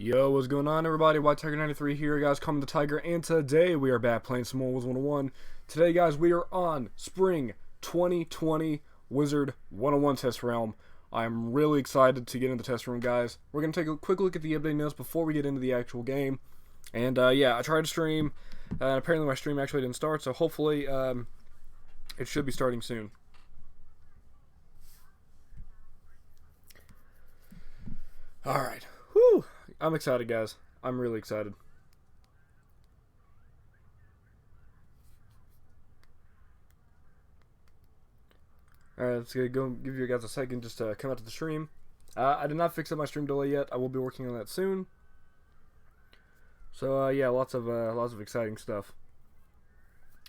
Yo, what's going on, everybody? White Tiger 93 here, guys. Coming to Tiger, and today we are back playing some more Wizard101. Today, guys, we are on Spring 2020 Wizard101 test realm. I'm really excited to get into the test room, guys. We're gonna take a quick look at the update notes before we get into the actual game. And yeah, I tried to stream, and apparently my stream actually didn't start. So hopefully, it should be starting soon. All right. Whew. I'm excited, guys. I'm really excited. Alright, let's go give you guys a second just to come out to the stream. I did not fix up my stream delay yet. I will be working on that soon. So yeah, lots of exciting stuff.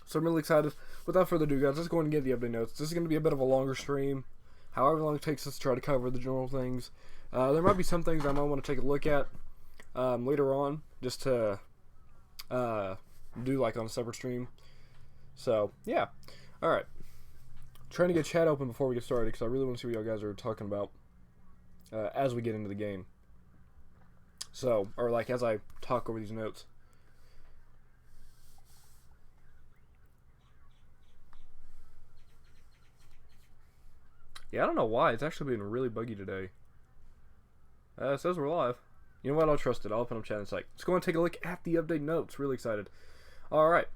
So I'm really excited. Without further ado, guys, let's go and get the update notes. This is going to be a bit of a longer stream. However long it takes us to try to cover the general things. There might be some things I might want to take a look at later on, just to do like on a separate stream. So yeah, all right. Trying to get chat open before we get started because I really want to see what y'all guys are talking about as we get into the game. So, or like as I talk over these notes. Yeah, I don't know why. It's actually been really buggy today. It says we're live. You know what? I'll trust it. I'll open up chat in a sec. Let's go and take a look at the update notes. Really excited. Alright.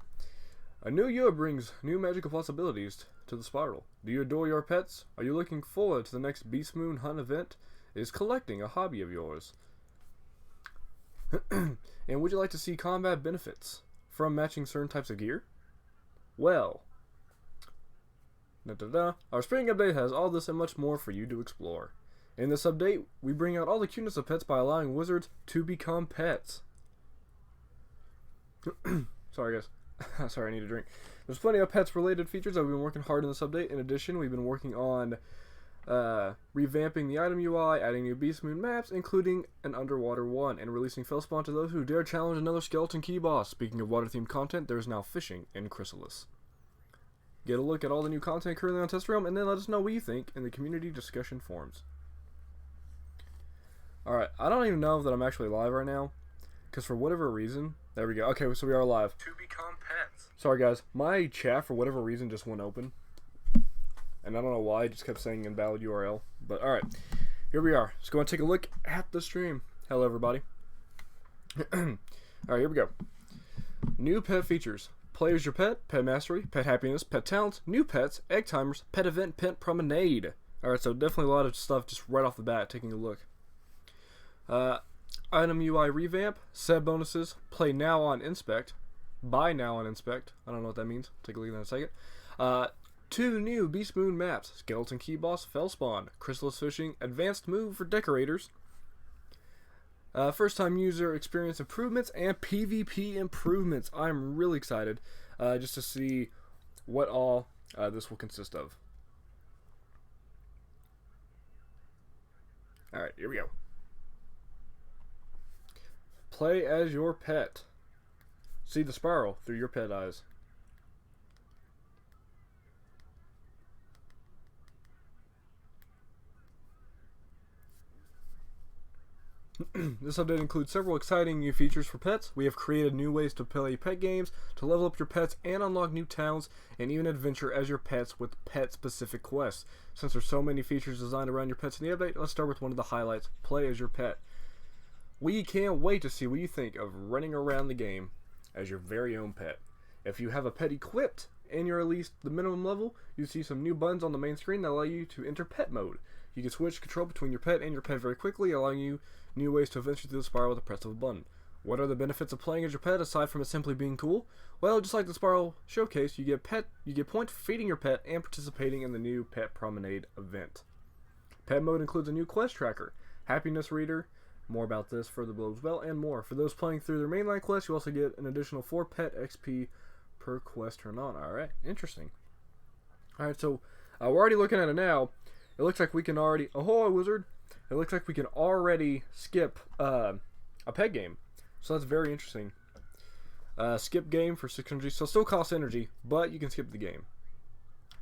A new year brings new magical possibilities to the spiral. Do you adore your pets? Are you looking forward to the next Beast Moon Hunt event? Is collecting a hobby of yours? And would you like to see combat benefits from matching certain types of gear? Well, our spring update has all this and much more for you to explore. In this update, we bring out all the cuteness of pets by allowing wizards to become pets. Sorry, guys. Sorry, I need a drink. There's plenty of pets-related features that we've been working hard in this update. In addition, we've been working on revamping the item UI, adding new Beast Moon maps, including an underwater one, and releasing Fellspawn to those who dare challenge another skeleton key boss. Speaking of water-themed content, there is now fishing in Chrysalis. Get a look at all the new content currently on Test Realm, and then let us know what you think in the community discussion forums. Alright, I don't even know that I'm actually live right now, because for whatever reason, there we go. Okay, so we are live. To become pets. Sorry, guys. My chat, for whatever reason, just went open. And I don't know why, it just kept saying invalid URL. But alright, here we are. Let's go and take a look at the stream. Hello, everybody. Alright, here we go. New pet features. Play as your pet, pet mastery, pet happiness, pet talents, new pets, egg timers, pet event, pet promenade. Alright, so definitely a lot of stuff just right off the bat, taking a look. Item UI revamp, set bonuses, play now on inspect, buy now on inspect. I don't know what that means. Take a look at that in a second. 2 new Beast Moon maps, Skeleton Key Boss, Fellspawn, Chrysalis Fishing, Advanced Move for Decorators, first time user experience improvements, and PvP improvements. I'm really excited just to see what all this will consist of. Alright, here we go. Play as your pet. See the spiral through your pet eyes. This update includes several exciting new features for pets. We have created new ways to play pet games, to level up your pets, and unlock new towns, and even adventure as your pets with pet-specific quests. Since there's so many features designed around your pets in the update, let's start with one of the highlights, play as your pet. We can't wait to see what you think of running around the game as your very own pet. If you have a pet equipped and you're at least the minimum level, you see some new buttons on the main screen that allow you to enter pet mode. You can switch control between your pet and your pet very quickly, allowing you new ways to adventure through the spiral with the press of a button. What are the benefits of playing as your pet aside from it simply being cool? Well, just like the spiral showcase, you get points for feeding your pet and participating in the new Pet Promenade event. Pet mode includes a new quest tracker, happiness reader, more about this further below as well, and more. For those playing through their mainline quest, you also get an additional 4 pet XP per quest turned on. Alright, interesting. Alright, so we're already looking at it now. It looks like we can already... Ahoy, wizard! It looks like we can already skip a pet game. So that's very interesting. Skip game for 600. So still costs energy, but you can skip the game.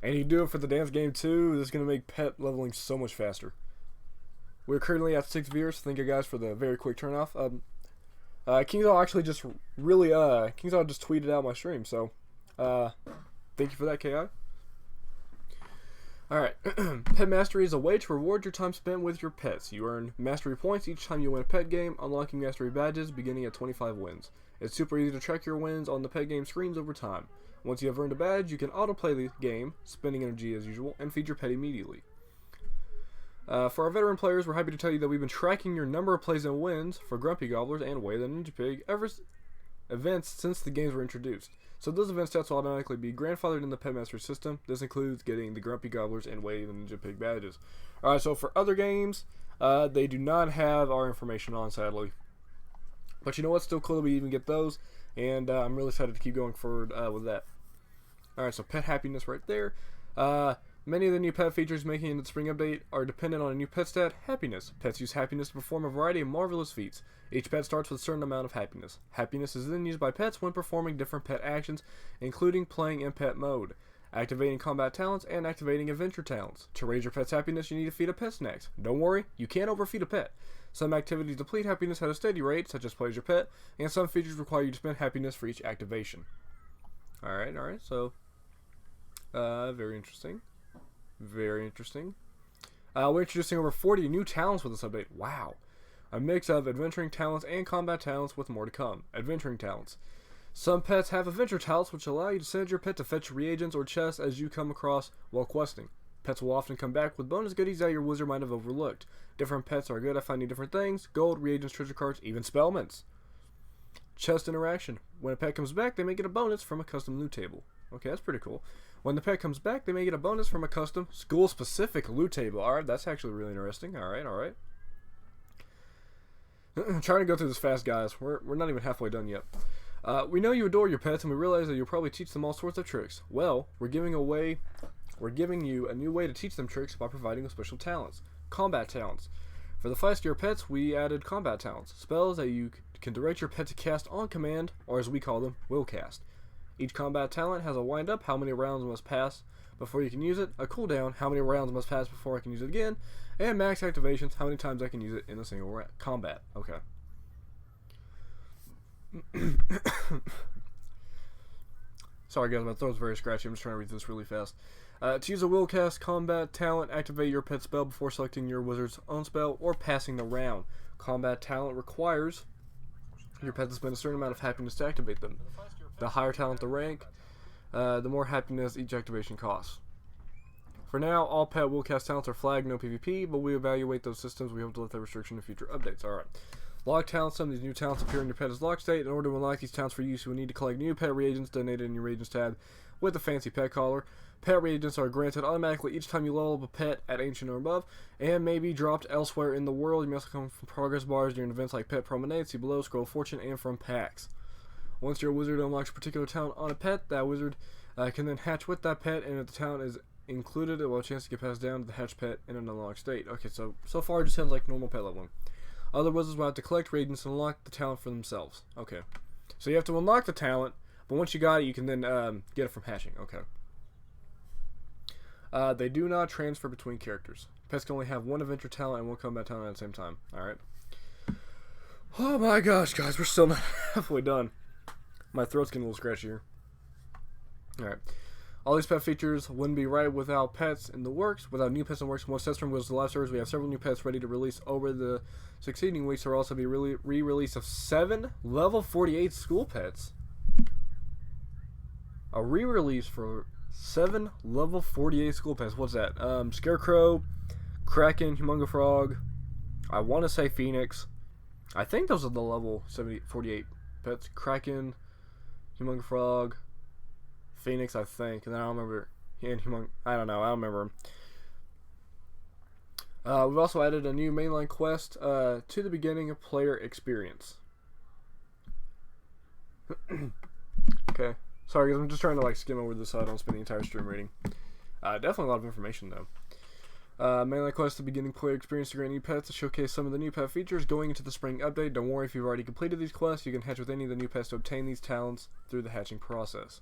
And you do it for the dance game too. This is going to make pet leveling so much faster. We're currently at 6 viewers. Thank you guys for the very quick turn off. Kingsaw actually just really Kingsaw just tweeted out my stream, so thank you for that, Ki. Alright, Pet Mastery is a way to reward your time spent with your pets. You earn mastery points each time you win a pet game, unlocking mastery badges beginning at 25 wins. It's super easy to track your wins on the pet game screens over time. Once you have earned a badge, you can autoplay the game, spending energy as usual, and feed your pet immediately. For our veteran players, we're happy to tell you that we've been tracking your number of plays and wins for Grumpy Gobblers and Way the Ninja Pig events since the games were introduced. So those event stats will automatically be grandfathered in the Pet Mastery system. This includes getting the Grumpy Gobblers and Way the Ninja Pig badges. Alright, so for other games, they do not have our information on, sadly. But you know what's still cool that we even get those, and I'm really excited to keep going forward with that. Alright, so pet happiness right there. Many of the new pet features making it into the spring update are dependent on a new pet stat, happiness. Pets use happiness to perform a variety of marvelous feats. Each pet starts with a certain amount of happiness. Happiness is then used by pets when performing different pet actions, including playing in pet mode, activating combat talents, and activating adventure talents. To raise your pet's happiness, you need to feed a pet snacks. Don't worry, you can't overfeed a pet. Some activities deplete happiness at a steady rate, such as play as your pet, and some features require you to spend happiness for each activation. Alright, so very interesting. Very interesting. We're introducing over 40 new talents with this update. Wow. A mix of adventuring talents and combat talents with more to come. Adventuring talents. Some pets have adventure talents which allow you to send your pet to fetch reagents or chests as you come across while questing. Pets will often come back with bonus goodies that your wizard might have overlooked. Different pets are good at finding different things. Gold, reagents, treasure cards, even spellments. Chest interaction. When a pet comes back, they may get a bonus from a custom loot table. Okay, that's pretty cool. When the pet comes back, they may get a bonus from a custom school-specific loot table. Alright, that's actually really interesting. Alright. I'm trying to go through this fast, guys. We're not even halfway done yet. We know you adore your pets, and we realize that you'll probably teach them all sorts of tricks. Well, we're giving you a new way to teach them tricks by providing with special talents. Combat talents. For the feistier pets, we added combat talents. Spells that you can direct your pet to cast on command, or as we call them, will cast. Each combat talent has a wind-up, how many rounds must pass before you can use it, a cooldown, how many rounds must pass before I can use it again, and max activations, how many times I can use it in a single combat. Okay. Sorry guys, my throat's very scratchy. I'm just trying to read this really fast. To use a will cast combat talent, activate your pet spell before selecting your wizard's own spell or passing the round. Combat talent requires your pet to spend a certain amount of happiness to activate them. The higher talent the rank, the more happiness each activation costs. For now, all pet will cast talents are flagged, no PvP, but we evaluate those systems. We hope to lift that restriction in future updates. Alright. Lock talents. Some of these new talents appear in your pet as lock state. In order to unlock these talents for use, you will need to collect new pet reagents donated in your reagents tab with a fancy pet collar. Pet reagents are granted automatically each time you level up a pet at ancient or above, and may be dropped elsewhere in the world. You may also come from progress bars during events like Pet Promenade, see below, Scroll of Fortune, and from packs. Once your wizard unlocks a particular talent on a pet, that wizard can then hatch with that pet, and if the talent is included, it will have a chance to get passed down to the hatched pet in an unlocked state. Okay, so far it just sounds like normal pet leveling. Other wizards will have to collect reagents and unlock the talent for themselves. Okay. So you have to unlock the talent, but once you got it, you can then get it from hatching. Okay. They do not transfer between characters. Pets can only have one adventure talent and one combat talent at the same time. Alright. Oh my gosh, guys, we're still not halfway done. My throat's getting a little scratchy here. Alright. All these pet features wouldn't be right without pets in the works. Without new pets in the works, once Test Room goes to live service, we have several new pets ready to release over the succeeding weeks. There will also be re-release of 7 level 48 school pets. A re-release for 7 level 48 school pets. What's that? Scarecrow, Kraken, Humunga Frog. I want to say Phoenix. I think those are the level 48 pets. Kraken, Humunga Frog, Phoenix, I think, and then I don't remember. I don't know. I don't remember. We've also added a new mainline quest to the beginning of player experience. Okay, sorry guys, I'm just trying to skim over this so I don't spend the entire stream reading. Definitely a lot of information though. Mainline quest to beginning player experience to grant new pets to showcase some of the new pet features going into the spring update. Don't worry if you've already completed these quests. You can hatch with any of the new pets to obtain these talents through the hatching process.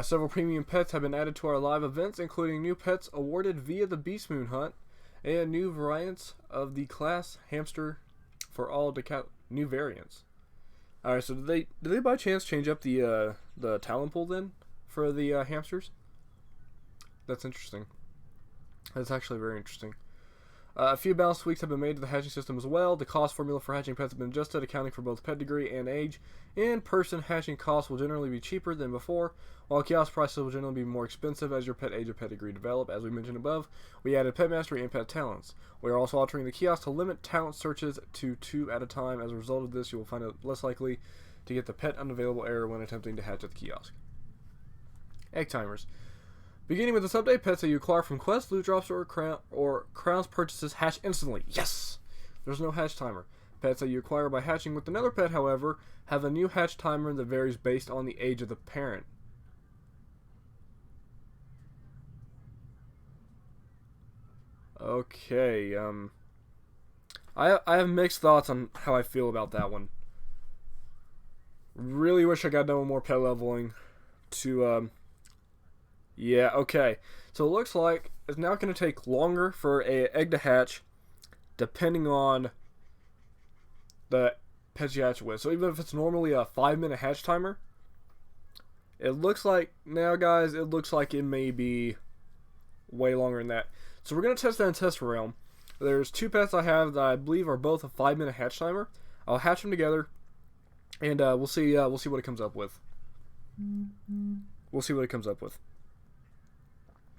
Several premium pets have been added to our live events, including new pets awarded via the Beast Moon Hunt, and new variants of the class hamster for all new variants. All right, so did they by chance change up the talent pool then for the hamsters? That's interesting. That's actually very interesting. A few balance tweaks have been made to the hatching system as well. The cost formula for hatching pets have been adjusted, accounting for both pet degree and age. In-person hatching costs will generally be cheaper than before, while kiosk prices will generally be more expensive as your pet age and pet degree develop. As we mentioned above, we added pet mastery and pet talents. We are also altering the kiosk to limit talent searches to 2 at a time. As a result of this, you will find it less likely to get the pet unavailable error when attempting to hatch at the kiosk. Egg timers. Beginning with this update, pets that you acquire from quests, loot drops, or crowns purchases hatch instantly. Yes! There's no hatch timer. Pets that you acquire by hatching with another pet, however, have a new hatch timer that varies based on the age of the parent. Okay, I have mixed thoughts on how I feel about that one. Really wish I got done with more pet leveling to, yeah, okay. So it looks like it's now going to take longer for an egg to hatch, depending on the pets you hatch with. So even if it's normally a 5-minute hatch timer, it looks like, now guys, it looks like it may be way longer than that. So we're going to test that in Test Realm. There's 2 pets I have that I believe are both a 5-minute hatch timer. I'll hatch them together, and we'll see what it comes up with. We'll see what it comes up with.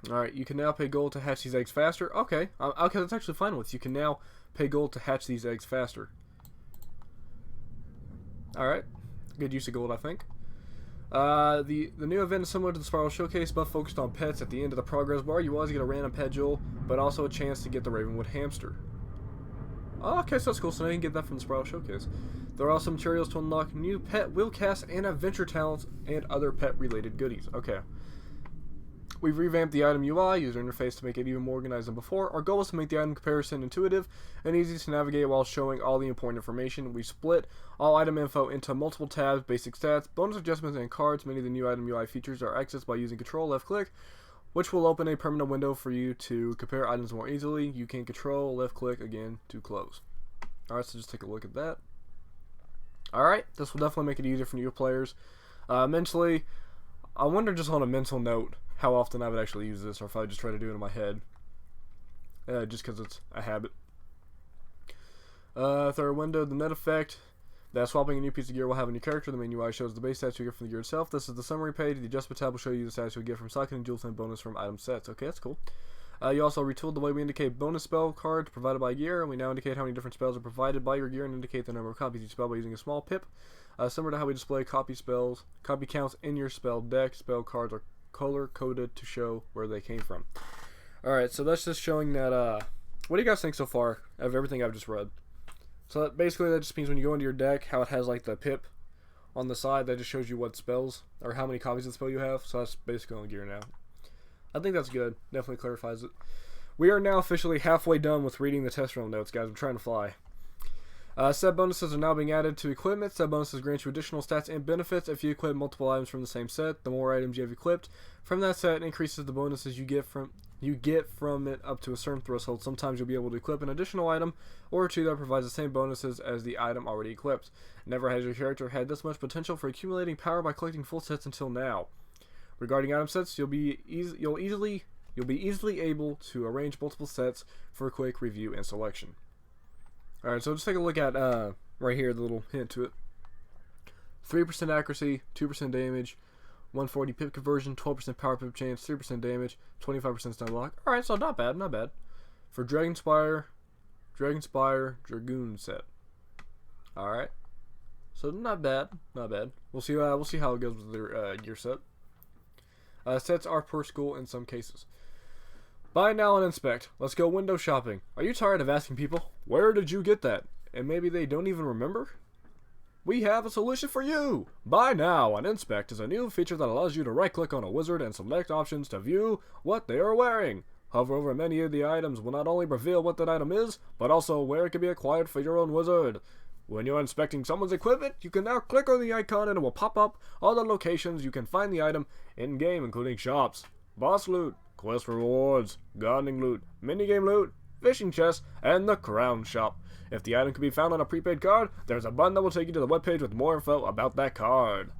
Alright, you can now pay gold to hatch these eggs faster. Okay, that's actually fine with. You can now pay gold to hatch these eggs faster. Alright, good use of gold, I think. The new event is similar to the Spiral Showcase, but focused on pets. At the end of the progress bar, you always get a random pet jewel, but also a chance to get the Ravenwood hamster. Oh, okay, so that's cool. So now you can get that from the Spiral Showcase. There are also materials to unlock new pet will casts and adventure talents and other pet-related goodies. Okay. We've revamped the item UI user interface to make it even more organized than before. Our goal is to make the item comparison intuitive and easy to navigate while showing all the important information. We split all item info into multiple tabs: basic stats, bonus adjustments, and cards. Many of the new item UI features are accessed by using Control left click, which will open a permanent window for you to compare items more easily. You can Control left click again to close. Alright, so just take a look at that. Alright, this will definitely make it easier for new players. Mentally, I wonder, just on a mental note, how often I would actually use this, or if I would just try to do it in my head. Just because it's a habit. Third window, the net effect. That swapping a new piece of gear will have a new character. The main UI shows the base stats you get from the gear itself. This is the summary page. The adjustment tab will show you the stats you'll get from socketing jewels and bonus from item sets. Okay, that's cool. You also retooled the way we indicate bonus spell cards provided by gear, and we now indicate how many different spells are provided by your gear and indicate the number of copies each spell by using a small pip. Similar to how we display copy counts in your spell deck. Spell cards are color-coded to show where they came from. Alright, so that's just showing that, what do you guys think so far of everything I've just read? So basically that just means when you go into your deck, how it has like the pip on the side, that just shows you what spells, or how many copies of the spell you have. So that's basically on the gear now. I think that's good. Definitely clarifies it. We are now officially halfway done with reading the test realm notes, guys. I'm trying to fly. Set bonuses are now being added to equipment. Set bonuses grant you additional stats and benefits if you equip multiple items from the same set. The more items you have equipped from that set increases the bonuses you get from it up to a certain threshold. Sometimes you'll be able to equip an additional item or 2 that provides the same bonuses as the item already equipped. Never has your character had this much potential for accumulating power by collecting full sets until now. Regarding item sets, you'll be easily able to arrange multiple sets for a quick review and selection. Alright, so just take a look at right here, the little hint to it. 3% accuracy, 2% damage, 140 pip conversion, 12% power pip chance, 3% damage, 25% stun block. Alright, so not bad, not bad. For Dragonspire Dragoon set. Alright. So not bad, not bad. We'll see how it goes with their gear set. Sets are per school in some cases. Buy now and inspect. Let's go window shopping. Are you tired of asking people, where did you get that? And maybe they don't even remember? We have a solution for you! Buy now and inspect is a new feature that allows you to right click on a wizard and select options to view what they are wearing. Hover over many of the items will not only reveal what that item is, but also where it can be acquired for your own wizard. When you're inspecting someone's equipment, you can now click on the icon and it will pop up all the locations you can find the item in-game, including shops, boss loot, quest rewards, gardening loot, minigame loot, fishing chest, and the crown shop. If the item can be found on a prepaid card, there's a button that will take you to the webpage with more info about that card.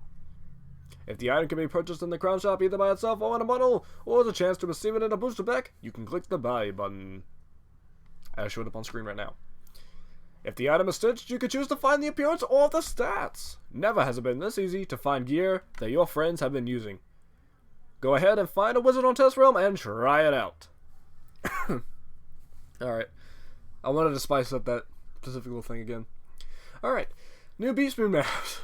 If the item can be purchased in the crown shop either by itself or in a bundle, or there's a chance to receive it in a booster pack, you can click the buy button, as showed up on screen right now. If the item is stitched, you can choose to find the appearance or the stats. Never has it been this easy to find gear that your friends have been using. Go ahead and find a wizard on Test Realm and try it out. Alright. I wanted to spice up that specific little thing again. Alright. New Beast Moon maps.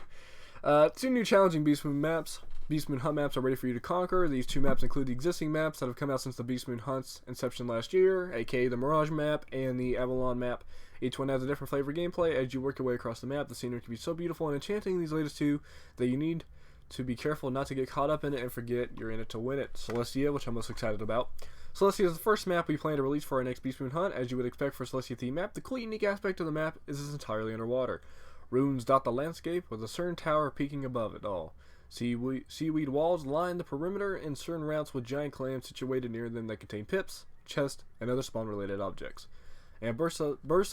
2 new challenging Beast Moon maps. Beast Moon Hunt maps are ready for you to conquer. These 2 maps include the existing maps that have come out since the Beast Moon Hunt's inception last year, aka the Mirage map and the Avalon map. Each one has a different flavor of gameplay. As you work your way across the map, the scenery can be so beautiful and enchanting in these latest 2 that you need to be careful not to get caught up in it and forget you're in it to win it. Celestia, which I'm most excited about. Celestia is the first map we plan to release for our next Beast Moon Hunt. As you would expect for a Celestia theme map, the cool unique aspect of the map is it's entirely underwater. Runes dot the landscape with a certain tower peeking above it all. Seaweed walls line the perimeter and certain routes with giant clams situated near them that contain pips, chests, and other spawn-related objects. And bursts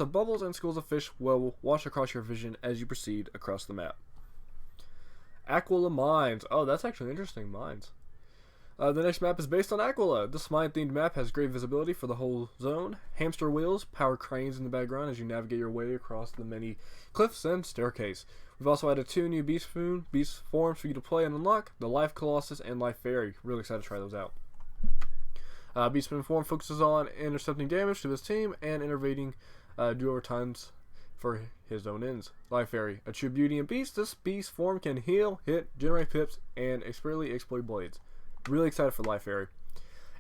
of bubbles and schools of fish will wash across your vision as you proceed across the map. Aquila Mines. Oh, that's actually interesting. Mines. The next map is based on Aquila. This mine-themed map has great visibility for the whole zone. Hamster wheels power cranes in the background as you navigate your way across the many cliffs and staircase. We've also added 2 new beast forms for you to play and unlock, the Life Colossus and Life Fairy. Really excited to try those out. Beast Moon form focuses on intercepting damage to his team and intervening duo times for his own ends. Life Fairy, a true beauty and beast, this beast form can heal, hit, generate pips, and expertly exploit blades. Really excited for Life Fairy.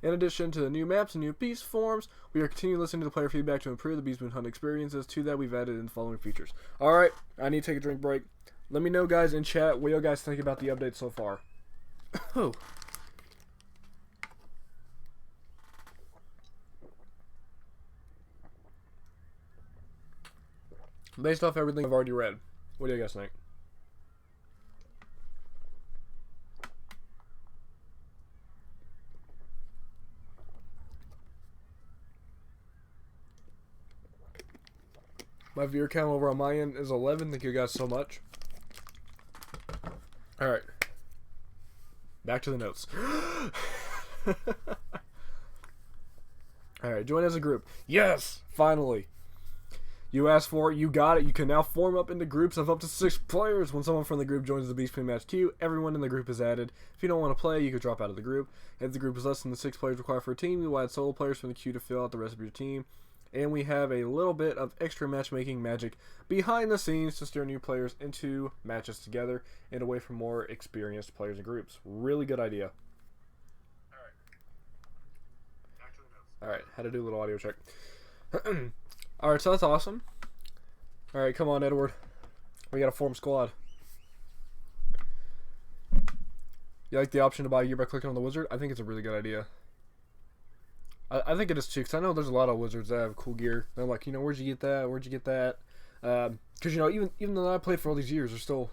In addition to the new maps and new beast forms, we are continuing listening to the player feedback to improve the Beast Moon Hunt experiences. To that, we've added in the following features. Alright, I need to take a drink break. Let me know, guys, in chat what you guys think about the update so far. Oh. Based off everything I've already read, what do you guys think? My viewer count over on my end is 11. Thank you guys so much. Alright. Back to the notes. Alright, join as a group. Yes! Finally! You asked for it, you got it. You can now form up into groups of up to 6 players. When someone from the group joins the Beast Moon match queue, everyone in the group is added. If you don't want to play, you can drop out of the group. If the group is less than the 6 players required for a team, you will add solo players from the queue to fill out the rest of your team. And we have a little bit of extra matchmaking magic behind the scenes to steer new players into matches together and away from more experienced players and groups. Really good idea. Alright. Back to the notes. Alright, had to do a little audio check. Alright, so that's awesome. Alright, come on, Edward. We gotta form squad. You like the option to buy gear by clicking on the wizard? I think it's a really good idea. I think it is too, because I know there's a lot of wizards that have cool gear. They're like, you know, where'd you get that? Where'd you get that? Because, you know, even though I played for all these years, there's still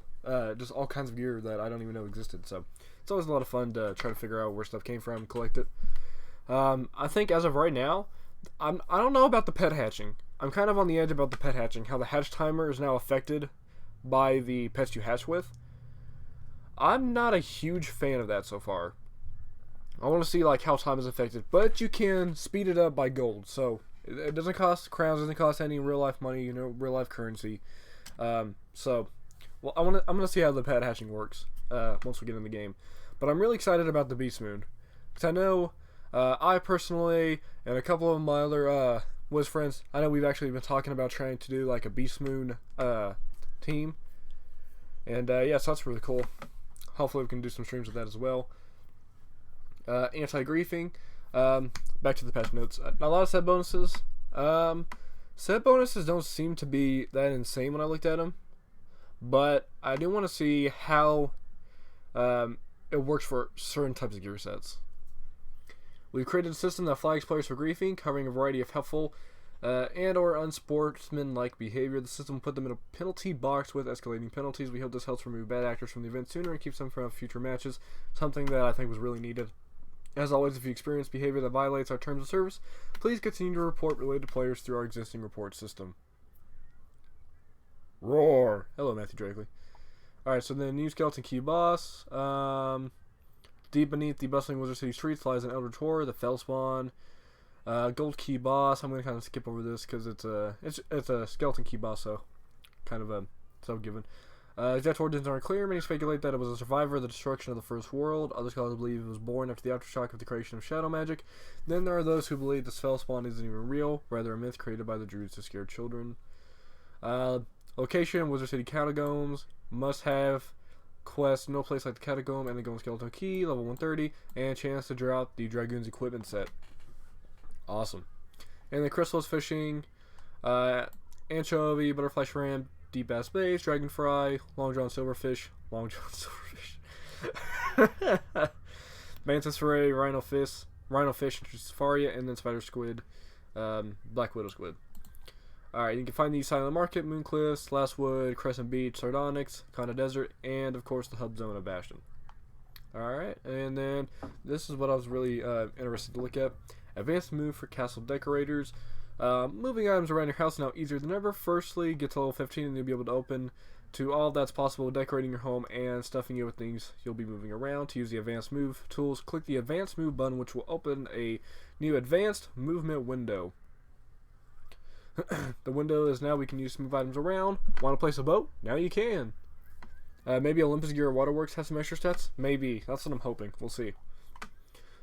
just all kinds of gear that I don't even know existed. So it's always a lot of fun to try to figure out where stuff came from and collect it. I think as of right now, I don't know about the pet hatching. I'm kind of on the edge about the pet hatching, how the hatch timer is now affected by the pets you hatch with. I'm not a huge fan of that so far. I want to see like how time is affected, but you can speed it up by gold. So it doesn't cost crowns, doesn't cost any real life money, you know, real life currency. So well, I'm gonna see how the pet hatching works once we get in the game. But I'm really excited about the Beast Moon because I know I personally and a couple of my other Wiz friends, I know we've actually been talking about trying to do like a Beast Moon team, and yeah, so that's really cool. Hopefully we can do some streams with that as well. Anti-griefing. Back to the patch notes. Not a lot of set bonuses. Set bonuses don't seem to be that insane when I looked at them, but I do want to see how it works for certain types of gear sets. We've created a system that flags players for griefing, covering a variety of helpful and or unsportsmanlike behavior. The system will put them in a penalty box with escalating penalties. We hope this helps remove bad actors from the event sooner and keeps them from future matches, something that I think was really needed. As always, if you experience behavior that violates our terms of service, please continue to report related players through our existing report system. Roar! Hello, Matthew Drakely. Alright, so then new skeleton key boss. Deep beneath the bustling Wizard City streets lies an Elder Tor, the Fellspawn. Gold key boss. I'm going to kind of skip over this because it's a skeleton key boss, so kind of a given. Exact origins aren't clear. Many speculate that it was a survivor of the destruction of the First World. Other scholars believe it was born after the aftershock of the creation of shadow magic. Then there are those who believe the Fellspawn isn't even real, rather a myth created by the druids to scare children. Location, Wizard City Catacombs. Must have quest, no place like the Catacomb, and the Golden Skeleton Key, level 130, and chance to drop the Dragoon's equipment set. Awesome. And the Chrysalis Fishing, Anchovy, Butterfly Shrimp, Deep Bass Bass, Dragonfry, Long John Silverfish, Mantis Ray, Rhino Fish, Safaria, and then Spider Squid, Black Widow Squid. Alright, you can find these Silent Market, Mooncliffs, Lastwood, Crescent Beach, Sardonyx, Conda Desert, and of course the hub zone of Bastion. Alright, and then this is what I was really interested to look at. Advanced move for castle decorators. Moving items around your house now easier than ever. Firstly, get to level 15 and you'll be able to open to all that's possible with decorating your home and stuffing it with things you'll be moving around. To use the advanced move tools, click the advanced move button, which will open a new advanced movement window. The window is now we can use to move items around. Want to place a boat? Now you can. Maybe Olympus Gear or Waterworks has some extra stats? Maybe. That's what I'm hoping. We'll see.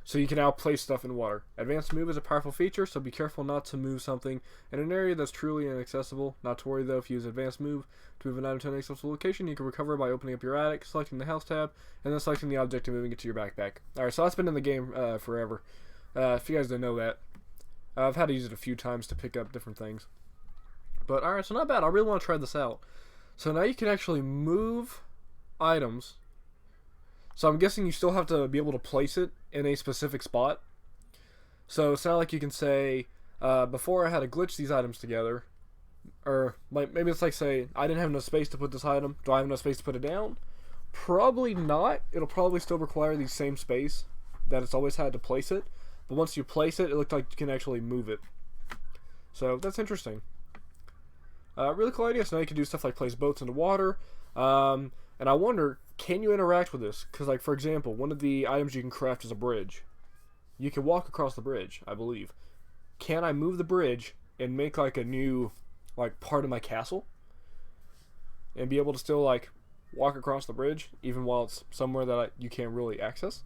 So you can now place stuff in water. Advanced move is a powerful feature, so be careful not to move something in an area that's truly inaccessible. Not to worry though, if you use advanced move to move an item to an inaccessible location, you can recover by opening up your attic, selecting the house tab, and then selecting the object and moving it to your backpack. Alright, so that's been in the game forever. If you guys didn't know that. I've had to use it a few times to pick up different things. But alright, so not bad. I really want to try this out. So now you can actually move items. So I'm guessing you still have to be able to place it in a specific spot. So it's not like you can say, before I had to glitch these items together. Or like maybe it's like, say, I didn't have enough space to put this item. Do I have enough space to put it down? Probably not. It'll probably still require the same space that it's always had to place it. But once you place it, it looks like you can actually move it. So that's interesting. Really cool idea. So now you can do stuff like place boats into water. And I wonder, can you interact with this? Because, like, for example, one of the items you can craft is a bridge. You can walk across the bridge, I believe. Can I move the bridge and make, like, a new, like, part of my castle? And be able to still, like, walk across the bridge, even while it's somewhere that you can't really access?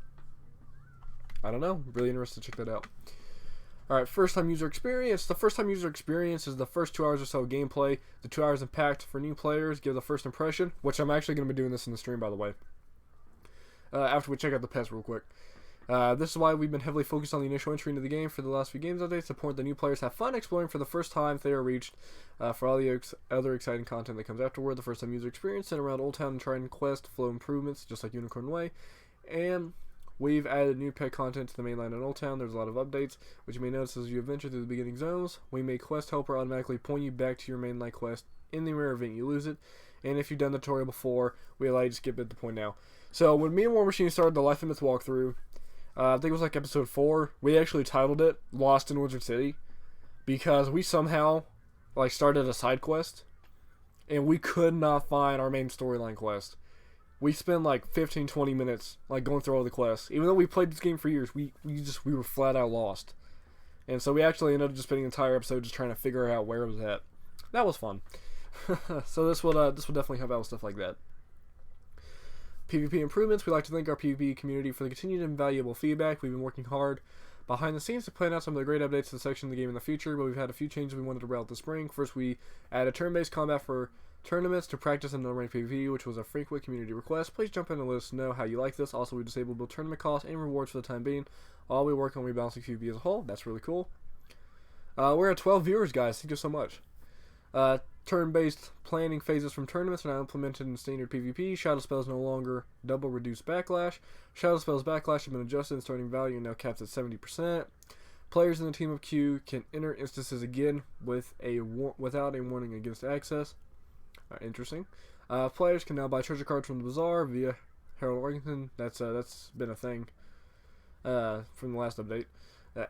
I don't know. Really interested to check that out. Alright, first time user experience. The first time user experience is the first 2 hours or so of gameplay. The 2 hours impact for new players. Give the first impression, which I'm actually going to be doing this in the stream, by the way. After we check out the pets real quick. This is why we've been heavily focused on the initial entry into the game for the last few games updates. To point the new players have fun exploring for the first time if they are reached. For all the other exciting content that comes afterward. The first time user experience centered around Old Town and Triton Quest, flow improvements, just like Unicorn Way. And we've added new pet content to the main line in Old Town. There's a lot of updates, which you may notice as you adventure through the beginning zones. We made Quest Helper automatically point you back to your main line quest in the rare event you lose it. And if you've done the tutorial before, we allow you to skip it to point now. So when me and War Machine started the Life and Myth walkthrough, I think it was like episode 4, we actually titled it Lost in Wizard City. Because we somehow like started a side quest, and we could not find our main storyline quest. We spent like 15-20 minutes like going through all the quests. Even though we played this game for years, we were flat out lost. And so we actually ended up just spending an entire episode just trying to figure out where it was at. That was fun. So this will definitely help out with stuff like that. PvP improvements. We'd like to thank our PvP community for the continued invaluable feedback. We've been working hard behind the scenes to plan out some of the great updates to the section of the game in the future, but we've had a few changes we wanted to route this spring. First, we added turn-based combat for tournaments to practice in non-ranked PvP, which was a frequent community request. Please jump in and let us know how you like this. Also, we disabled both tournament costs and rewards for the time being, while we work on rebalancing PvP as a whole. That's really cool. We're at 12 viewers, guys. Thank you so much. Turn-based planning phases from tournaments are now implemented in standard PvP. Shadow spells no longer double reduced backlash. Shadow spells backlash have been adjusted and starting value and now capped at 70%. Players in the team of Q can enter instances again without a warning against access. Interesting. Players can now buy treasure cards from the bazaar via Harold Orrington. That's been a thing. from the last update.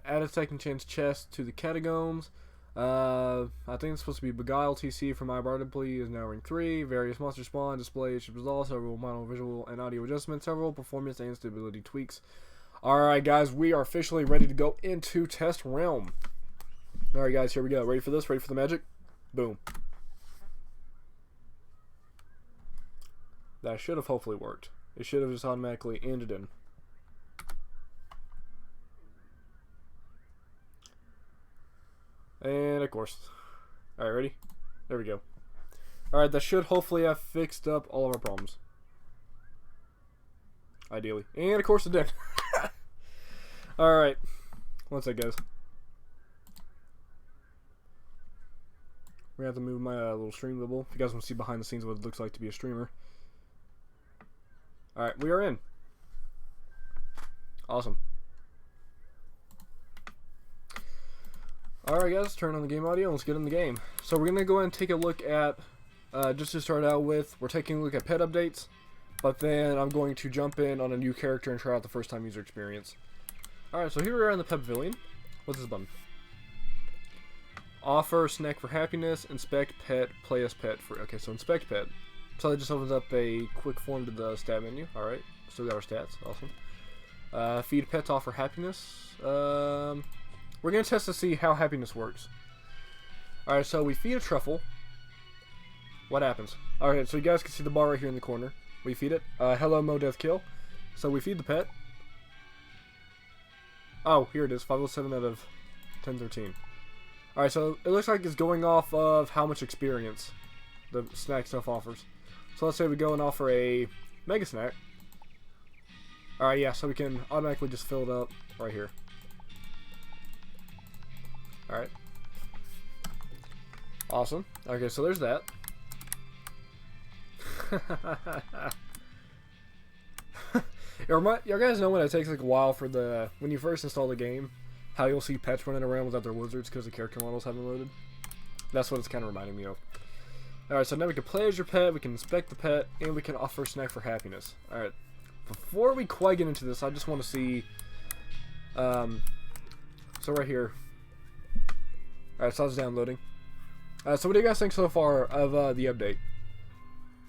Add a second chance chest to the catacombs. I think it's supposed to be Beguile TC from My Bardably is now rank 3. Various monster spawn, display, ship results, several minor visual and audio adjustments, several performance and stability tweaks. Alright guys, we are officially ready to go into Test Realm. Alright guys, here we go. Ready for this? Ready for the magic? Boom. That should have hopefully worked. It should have just automatically ended in. And of course. Alright, ready? There we go. Alright, that should hopefully have fixed up all of our problems. Ideally. And of course it did. Alright. One sec, guys. We're going to have to move my little stream level. If you guys want to see behind the scenes what it looks like to be a streamer. Alright, we are in. Awesome. Alright guys, turn on the game audio and let's get in the game. So we're going to go ahead and take a look at, just to start out with, we're taking a look at pet updates. But then I'm going to jump in on a new character and try out the first time user experience. Alright, so here we are in the pet pavilion. What's this button? Offer snack for happiness, inspect pet, play as pet for, okay, so inspect pet. So that just opens up a quick form to the stat menu. Alright, still got our stats, awesome. Feed pets, offer happiness. We're going to test to see how happiness works. Alright, so we feed a truffle. What happens? Alright, so you guys can see the bar right here in the corner. We feed it. Hello, Mo Death Kill. So we feed the pet. Oh, here it is. 507 out of 1013. Alright, so it looks like it's going off of how much experience the snack stuff offers. So let's say we go and offer a mega snack. Alright, yeah, so we can automatically just fill it up right here. Alright. Awesome. Okay, so there's that. You guys know when it takes like a while for when you first install the game, how you'll see pets running around without their wizards because the character models haven't loaded? That's what it's kind of reminding me of. Alright, so now we can play as your pet, we can inspect the pet, and we can offer a snack for happiness. Alright, before we quite get into this, I just want to see, so right here. Alright, so I was downloading. So what do you guys think so far of the update?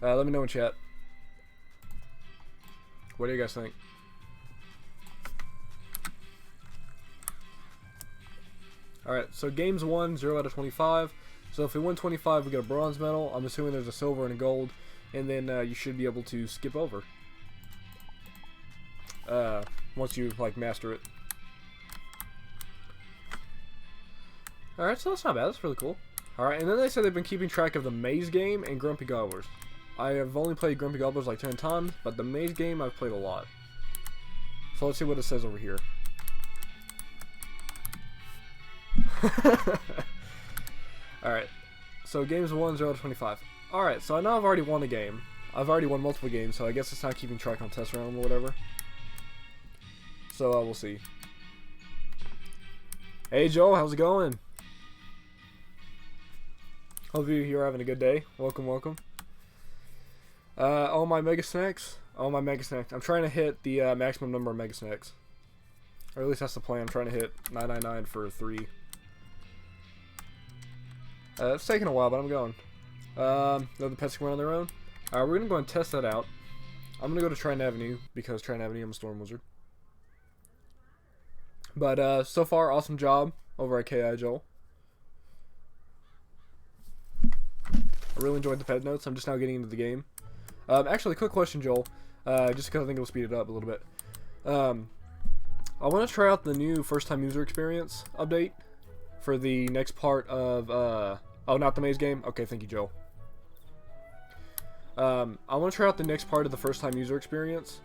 Let me know in chat. What do you guys think? Alright, so games 1, 0 out of 25. So if we win 25, we get a bronze medal. I'm assuming there's a silver and a gold. And then you should be able to skip over. Once you, like, master it. Alright, so that's not bad. That's really cool. Alright, and then they said they've been keeping track of the Maze game and Grumpy Gobblers. I have only played Grumpy Gobblers like 10 times, but the Maze game I've played a lot. So let's see what it says over here. Alright, so games 1, 0 to 25. Alright, so I know I've already won a game. I've already won multiple games, so I guess it's not keeping track on Test Realm or whatever. So we'll see. Hey Joel, how's it going? Hope you're having a good day. Welcome, welcome. All my Mega Snacks. All my Mega Snacks. I'm trying to hit the maximum number of Mega Snacks. Or at least that's the plan. I'm trying to hit 999 for 3. It's taking a while, but I'm going. The pets can run on their own. Alright, we're going to go and test that out. I'm going to go to Triton Avenue, because Triton Avenue, I'm a Storm Wizard. But, so far, awesome job over at KI Joel. I really enjoyed the pet notes. I'm just now getting into the game. Actually, quick question, Joel. Just because I think it'll speed it up a little bit. I want to try out the new first-time user experience update for the next part of, oh, not the maze game? Okay, thank you, Joel. I want to try out the next part of the first-time user experience.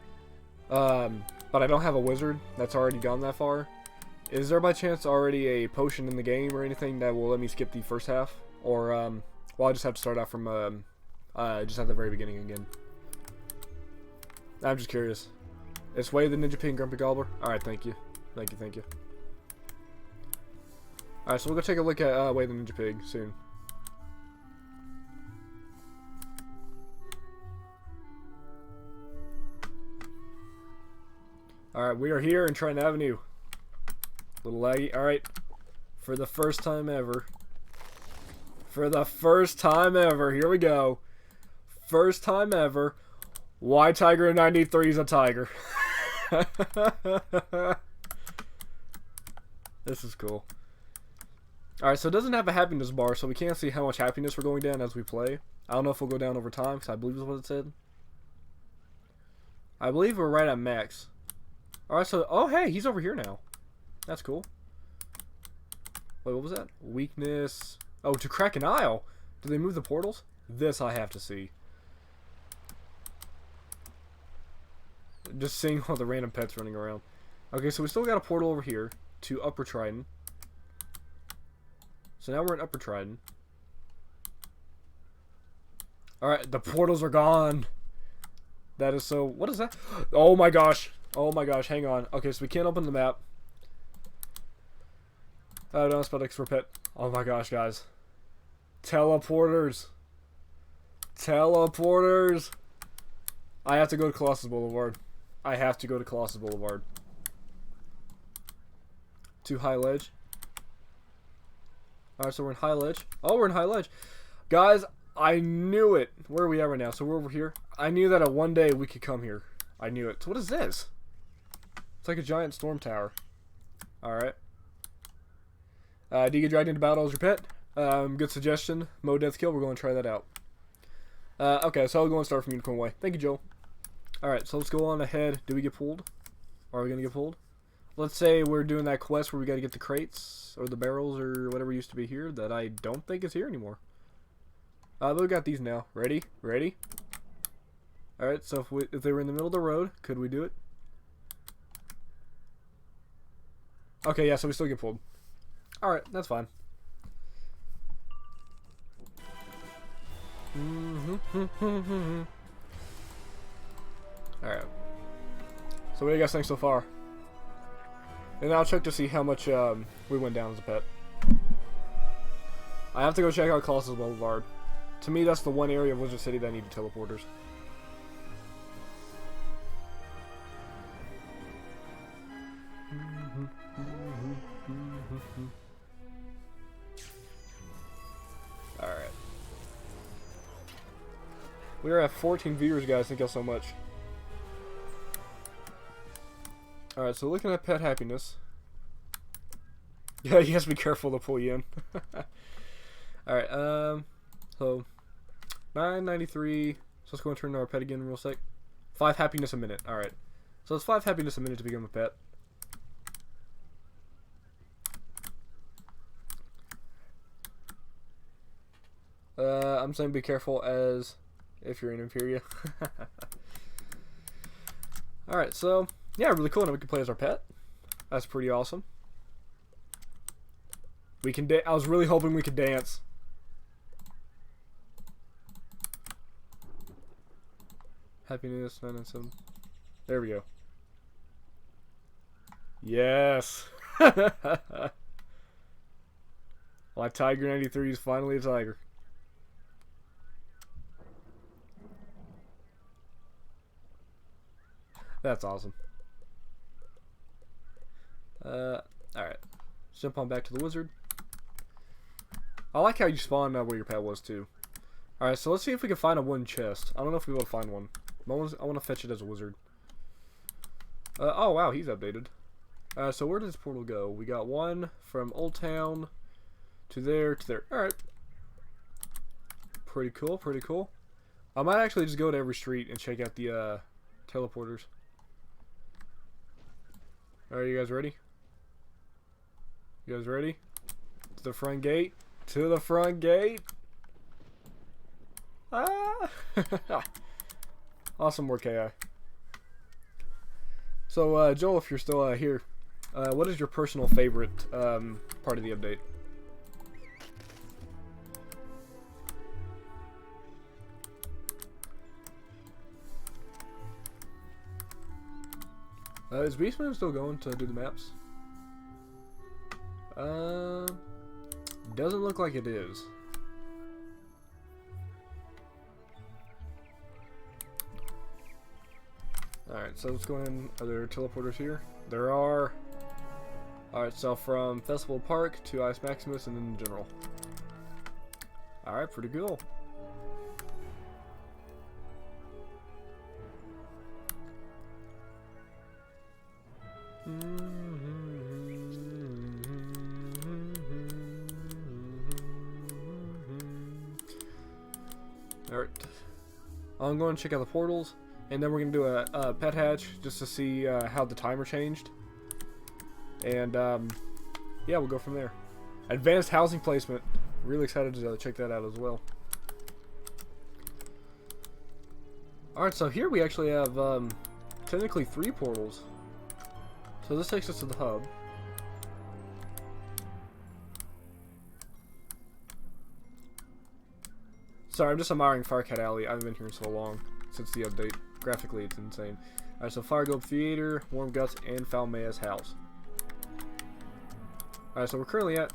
But I don't have a wizard that's already gone that far. Is there by chance already a potion in the game or anything that will let me skip the first half? Or, well, I just have to start out from, just at the very beginning again. I'm just curious. It's Way the Ninja Pig and Grumpy Gobbler? Alright, thank you. Thank you, thank you. Alright, so we'll go take a look at Way the Ninja Pig soon. Alright, we are here in Triton Avenue. Little laggy. Alright. For the first time ever. For the first time ever. Here we go. First time ever. Why Tiger 93 is a tiger. This is cool. Alright, so it doesn't have a happiness bar, so we can't see how much happiness we're going down as we play. I don't know if we'll go down over time, because I believe is what it said. I believe we're right at max. Alright, so... Oh, hey, he's over here now. That's cool. Wait, what was that? Weakness... Oh, to crack an aisle. Do they move the portals? This I have to see. Just seeing all the random pets running around. Okay, so we still got a portal over here to Upper Triton. So now we're in Upper Triton. Alright, the portals are gone. That is so... What is that? Oh my gosh. Oh my gosh, hang on. Okay, so we can't open the map. Oh, don't spell X for pet. Oh my gosh, guys. Teleporters. Teleporters. I have to go to Colossus Boulevard. I have to go to Colossus Boulevard. To High Ledge. Alright, so we're in High Ledge. Oh, we're in High Ledge. Guys, I knew it. Where are we at right now? So we're over here. I knew that one day we could come here. I knew it. So what is this? It's like a giant storm tower. Alright. Do you get dragged into battle as your pet? Good suggestion. Mode death kill. We're going to try that out. Okay, so I'll go and start from Unicorn Way. Thank you, Joel. Alright, so let's go on ahead. Do we get pulled? Are we going to get pulled? Let's say we're doing that quest where we got to get the crates, or the barrels, or whatever used to be here, that I don't think is here anymore. But we got these now. Ready? Ready? Alright, so if they were in the middle of the road, could we do it? Okay, yeah, so we still get pulled. Alright, that's fine. Alright. So what do you guys think so far? And I'll check to see how much we went down as a pet. I have to go check out Colossus Boulevard. To me, that's the one area of Wizard City that needed teleporters. Alright. We are at 14 viewers, guys. Thank y'all so much. Alright, so looking at pet happiness. Yeah, you have to be careful to pull you in. Alright, so 993. So let's go and turn to our pet again real sec. 5 happiness a minute. Alright. So it's 5 happiness a minute to become a pet. I'm saying be careful as if you're in Imperia. Alright, so yeah, really cool. Now we can play as our pet. That's pretty awesome. We can I was really hoping we could dance. Happiness 997. There we go. Yes. Like Tiger 93 is finally a tiger. That's awesome. Alright. Let's jump on back to the wizard. I like how you spawn where your pet was too. Alright, so let's see if we can find a wooden chest. I don't know if we will find one. I want to fetch it as a wizard. Oh wow, he's updated. So where does this portal go? We got one from Old Town to there to there. Alright. Pretty cool, pretty cool. I might actually just go to every street and check out the teleporters. Alright, you guys ready? You guys ready? To the front gate. To the front gate. Ah! Awesome work, AI. So, Joel, if you're still here, what is your personal favorite part of the update? Is Beastman still going to do the maps? Doesn't look like it is. Alright, so let's go in. Are there teleporters here? There are. Alright, so from Festival Park to Ice Maximus and then General. Alright, pretty cool. Alright. I'm going to check out the portals, and then we're going to do a pet hatch just to see how the timer changed. And yeah, we'll go from there. Advanced housing placement. Really excited to check that out as well. Alright, so here we actually have technically 3 portals. So this takes us to the hub. Sorry, I'm just admiring Firecat Alley. I haven't been here in so long since the update. Graphically, it's insane. Alright, so Fire Globe Theater, Warm Guts, and Falmea's house. Alright, so we're currently at...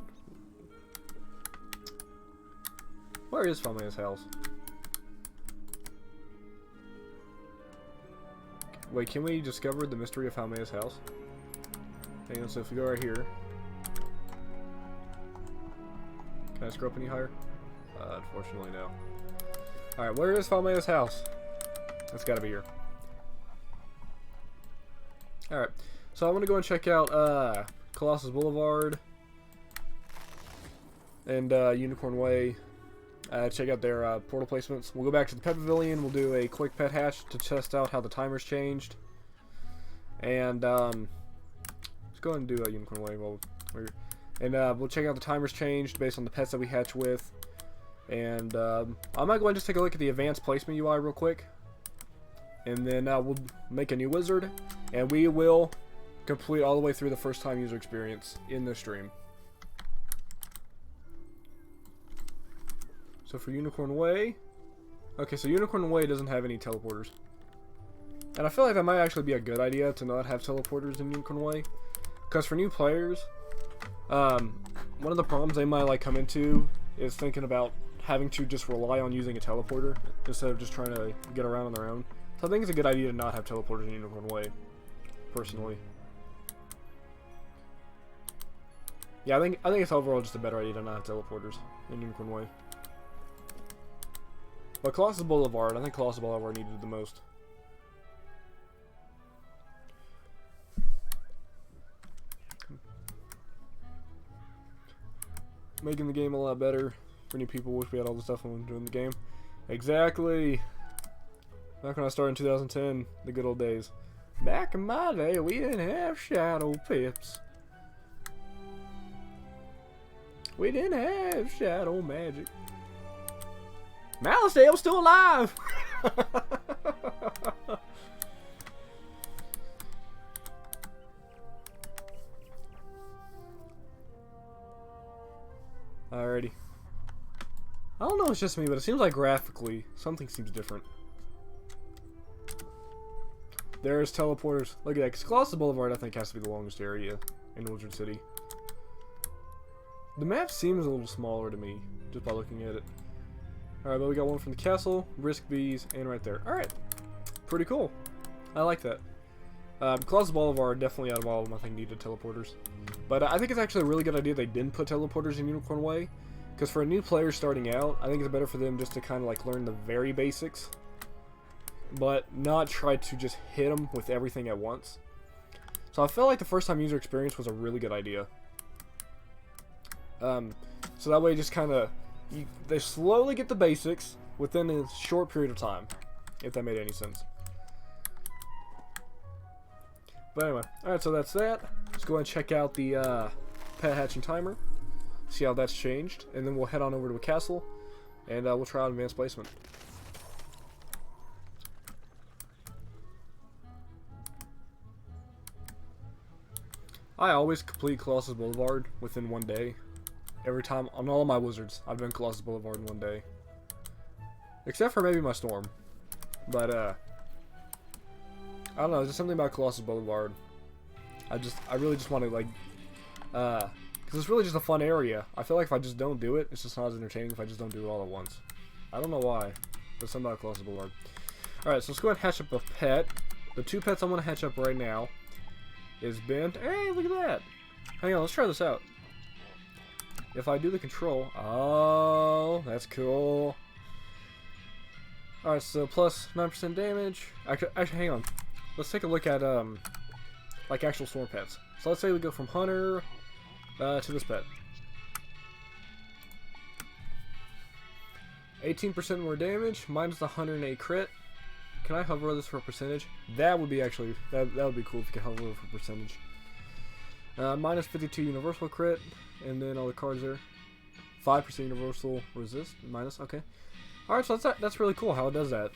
Where is Falmea's house? Wait, can we discover the mystery of Falmea's house? Hang on, so if we go right here... Can I scroll up any higher? Unfortunately, no. Alright, where is Falmea's house? That's gotta be here. Alright, so I want to go and check out Colossus Boulevard and Unicorn Way. Check out their portal placements. We'll go back to the Pet Pavilion. We'll do a quick pet hatch to test out how the timers changed. And let's go ahead and do Unicorn Way. We'll check out the timers changed based on the pets that we hatch with. And I might go and just take a look at the advanced placement UI real quick. And then we'll make a new wizard. And we will complete all the way through the first time user experience in the stream. So for Unicorn Way... Okay, so Unicorn Way doesn't have any teleporters. And I feel like that might actually be a good idea to not have teleporters in Unicorn Way. Because for new players, one of the problems they might like come into is thinking about having to just rely on using a teleporter instead of just trying to get around on their own. So I think it's a good idea to not have teleporters in Unicorn Way, personally. Yeah, I think it's overall just a better idea to not have teleporters in Unicorn Way. But Colossus Boulevard, I think Colossus Boulevard needed the most. Making the game a lot better. For new people, wish we had all the stuff when doing the game. Exactly. Back when I started in 2010, the good old days. Back in my day, we didn't have shadow pips. We didn't have shadow magic. Malisdale's still alive! Alrighty. I don't know if it's just me, but it seems like graphically, something seems different. There's teleporters. Look at that, because Colossus Boulevard, I think, has to be the longest area in Wizard City. The map seems a little smaller to me, just by looking at it. Alright, but we got one from the castle, Brisk Bees, and right there. Alright. Pretty cool. I like that. Colossus Boulevard, definitely out of all of them, I think, needed teleporters. But I think it's actually a really good idea they didn't put teleporters in Unicorn Way. Because for a new player starting out, I think it's better for them just to kind of like learn the very basics. But not try to just hit them with everything at once. So I felt like the first time user experience was a really good idea. So that way just kind of... They slowly get the basics within a short period of time. If that made any sense. But anyway, alright, so that's that. Let's go ahead and check out the pet hatching timer. See how that's changed. And then we'll head on over to a castle. And we'll try out advanced placement. I always complete Colossus Boulevard within one day. Every time, on all of my wizards, I've done Colossus Boulevard in one day. Except for maybe my Storm. But, I don't know, there's something about Colossus Boulevard. I really just want to, like, because it's really just a fun area. I feel like if I just don't do it, it's just not as entertaining if I just don't do it all at once. I don't know why. There's something about Colossus Boulevard. Alright, so let's go ahead and hatch up a pet. the 2 pets I want to hatch up right now is Ben. Hey, look at that. Hang on, let's try this out. If I do the control, oh, that's cool. Alright, so plus 9% damage. Actually, hang on. Let's take a look at, like actual storm pets. So let's say we go from Hunter to this pet. 18% more damage, minus the 108 crit. Can I hover this for a percentage? That would be actually, that would be cool if you could hover for a percentage. Minus 52 universal crit, and then all the cards there. 5% universal resist, minus, okay. Alright, so that's really cool how it does that.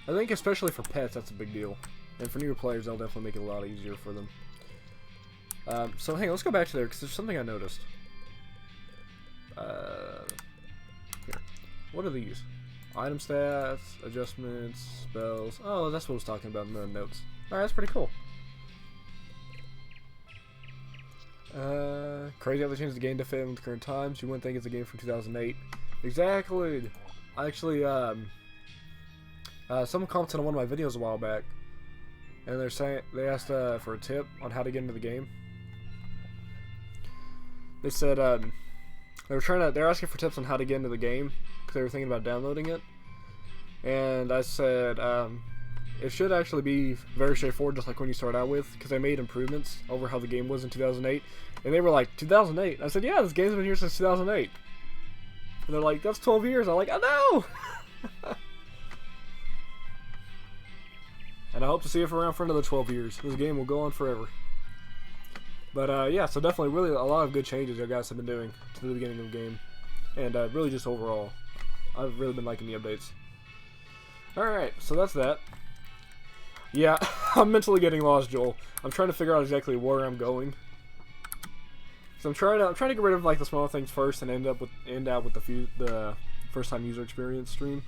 I think especially for pets, that's a big deal. And for newer players, that'll definitely make it a lot easier for them. So hang on, let's go back to there, because there's something I noticed. Here. What are these? Item stats, adjustments, spells. Oh, that's what I was talking about in the notes. Alright, that's pretty cool. Crazy how they changed the game to fit in with current times. You wouldn't think it's a game from 2008. Exactly. Actually, someone commented on one of my videos a while back, and they're saying they asked for a tip on how to get into the game. They said they're asking for tips on how to get into the game because they were thinking about downloading it, and I said it should actually be very straightforward, just like when you start out with, because they made improvements over how the game was in 2008, and they were like 2008. I said, yeah, this game's been here since 2008. And they're like, that's 12 years. I'm like, I know. And I hope to see it for around for another 12 years. This game will go on forever. But yeah, so definitely really a lot of good changes you guys have been doing to the beginning of the game. And really just overall, I've really been liking the updates. Alright, so that's that. Yeah, I'm mentally getting lost, Joel. I'm trying to figure out exactly where I'm going. So I'm trying to get rid of like the small things first and end out with the first time user experience stream.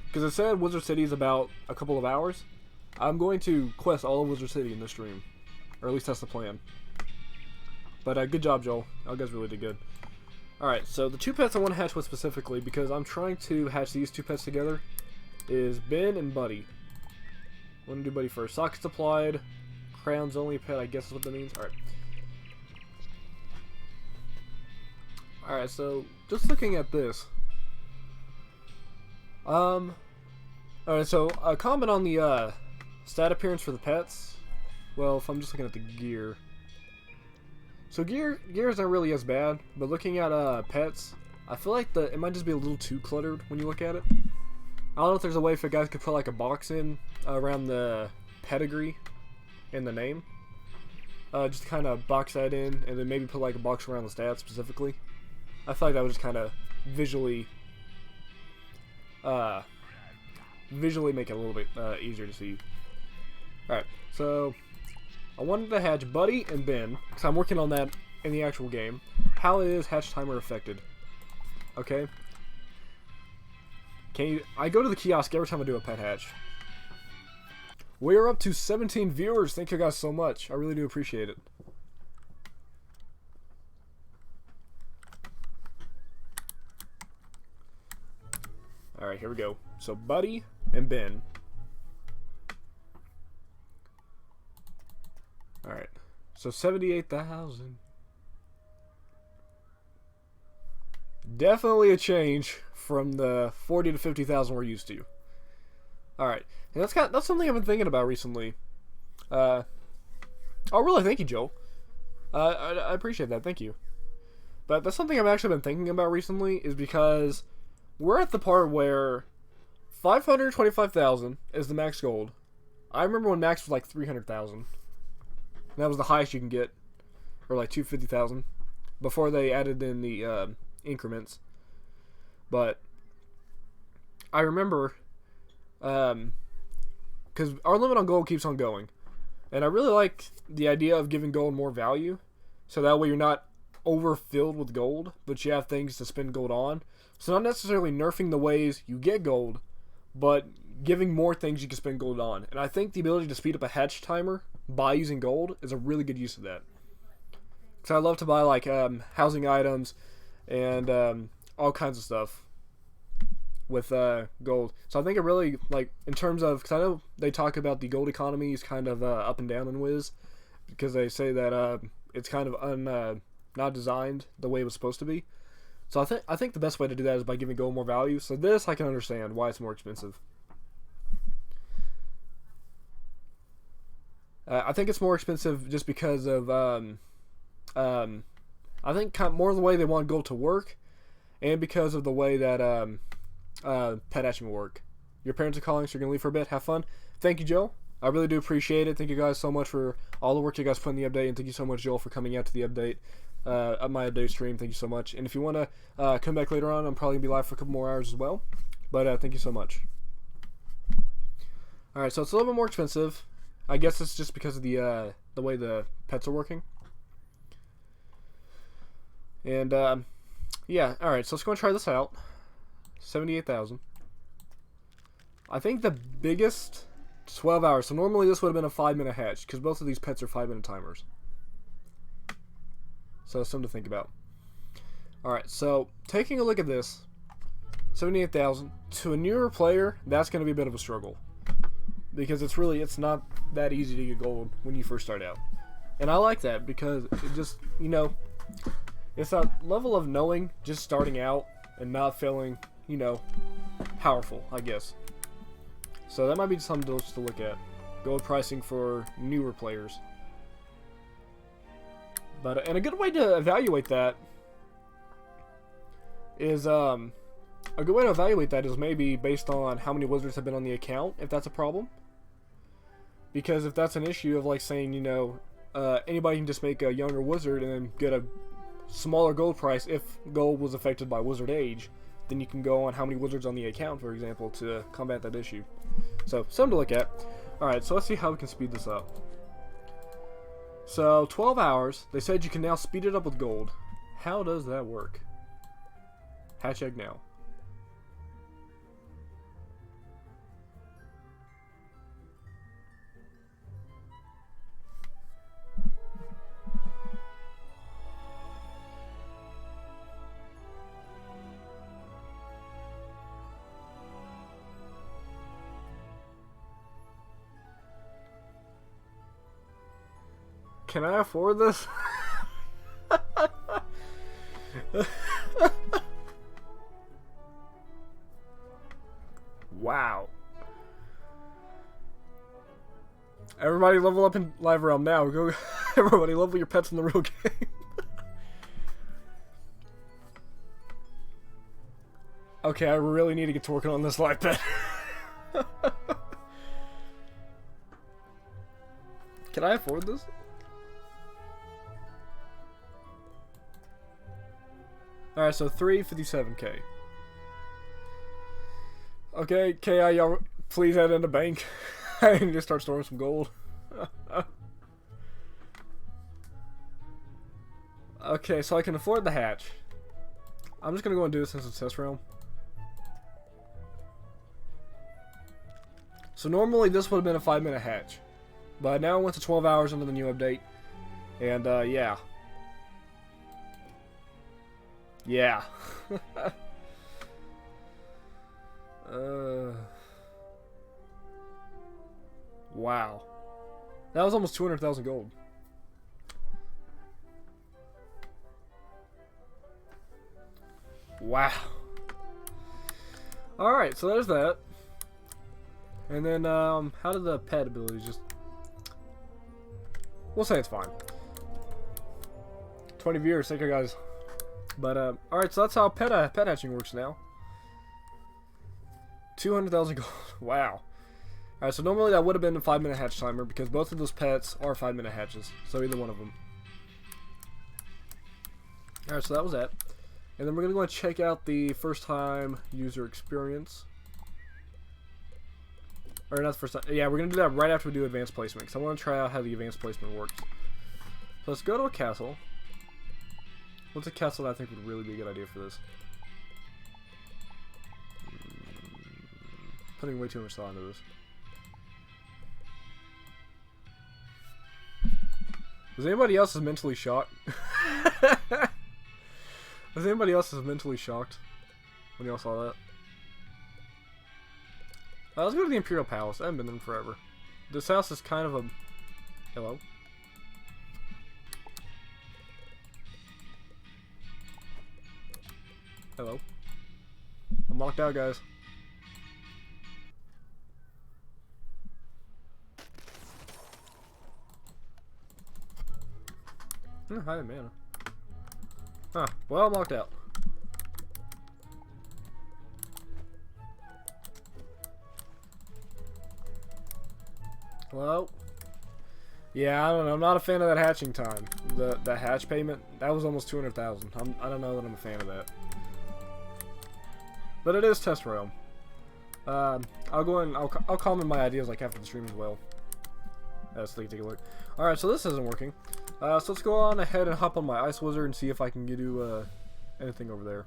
Because it said Wizard City is about a couple of hours. I'm going to quest all of Wizard City in this stream, or at least that's the plan. But good job, Joel. You guys really did good. Alright, so the 2 pets I want to hatch with specifically, because I'm trying to hatch these 2 pets together, is Ben and Buddy. I'm going to do Buddy first. Sockets applied. Crowns only pet, I guess is what that means. Alright. Alright, so just looking at this. Alright, so a comment on the stat appearance for the pets. Well, if I'm just looking at the gear. So gear isn't really as bad, but looking at pets, I feel like it might just be a little too cluttered when you look at it. I don't know if there's a way for guys could put like a box in around the pedigree and the name. Just to kind of box that in, and then maybe put like a box around the stats specifically. I feel like that would just kind of visually make it a little bit easier to see. Alright, so I wanted to hatch Buddy and Ben, because I'm working on that in the actual game. How is hatch timer affected? Okay. I go to the kiosk every time I do a pet hatch. We are up to 17 viewers. Thank you guys so much. I really do appreciate it. Alright, here we go. So Buddy and Ben. Alright. So 78,000. Definitely a change from the 40 to 50,000 we're used to. Alright. And that's something I've been thinking about recently. Oh really, thank you, Joel. I appreciate that, thank you. But that's something I've actually been thinking about recently, is because we're at the part where 525,000 is the max gold. I remember when max was like 300,000. That was the highest you can get, or like 250,000, before they added in the increments. But I remember, because our limit on gold keeps on going, and I really like the idea of giving gold more value, so that way you're not overfilled with gold, but you have things to spend gold on. So not necessarily nerfing the ways you get gold, but giving more things you can spend gold on. And I think the ability to speed up a hatch timer by using gold is a really good use of that. Because I love to buy like housing items and all kinds of stuff. with gold. So I think it really, like, in terms of, because I know they talk about the gold economy is kind of up and down in Wiz, because they say that it's kind of not designed the way it was supposed to be. So I think the best way to do that is by giving gold more value. So this I can understand why it's more expensive. I think it's more expensive just because of I think kind of more the way they want gold to work, and because of the way that pet hatching will work. Your parents are calling, so you're gonna leave for a bit. Have fun. Thank you, Joe. I really do appreciate it. Thank you guys so much for all the work you guys put in the update, and thank you so much, Joel, for coming out to the update. My update stream. Thank you so much. And if you want to come back later on, I'm probably gonna be live for a couple more hours as well. But thank you so much. All right, so it's a little bit more expensive. I guess it's just because of the way the pets are working. And yeah, all right. So let's go and try this out. 78,000. I think the biggest 12 hours. So normally this would have been a 5-minute hatch because both of these pets are 5-minute timers. So something to think about. Alright, so taking a look at this, 78,000 to a newer player, that's going to be a bit of a struggle because it's not that easy to get gold when you first start out. And I like that because it just, you know, it's that level of knowing just starting out and not feeling, you know, powerful, I guess. So that might be something to look at. Gold pricing for newer players. But and a good way to evaluate that is maybe based on how many wizards have been on the account, if that's a problem. Because if that's an issue of like saying, you know, anybody can just make a younger wizard and then get a smaller gold price if gold was affected by wizard age, then you can go on how many wizards on the account, for example, to combat that issue. So something to look at. Alright, so let's see how we can speed this up. So 12 hours, they said you can now speed it up with gold. How does that work? Hatch egg now. Can I afford this? Wow. Everybody level up in Live Realm now. Go, everybody level your pets in the real game. Okay, I really need to get to working on this live pet. Can I afford this? Alright, so 357k. Okay, KI, y'all please add in the bank. I need to start storing some gold. Okay, so I can afford the hatch. I'm just gonna go and do this since it's test realm. So normally this would have been a 5-minute hatch, but now it went to 12 hours under the new update. And yeah. Yeah. Wow. That was almost 200,000 gold. Wow. Alright, so there's that. And then, how do the pet abilities just... We'll say it's fine. 20 viewers, thank you guys. But, alright, so that's how pet hatching works now. 200,000 gold. Wow. Alright, so normally that would have been a 5-minute hatch timer because both of those pets are 5-minute hatches. So either one of them. Alright, so that was that. And then we're going to go and check out the first time user experience. Or not the first time. Yeah, we're going to do that right after we do advanced placement. Because I want to try out how the advanced placement works. So let's go to a castle. What's a castle that I think would really be a good idea for this? Putting way too much thought into this. Was anybody else mentally shocked? Was anybody else mentally shocked when y'all saw that? Let's go to the Imperial Palace. I haven't been there in forever. This house is kind of a... Hello? Hello? I'm locked out, guys. Hi, mana. Huh. Well, I'm locked out. Hello? Yeah, I don't know. I'm not a fan of that hatching time. The hatch payment, that was almost 200,000. I don't know that I'm a fan of that. But it is test realm. I'll go in. I'll comment my ideas like after the stream as well. So they can take a look. All right, so this isn't working. So let's go on ahead and hop on my ice wizard and see if I can do anything over there.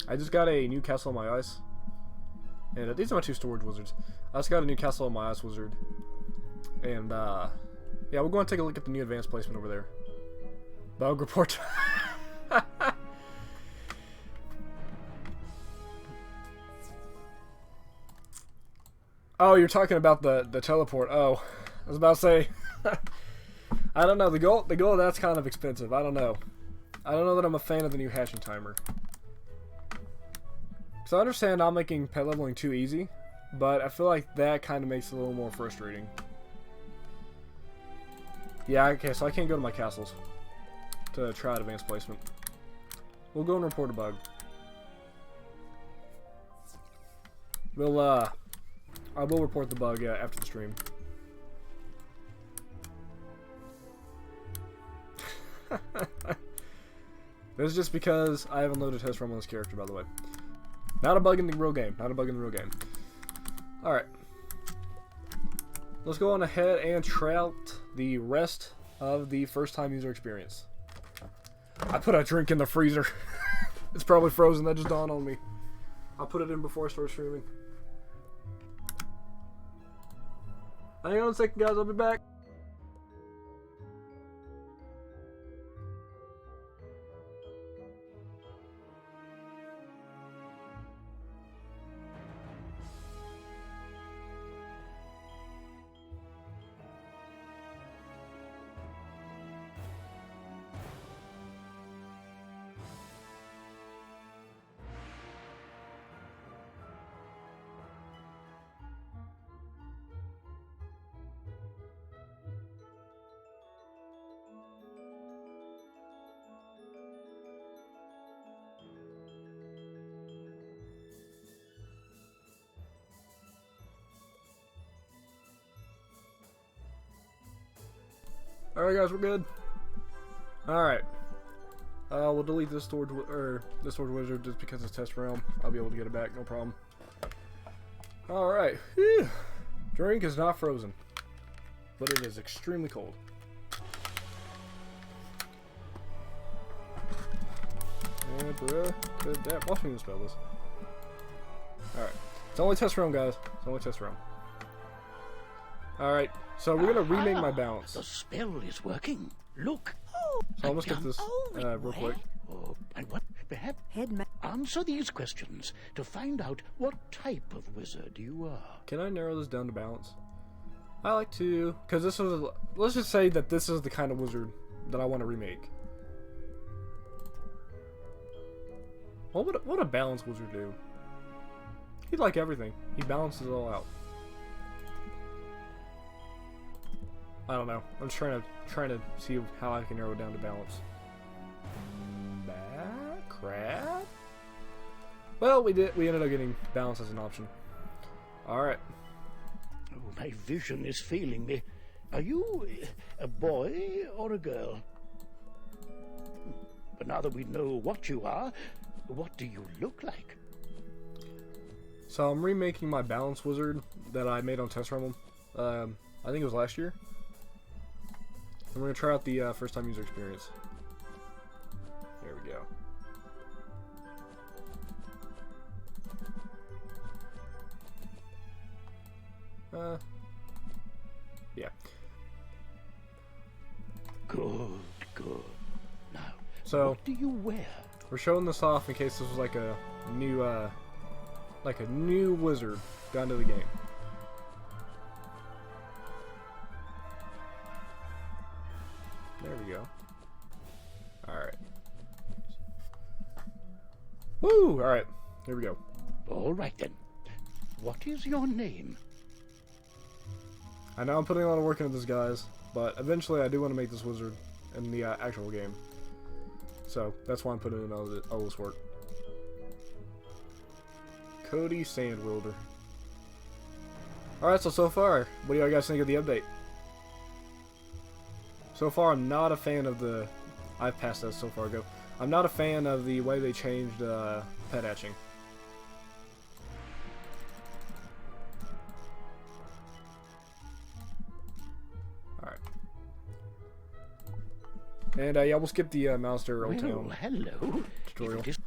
I just got a new castle on my ice. And these are my two storage wizards. I just got a new castle on my ice wizard. And yeah, we're going to take a look at the new advanced placement over there. Bug report. Oh, you're talking about the teleport. Oh, I was about to say. I don't know. The gold that's kind of expensive. I don't know. I don't know that I'm a fan of the new hatching timer. So I understand not making pet leveling too easy, but I feel like that kind of makes it a little more frustrating. Yeah, okay, so I can't go to my castles to try out advanced placement. We'll go and report a bug. I will report the bug after the stream. This is just because I haven't loaded test realm on this character, by the way. Not a bug in the real game. Not a bug in the real game. Alright. Let's go on ahead and try out the rest of the first time user experience. I put a drink in the freezer. It's probably frozen. That just dawned on me. I'll put it in before I start streaming. Hang on a second, guys. I'll be back. Alright guys, we're good. Alright. We'll delete this storage wizard just because it's test realm. I'll be able to get it back, no problem. Alright. Drink is not frozen, but it is extremely cold. And watch me spell this. Alright. It's only test realm, guys. It's only test realm. Alright. So we're gonna remake my balance. The spell is working. Look. So I'll just get this real quick. And what? Perhaps answer these questions to find out what type of wizard you are. Can I narrow this down to balance? I like to, because this is. Let's just say that this is the kind of wizard that I want to remake. What would a balanced wizard do? He'd like everything. He balances it all out. I don't know. I'm just trying to see how I can narrow it down to balance. Crap. Well, we ended up getting balance as an option. All right. Oh, my vision is failing me. Are you a boy or a girl? But now that we know what you are, what do you look like? So I'm remaking my balance wizard that I made on Test Realm. I think it was last year. And we're going to try out the first time user experience. There we go. Yeah. Good. Now, So what do you wear? we're showing this off in case this was like a new wizard got into the game. There we go. Alright. Woo! Alright, here we go. All right then. What is your name? I know I'm putting a lot of work into this, guys, but eventually I do want to make this wizard in the actual game. So that's why I'm putting in all this work. Cody Sandwilder. Alright, so far, what do y'all guys think of the update? So far, I'm not a fan of the... I've passed that so far ago. I'm not a fan of the way they changed pet hatching. Alright. And yeah, we'll skip the Monster Old Well, Town hello. tutorial. It is-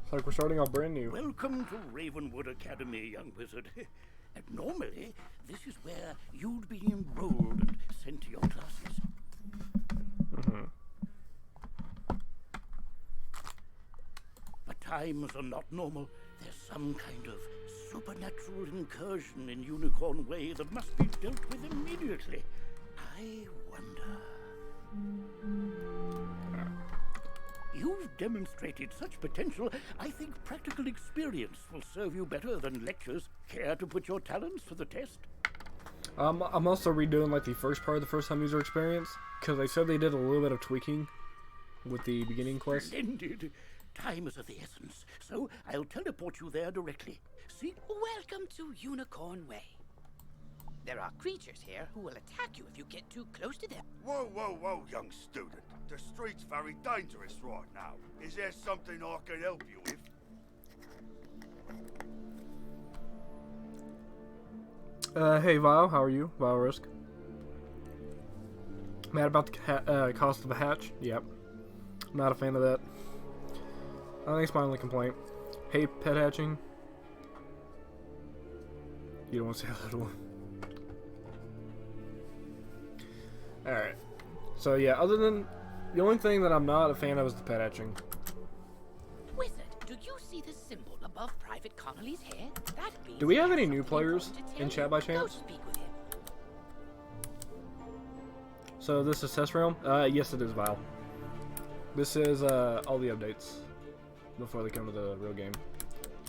It's like we're starting off brand new. Welcome to Ravenwood Academy, young wizard. And normally, this is where you'd be enrolled and sent to your classes. But times are not normal. There's some kind of supernatural incursion in Unicorn Way that must be dealt with immediately. I wonder... You've demonstrated such potential, I think practical experience will serve you better than lectures. Care to put your talents to the test? I'm also redoing like the first part of the first time user experience, because they said they did a little bit of tweaking with the beginning quest. Splendid. Time is of the essence, so I'll teleport you there directly. See? Welcome to Unicorn Way. There are creatures here who will attack you if you get too close to them. Whoa, whoa, whoa, young student. The street's very dangerous right now. Is there something I can help you with? Hey Vile, how are you? Vile Risk. Mad about the cost of a hatch? Yep. Not a fan of that. I think it's my only complaint. Hey, pet hatching. You don't want to say that one. Alright. So yeah, other than... The only thing that I'm not a fan of is the pet hatching. Wizard, do you see the symbol above Private Connolly's head? That means Do we have he any has new something players important to in tell chat by you. Go chance? speak with him. So this is Test Realm? Yes it is, Vile. This is all the updates before they come to the real game.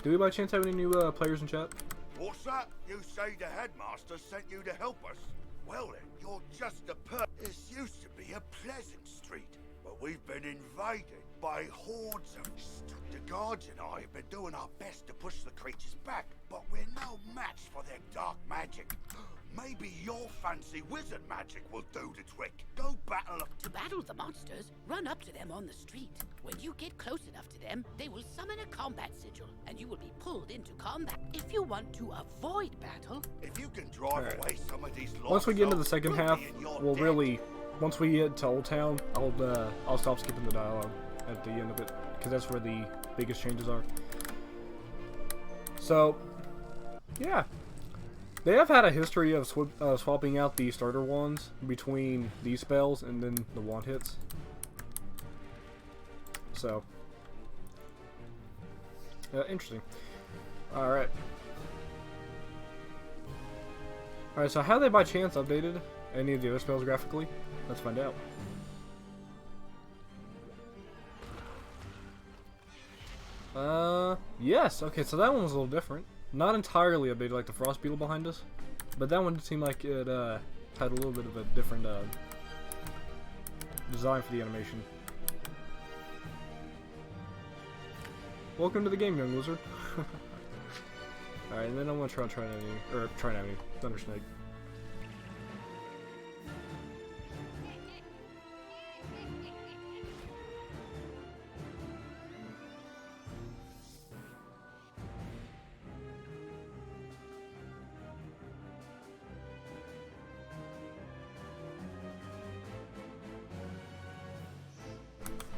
Do we by chance have any new players in chat? What's that? You say the headmaster sent you to help us? Well then, you're just a This used to be a pleasant street, but we've been invaded by hordes of... The guards and I have been doing our best to push the creatures back, but we're no match for their dark magic. Maybe your fancy wizard magic will do the trick. Go battle... To battle the monsters, run up to them on the street. When you get close enough to them, they will summon a combat sigil, and you will be pulled into combat. If you want to avoid battle... If you can drive away some of these... Once we get into the lost second souls, half, we'll be in your we'll debt. really... Once we get to Old Town, I'll stop skipping the dialogue at the end of it, because that's where the biggest changes are. So, yeah. They have had a history of swapping out the starter wands between these spells and then the wand hits. So, interesting. Alright. Alright, so have they by chance updated any of the other spells graphically? Let's find out. Yes. Okay, so that one was a little different. Not entirely updated like the Frost Beetle behind us, but that one did seem like it had a little bit of a different design for the animation. Welcome to the game, young wizard. Alright, and then I'm gonna try Thunder Snake.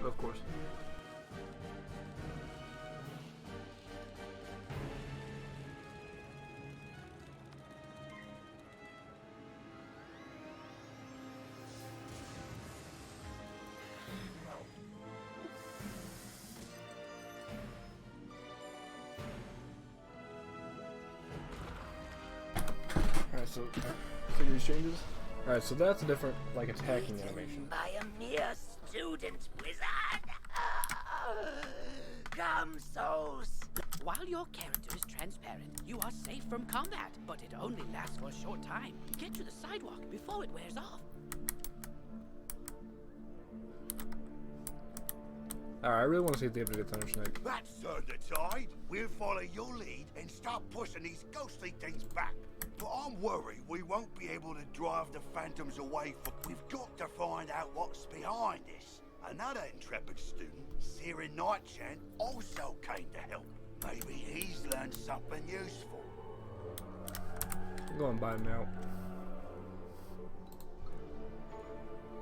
Of course. so figure these changes. Alright, so that's a different, like, attacking animation. By a mere student, wizard. Come, souls. While your character is transparent, you are safe from combat, but it only lasts for a short time. Get to the sidewalk before it wears off. Alright, I really want to see if they updated Thunder Snake. That's turned the tide. We'll follow your lead and start pushing these ghostly things back. But I'm worried we won't be able to drive the phantoms away. We've got to find out what's behind this. Another intrepid student, Siren Nightchant, also came to help. Maybe he's learned something useful. I'll go and buy him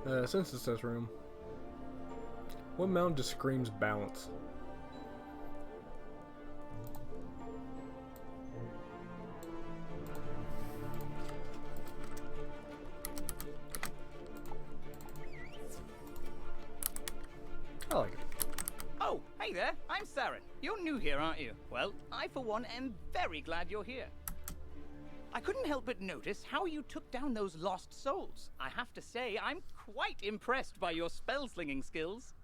out. Census test room. What mount just screams balance? I like it. Oh, hey there, I'm Saren. You're new here, aren't you? Well, I for one am very glad you're here. I couldn't help but notice how you took down those lost souls. I have to say, I'm quite impressed by your spell-slinging skills.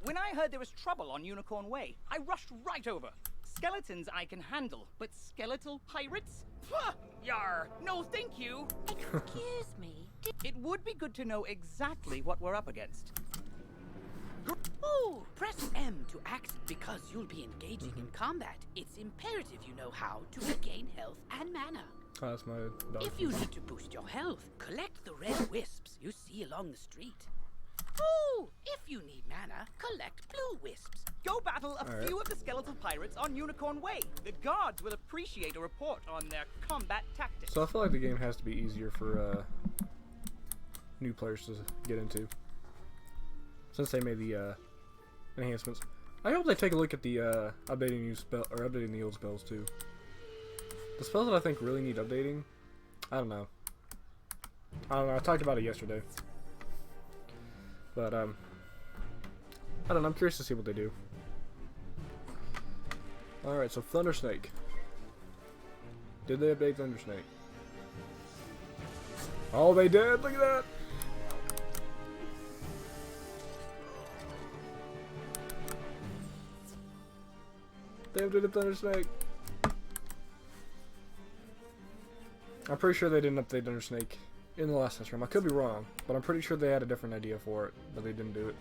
When I heard there was trouble on Unicorn Way, I rushed right over. Skeletons I can handle, but skeletal pirates? Pah! Yar! No thank you! Excuse me. It would be good to know exactly what we're up against. Ooh, press M to act because you'll be engaging in combat. It's imperative you know how to regain health and mana. Oh, that's my dog. If you need to boost your health, collect the red wisps you see along the street. Ooh, if you need mana, collect blue wisps. Go battle a Alright. few of the skeletal pirates on Unicorn Way. The guards will appreciate a report on their combat tactics. So I feel like the game has to be easier for new players to get into, since they made the enhancements. I hope they take a look at the updating new spell or updating the old spells too. The spells that I think really need updating, I don't know. I talked about it yesterday, but I don't know. I'm curious to see what they do. All right, so Thunder Snake. Did they update Thunder Snake? Oh, they did. Look at that. They updated Thunder Snake. I'm pretty sure they didn't update Thunder Snake in the last test room. I could be wrong, but I'm pretty sure they had a different idea for it, but they didn't do it.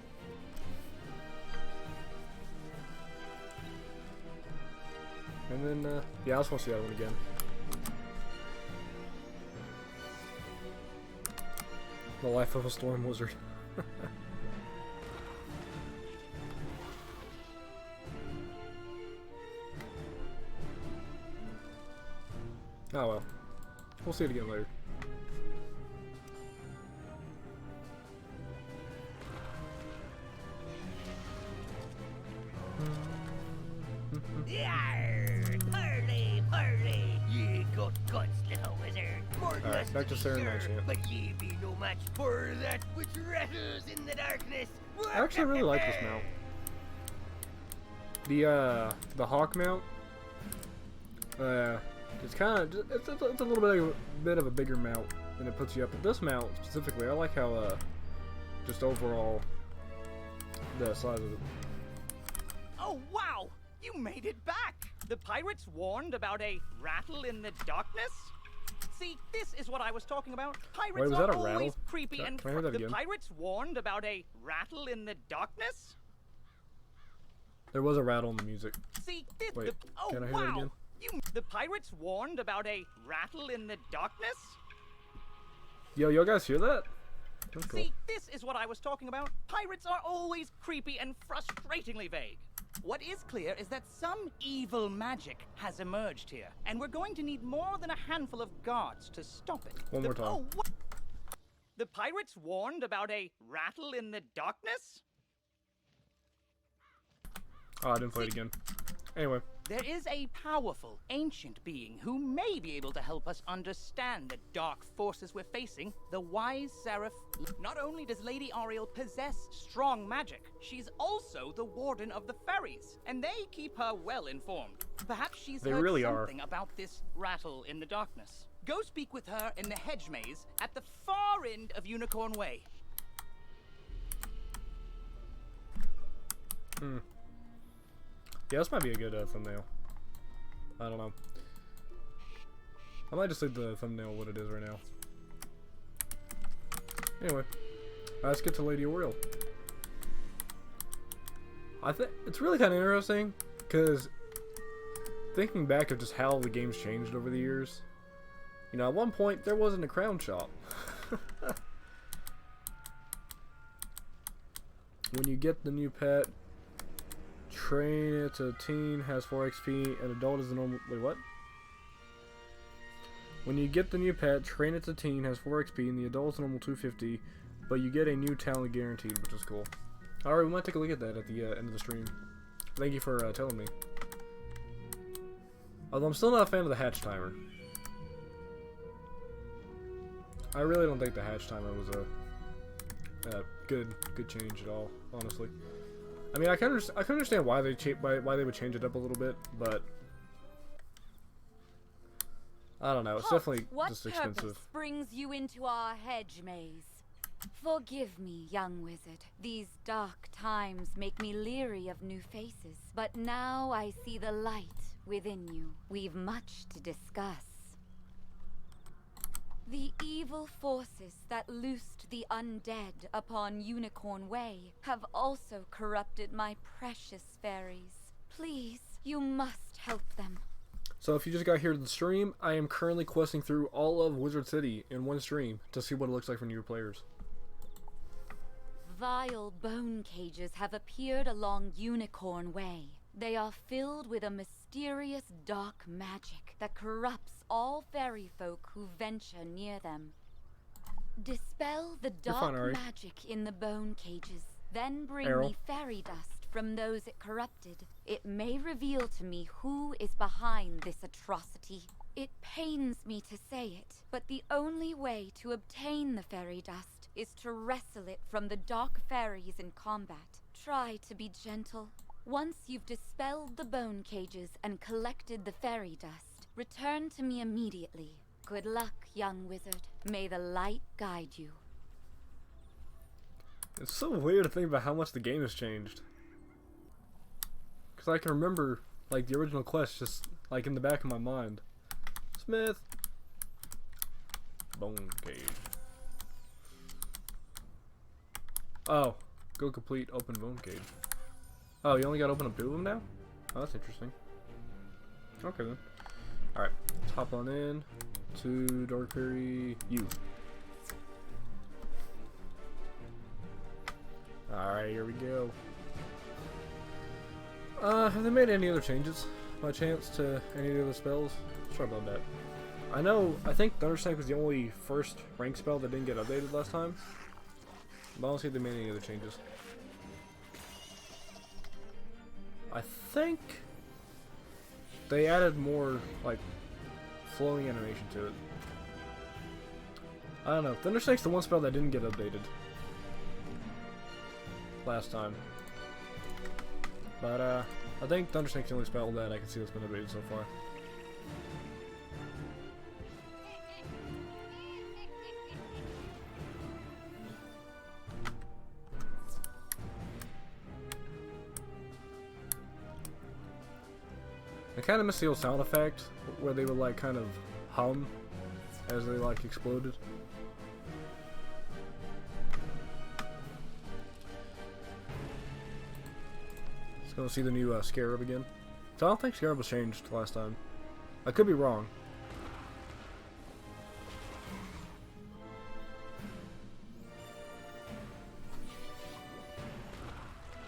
And then, yeah, I just want to see that one again. The life of a storm wizard. Oh well. We'll see it again later. Yarr! Parley, parley! Ye got guts, little wizard. More Alright, back to Siren Nightchant. But ye be no match for that which rattles in the darkness. I actually really like this mount. The hawk mount. It's kind of it's a little bit of a bigger mount, and it puts you up. But this mount specifically, I like how just overall the size of it. Oh, wow! You made it back! The pirates warned about a rattle in the darkness? See, this is what I was talking about. Pirates Wait, was are that a always rattle? creepy and Can I hear that the again? pirates warned about a rattle in the darkness? There was a rattle in the music. See, this Wait, oh can I hear wow! that again? The pirates warned about a rattle in the darkness? Yo, y'all guys hear that? That's cool. See, this is what I was talking about. Pirates are always creepy and frustratingly vague. What is clear is that some evil magic has emerged here, and we're going to need more than a handful of guards to stop it. One more time. Oh, what? The pirates warned about a rattle in the darkness? Oh, I didn't play it again. Anyway, There is a powerful, ancient being who may be able to help us understand the dark forces we're facing, the wise Seraph. Not only does Lady Ariel possess strong magic, she's also the warden of the fairies, and they keep her well informed. Perhaps she's They heard really are. something about this rattle in the darkness. Go speak with her in the hedge maze at the far end of Unicorn Way. Yeah, this might be a good thumbnail. I don't know. I might just leave the thumbnail what it is right now. Anyway, let's get to Lady Oriole. I think it's really kind of interesting because thinking back of just how the game's changed over the years. You know, at one point there wasn't a crown shop. When you get the new pet, train it to teen, has 4 XP, and adult is the normal. Wait, what? When you get the new pet, train it to teen, has 4 XP, and the adult is normal 250, but you get a new talent guaranteed, which is cool. Alright, we might take a look at that at the end of the stream. Thank you for telling me. Although I'm still not a fan of the hatch timer. I really don't think the hatch timer was a good change at all, honestly. I mean, I can understand why they would change it up a little bit, but I don't know. It's definitely just expensive. What purpose brings you into our hedge maze? Forgive me, young wizard. These dark times make me leery of new faces, but now I see the light within you. We've much to discuss. The evil forces that loosed the undead upon Unicorn Way have also corrupted my precious fairies. Please, you must help them. So if you just got here to the stream, I am currently questing through all of Wizard City in one stream to see what it looks like for new players. Vile bone cages have appeared along Unicorn Way. They are filled with a mysterious dark magic that corrupts all fairy folk who venture near them. Dispel the dark magic in the bone cages, then bring me fairy dust from those it corrupted. It may reveal to me who is behind this atrocity. It pains me to say it, but the only way to obtain the fairy dust is to wrestle it from the dark fairies in combat. Try to be gentle. Once you've dispelled the bone cages and collected the fairy dust, return to me immediately. Good luck, young wizard. May the light guide you. It's so weird to think about how much the game has changed. Because I can remember, like, the original quest just, like, in the back of my mind. Smith. Bone cage. Oh. Go complete open bone cage. Oh, you only gotta open up 2 of them now? Oh, that's interesting. Okay then. Alright, let's hop on in to Dark Fairy U. Alright, here we go. Have they made any other changes by chance to any of the other spells? Sorry about that. I think Thundersnake was the only first rank spell that didn't get updated last time. But I don't see if they made any other changes. I think they added more, like, flowing animation to it. I don't know. Thundersnake's the one spell that didn't get updated last time. But, I think Thundersnake's the only spell that I can see that's been updated so far. I kind of miss the old sound effect where they would like kind of hum as they like exploded. Let's go see the new Scarab again. So I don't think Scarab was changed last time. I could be wrong.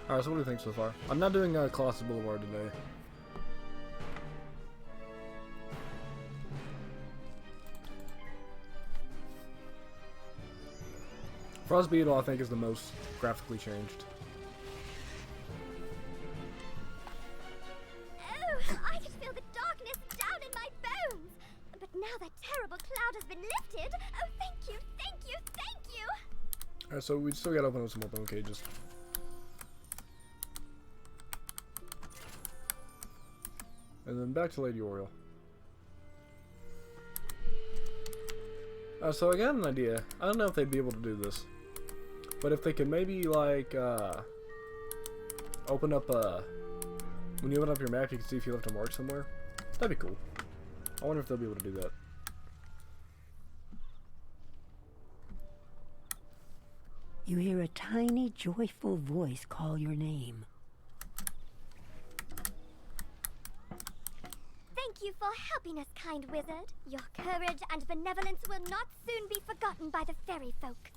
Alright, so what do you think so far? I'm not doing Colossus Boulevard today. Frost Beetle, I think, is the most graphically changed. Oh, I Now that terrible cloud has been lifted. Oh, thank you, thank you, thank you. Alright, so we still gotta open up some more bone cages. And then back to Lady Oriole. So I got an idea. I don't know if they'd be able to do this. But if they could maybe, like, open up, when you open up your map, you can see if you left a mark somewhere. That'd be cool. I wonder if they'll be able to do that. You hear a tiny, joyful voice call your name. Thank you for helping us, kind wizard. Your courage and benevolence will not soon be forgotten by the fairy folk.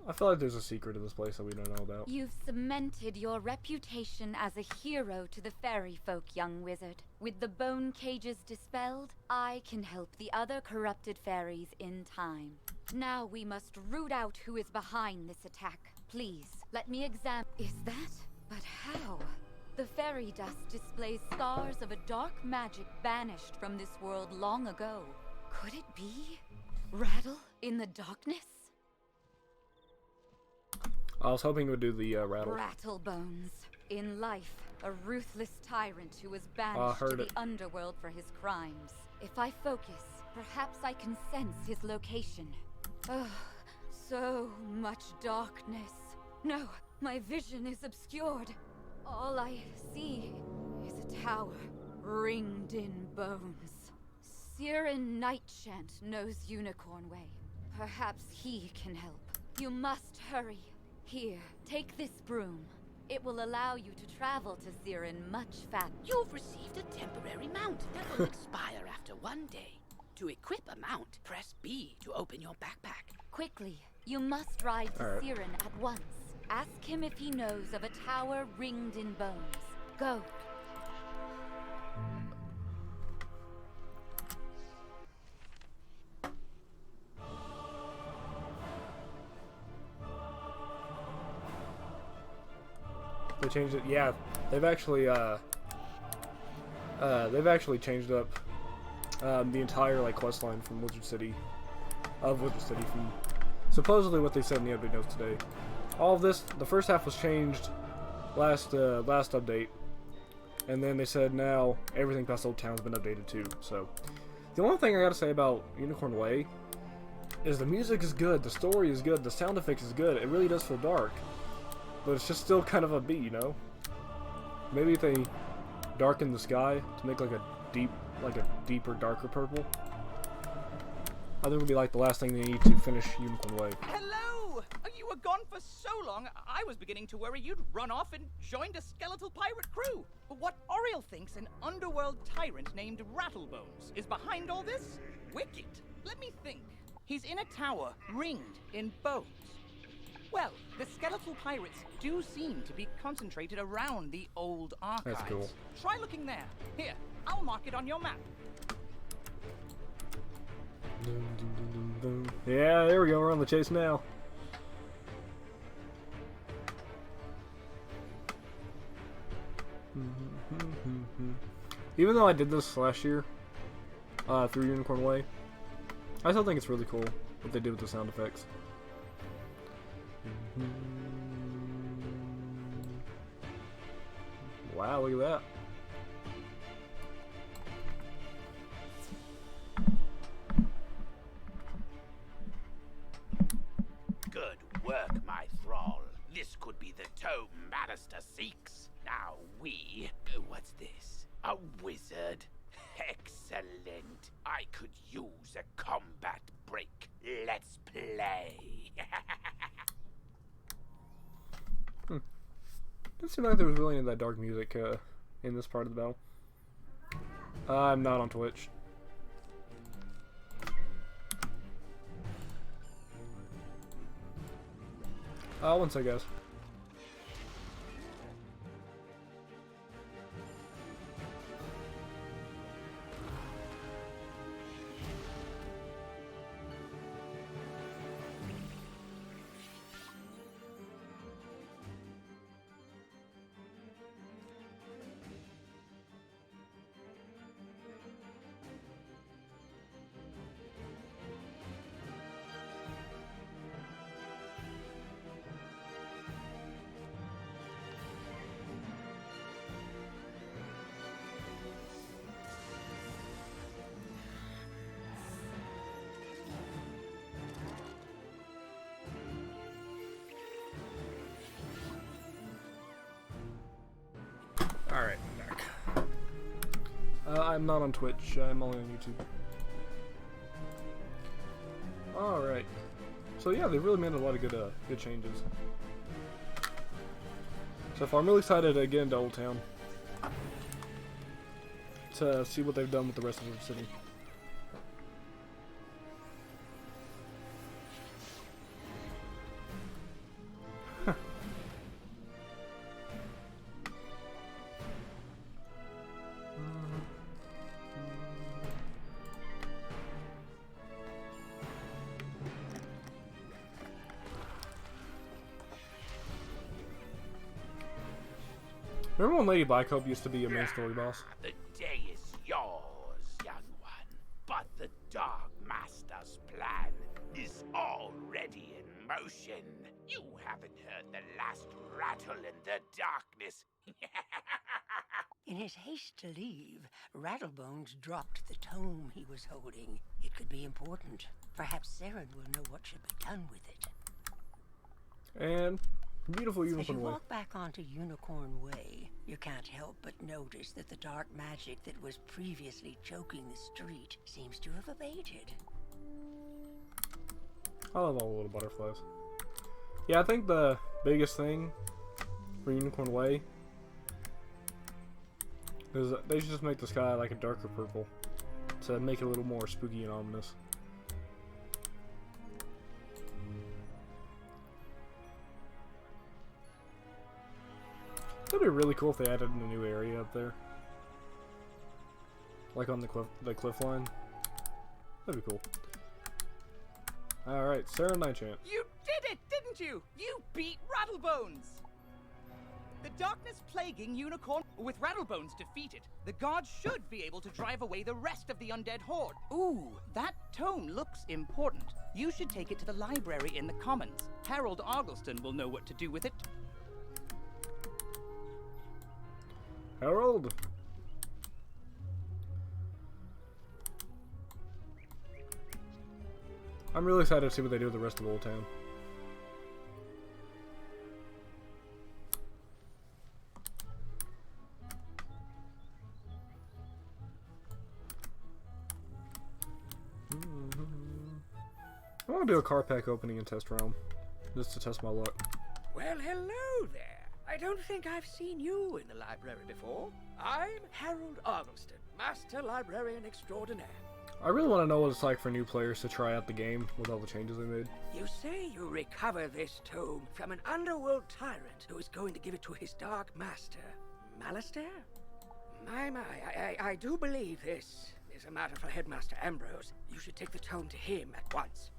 I feel like there's a secret in this place that we don't know about. You've cemented your reputation as a hero to the fairy folk, young wizard. With the bone cages dispelled, I can help the other corrupted fairies in time. Now we must root out who is behind this attack. Please, let me examine. Is that? But how? The fairy dust displays scars of a dark magic banished from this world long ago. Could it be? Rattle in the darkness? I was hoping it would do the rattle. Rattlebones. In life, a ruthless tyrant who was banished to the underworld for his crimes. If I focus, perhaps I can sense his location. Oh, so much darkness. No, my vision is obscured. All I see is a tower ringed in bones. Siren Nightchant knows Unicorn Way. Perhaps he can help. You must hurry. Here, take this broom. It will allow you to travel to Siren much faster. You've received a temporary mount that will expire after 1 day. To equip a mount, press B to open your backpack. Quickly, you must ride to Siren at once. Ask him if he knows of a tower ringed in bones. Go. They changed it. Yeah, they've actually changed up the entire like quest line from Wizard City, from supposedly what they said in the update notes today. All of this, the first half was changed last update, and then they said now everything past Old Town's been updated too. So the only thing I gotta say about Unicorn Way is the music is good, the story is good, the sound effects is good. It really does feel dark. But it's just still kind of a beat, you know? Maybe if they darken the sky to make like a deeper, darker purple. I think it would be like the last thing they need to finish Unicorn Way. Hello! You were gone for so long, I was beginning to worry you'd run off and joined a skeletal pirate crew. What Oriole thinks an underworld tyrant named Rattlebones is behind all this? Wicked. Let me think. He's in a tower ringed in bones. Well, the skeletal pirates do seem to be concentrated around the old archives. That's cool. Try looking there. Here, I'll mark it on your map. Yeah, there we go. We're on the chase now. Even though I did this last year through Unicorn Way, I still think it's really cool what they did with the sound effects. Wow, look at that. Good work, my thrall. This could be the tome Bannister seeks. Now what's this? A wizard? Excellent. I could use a combat break. Let's play. Didn't seem like there was really any of that dark music in this part of the battle. I'm not on Twitch. One sec, guys. I'm not on Twitch. I'm only on YouTube. Alright. So yeah, they really made a lot of good changes. So far, I'm really excited to get into Old Town. To see what they've done with the rest of the city. Remember when Lady Blackhope used to be a main story boss? The day is yours, young one. But the Dark Master's plan is already in motion. You haven't heard the last rattle in the darkness. In his haste to leave, Rattlebones dropped the tome he was holding. It could be important. Perhaps Saren will know what should be done with it. And beautiful As you Unicorn Way. walk back onto Unicorn Way, you can't help but notice that the dark magic that was previously choking the street seems to have abated. I love all the little butterflies. Yeah, I think the biggest thing for Unicorn Way is that they should just make the sky like a darker purple to make it a little more spooky and ominous. That'd be really cool if they added a new area up there, like on the cliff line. That'd be cool. All right, Sarah Nightchant. You did it, didn't you? You beat Rattlebones! The darkness plaguing Unicorn... With Rattlebones defeated, the guards should be able to drive away the rest of the undead horde. Ooh, that tome looks important. You should take it to the library in the Commons. Harold Argleston will know what to do with it. Harold! I'm really excited to see what they do with the rest of Old Town. I want to do a car pack opening in Test Realm, just to test my luck. Well, hello there. I don't think I've seen you in the library before. I'm Harold Argleston, Master Librarian Extraordinaire. I really want to know what it's like for new players to try out the game with all the changes they made. You say you recover this tome from an underworld tyrant who is going to give it to his dark master, Malistaire? My, I do believe this is a matter for Headmaster Ambrose. You should take the tome to him at once.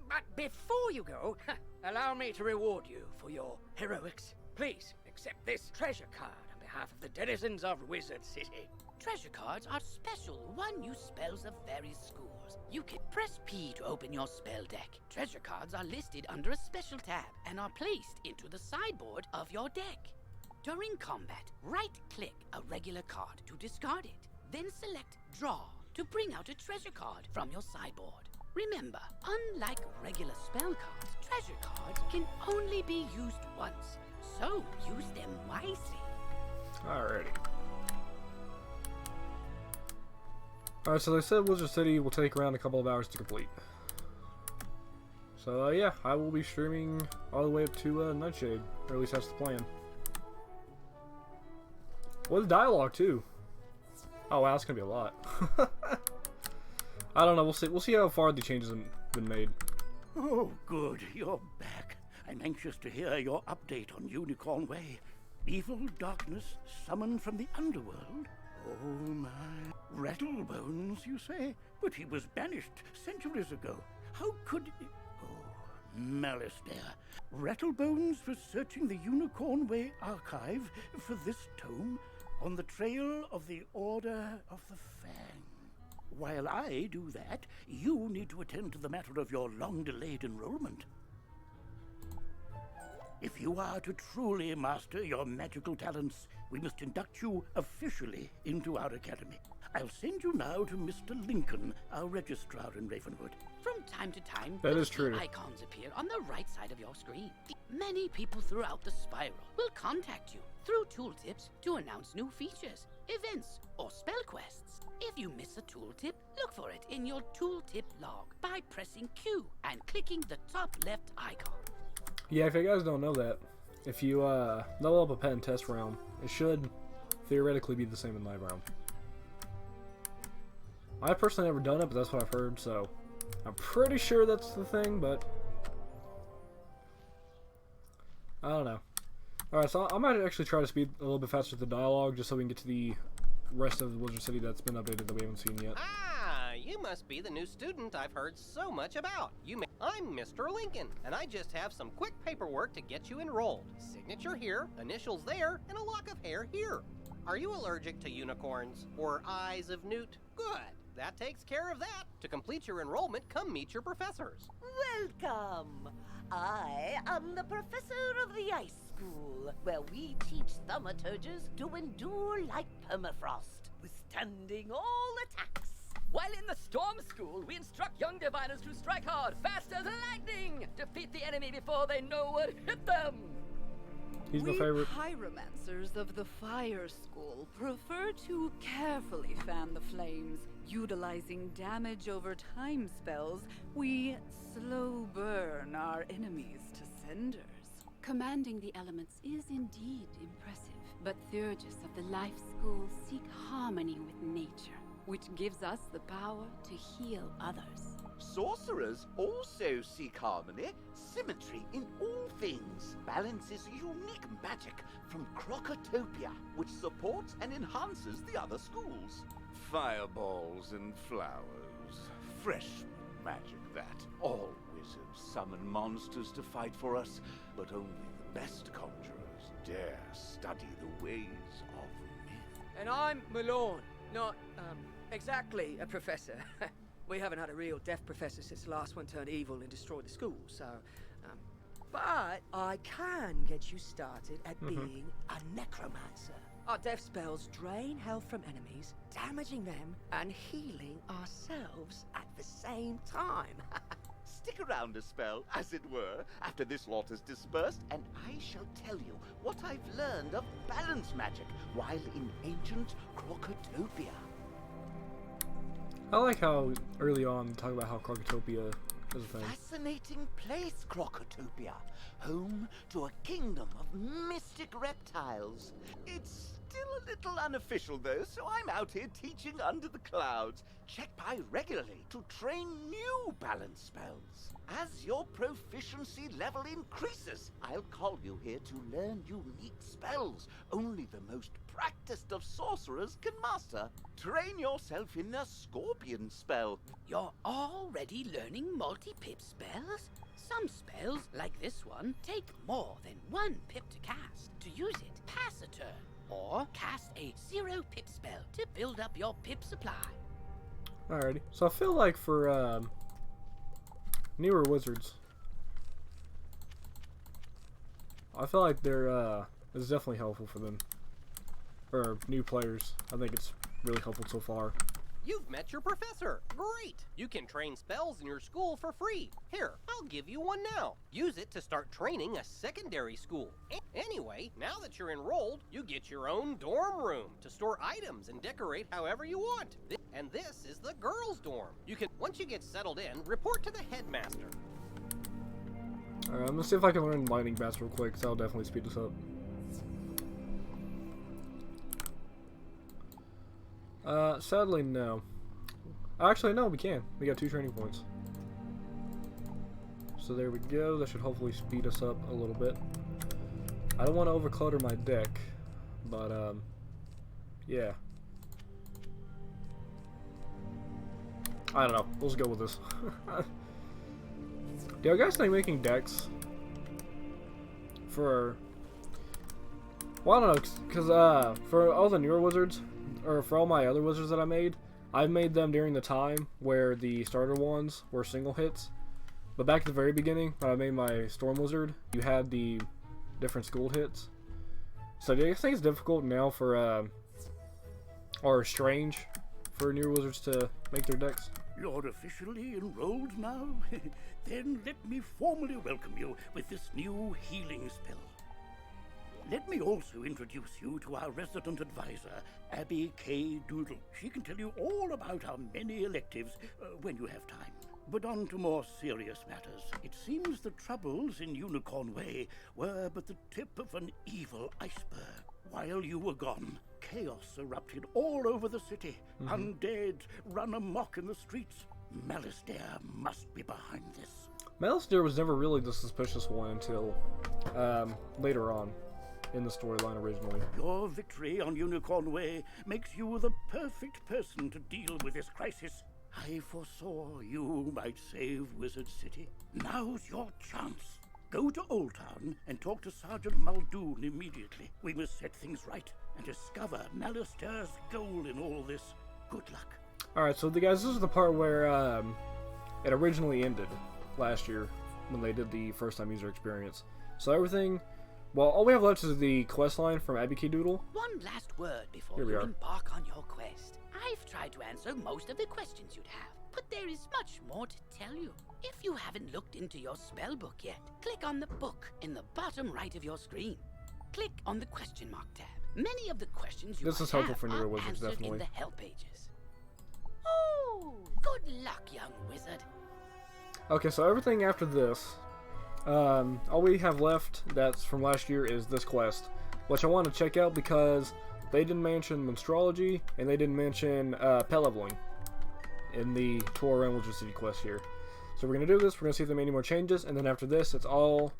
But before you go, allow me to reward you for your heroics. Please accept this treasure card on behalf of the denizens of Wizard City. Treasure cards are special one-use spells of various schools. You can press P to open your spell deck. Treasure cards are listed under a special tab and are placed into the sideboard of your deck. During combat, right-click a regular card to discard it. Then select Draw to bring out a treasure card from your sideboard. Remember, unlike regular spell cards, treasure cards can only be used once, so use them wisely. Alrighty. Alright, so they said Wizard City will take around a couple of hours to complete. So yeah, I will be streaming all the way up to Nightshade, or at least that's the plan. With dialogue too. Oh wow, that's gonna be a lot. I don't know. We'll see how far the changes have been made. Oh, good. You're back. I'm anxious to hear your update on Unicorn Way. Evil darkness summoned from the underworld? Oh, my. Rattlebones, you say? But he was banished centuries ago. How could... Oh, Malistaire. Rattlebones was searching the Unicorn Way archive for this tome on the trail of the Order of the Fang. While I do that, you need to attend to the matter of your long-delayed enrollment. If you are to truly master your magical talents, we must induct you officially into our academy. I'll send you now to Mr. Lincoln, our registrar in Ravenwood. From time to time, that is true. Icons appear on the right side of your screen. Many people throughout the spiral will contact you through tooltips to announce new features, events, or spell quests. you miss a tooltip, look for it in your tooltip log by pressing Q and clicking the top left icon. Yeah, if you guys don't know that, if you level up a pet in test realm, it should theoretically be the same in live realm. I've personally never done it, but that's what I've heard, so I'm pretty sure that's the thing, but I don't know. Alright, so I might actually try to speed a little bit faster the dialogue, just so we can get to the rest of the Wizard City that's been updated that we haven't seen yet. Ah, you must be the new student I've heard so much about. I'm Mr. Lincoln, and I just have some quick paperwork to get you enrolled. Signature here, initials there, and a lock of hair here. Are you allergic to unicorns or eyes of newt? Good. That takes care of that. To complete your enrollment, come meet your professors. Welcome. I am the professor of the Ice School, where we teach thaumaturges to endure like permafrost, withstanding all attacks. While in the Storm School, we instruct young diviners to strike hard, fast as lightning, defeat the enemy before they know what hit them. He's my favorite. We pyromancers of the Fire School prefer to carefully fan the flames. Utilizing damage over time spells, we slow burn our enemies to cinders. Commanding the elements is indeed impressive, but Theurgis of the Life School seek harmony with nature, which gives us the power to heal others. Sorcerers also seek harmony, symmetry in all things. Balance is unique magic from Crocotopia, which supports and enhances the other schools. Fireballs and flowers. Fresh magic, that. All wizards summon monsters to fight for us, but only the best conjurers dare study the ways of myth. And I'm Malone, not, exactly a professor. We haven't had a real deaf professor since the last one turned evil and destroyed the school, so, but I can get you started at being a necromancer. Our death spells drain health from enemies, damaging them and healing ourselves at the same time. Stick around a spell, as it were, after this lot is dispersed, and I shall tell you what I've learned of balance magic while in ancient Crocotopia. I like how early on you talk about how Crocotopia is a thing. Fascinating place, Crocotopia. Home to a kingdom of mystic reptiles. It's still a little unofficial, though, so I'm out here teaching under the clouds. Check by regularly to train new balance spells. As your proficiency level increases, I'll call you here to learn unique spells only the most practiced of sorcerers can master. Train yourself in a scorpion spell. You're already learning multi-pip spells? Some spells, like this one, take more than 1 pip to cast. To use it, pass a turn. Or cast a 0 pip spell to build up your pip supply. Alrighty. So I feel like for newer wizards, I feel like they're it's definitely helpful for them. Or new players. I think it's really helpful so far. You've met your professor. Great! You can train spells in your school for free. Here, I'll give you one now. Use it to start training a secondary school. Anyway, now that you're enrolled, you get your own dorm room to store items and decorate however you want. And this is the girls' dorm. You can, once you get settled in, report to the headmaster. Alright, I'm gonna see if I can learn lightning bats real quick, because that'll definitely speed this up. Sadly, no. Actually, no, we can. We got 2 training points. So there we go. That should hopefully speed us up a little bit. I don't want to overclutter my deck, but, yeah. I don't know. Let's go with this. Do you guys think making decks for... Well, I don't know, because, for all the newer wizards, or for all my other wizards that I made, I've made them during the time where the starter ones were single hits. But back at the very beginning, when I made my Storm Wizard, you had the different school hits. So do you guys think it's difficult now for, or strange for newer wizards to make their decks? You're officially enrolled now? Then let me formally welcome you with this new healing spell. Let me also introduce you to our resident advisor, Abby K. Doodle. She can tell you all about our many electives when you have time. But on to more serious matters. It seems the troubles in Unicorn Way were but the tip of an evil iceberg. While you were gone, chaos erupted all over the city. Undead run amok in the streets. Malistaire must be behind this. Malistaire was never really the suspicious one until later on in the storyline originally. Your victory on Unicorn Way makes you the perfect person to deal with this crisis. I foresaw you might save Wizard City. Now's your chance. Go to Old Town and talk to Sergeant Muldoon immediately. We must set things right and discover Malistaire's goal in all this. Good luck. Alright, so guys, this is the part where it originally ended last year when they did the first time user experience. So everything, well, all we have left is the quest line from Abby K. Doodle. One last word before you embark on your quest. I've tried to answer most of the questions you'd have, but there is much more to tell you. If you haven't looked into your spell book yet, click on the book in the bottom right of your screen. Click on the question mark tab. Many of the questions you This is have helpful for newer are wizards, answered definitely. in the help pages. Oh, good luck, young wizard. Okay, so everything after this, all we have left that's from last year is this quest, which I want to check out because they didn't mention Minstrology and they didn't mention pet leveling in the tour around Wizard City quest here. So we're going to do this, we're going to see if they made any more changes, and then after this, it's all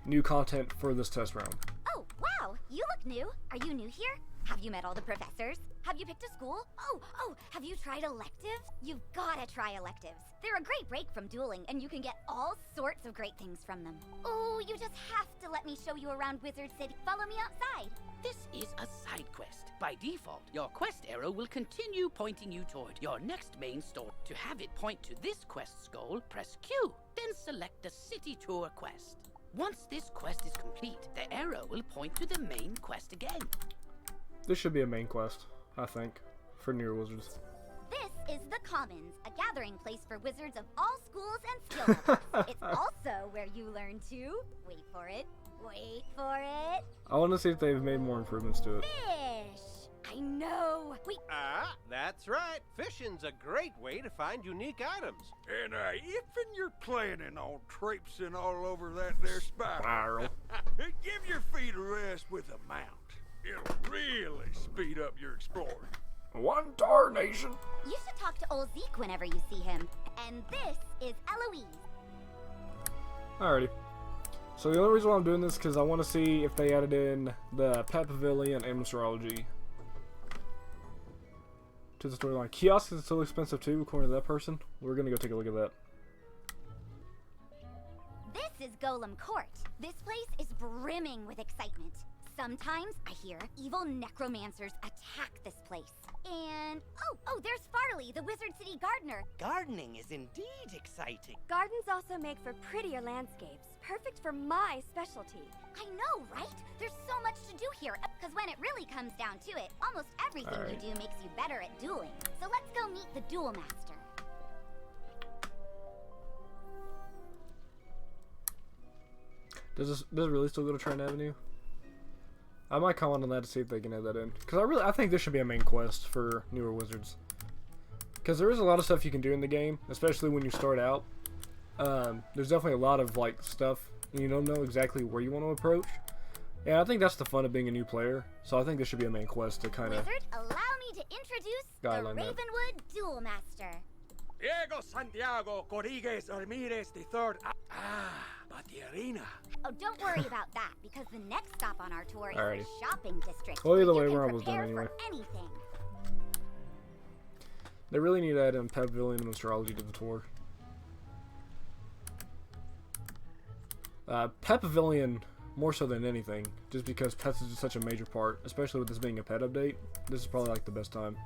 new content for this test round. Oh, wow! You look new. Are you new here? Have you met all the professors? Have you picked a school? Oh, have you tried electives? You've gotta try electives. They're a great break from dueling, and you can get all sorts of great things from them. Oh, you just have to let me show you around Wizard City. Follow me outside. This is a side quest. By default, your quest arrow will continue pointing you toward your next main story. To have it point to this quest's goal, press Q, then select the City Tour quest. Once this quest is complete, the arrow will point to the main quest again. This should be a main quest, I think, for newer wizards. This is the Commons, a gathering place for wizards of all schools and skill levels. It's also where you learn to, wait for it, I want to see if they've made more improvements to it. fish. I know. That's right. Fishing's a great way to find unique items. And if you're planning on traipsing all over that there spiral, give your feet a rest with a mount. It'll really speed up your exploring. One darnation. You should talk to old Zeke whenever you see him. And this is Eloise. Alrighty. So the only reason why I'm doing this is because I want to see if they added in the Pet Pavilion and Astrology to the storyline. Kiosks is still expensive too, according to that person. We're gonna go take a look at that. This is Golem Court. This place is brimming with excitement. Sometimes, I hear, evil necromancers attack this place. And, oh, there's Farley, the Wizard City gardener. Gardening is indeed exciting. Gardens also make for prettier landscapes, perfect for my specialty. I know, right? There's so much to do here, because when it really comes down to it, almost everything you do makes you better at dueling. So let's go meet the Duel Master. Does it really still go to Triton Avenue? I might comment on that to see if they can add that in, because I think this should be a main quest for newer wizards. Because there is a lot of stuff you can do in the game, especially when you start out. There's definitely a lot of like stuff and you don't know exactly where you want to approach. And I think that's the fun of being a new player. So I think this should be a main quest to kind of. Wizard, allow me to introduce the Ravenwood Duel Master. Diego Santiago Rodriguez Ramirez III. But the arena. Oh, don't worry about that, because the next stop on our tour is Alrighty. the shopping district. Well, either where way, you we're can almost done prepare anyway. for anything. They really need to add in Pet Pavilion and Astrology to the tour. Pet Pavilion more so than anything, just because pets is such a major part, especially with this being a pet update. This is probably like the best time.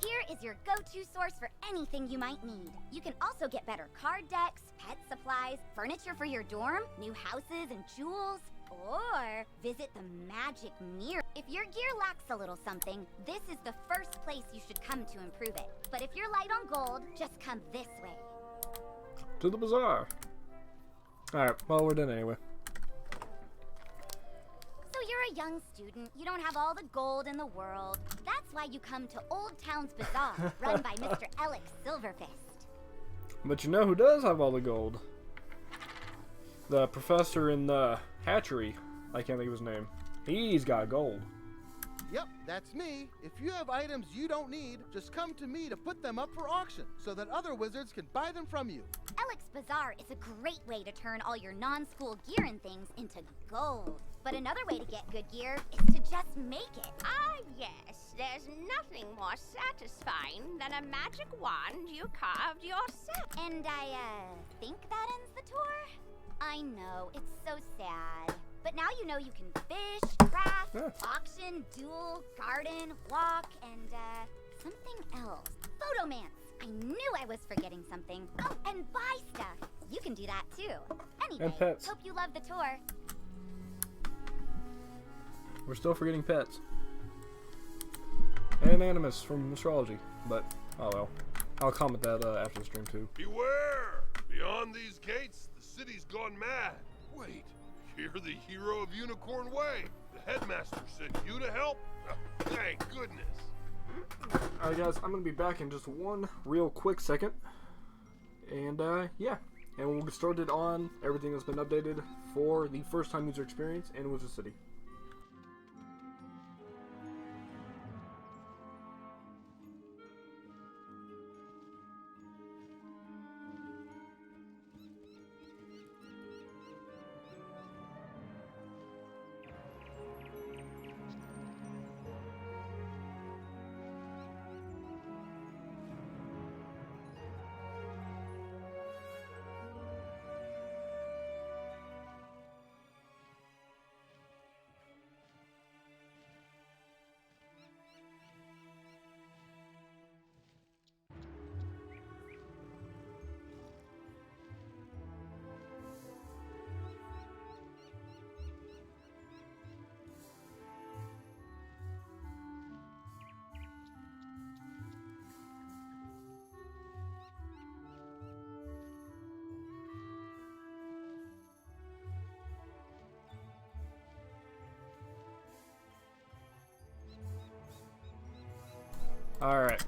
Here is your go-to source for anything you might need. You can also get better card decks, pet supplies, furniture for your dorm, new houses and jewels, or visit the Magic Mirror. If your gear lacks a little something, this is the first place you should come to improve it. But if you're light on gold, just come this way. To the bazaar. Alright, well, we're done anyway. young student, you don't have all the gold in the world. That's why you come to Old Town's Bazaar, run by Mr. Alex Silverfist. But you know who does have all the gold? The professor in the hatchery. I can't think of his name. He's got gold. Yep, that's me. If you have items you don't need, just come to me to put them up for auction so that other wizards can buy them from you. Alex Bazaar is a great way to turn all your non-school gear and things into gold. But another way to get good gear is to just make it. Ah, yes. There's nothing more satisfying than a magic wand you carved yourself. And I, think that ends the tour? I know, it's so sad. But now you know you can fish, craft, auction, duel, garden, walk, and, something else. Photomance! I knew I was forgetting something. Oh, and buy stuff. You can do that, too. Anyway, And pets. hope you love the tour. We're still forgetting pets. And Animus from astrology. But, oh well. I'll comment that after the stream, too. Beware! Beyond these gates, the city's gone mad. Wait, you're the hero of Unicorn Way. The headmaster sent you to help? Thank goodness. Alright guys, I'm going to be back in just one real quick second. And yeah. And we'll get started on everything that's been updated for the first time user experience in Wizard City. Alright.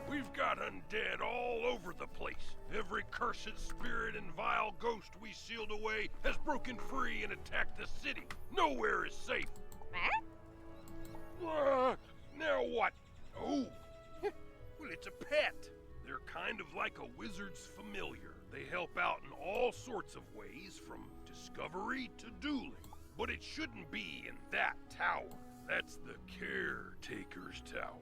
We've got undead all over the place. Every cursed spirit and vile ghost we sealed away has broken free and attacked the city. Nowhere is safe. Now what? Oh, well, it's a pet. They're kind of like a wizard's familiar. They help out in all sorts of ways, from discovery to dueling. But it shouldn't be in that tower. That's the caretaker's tower.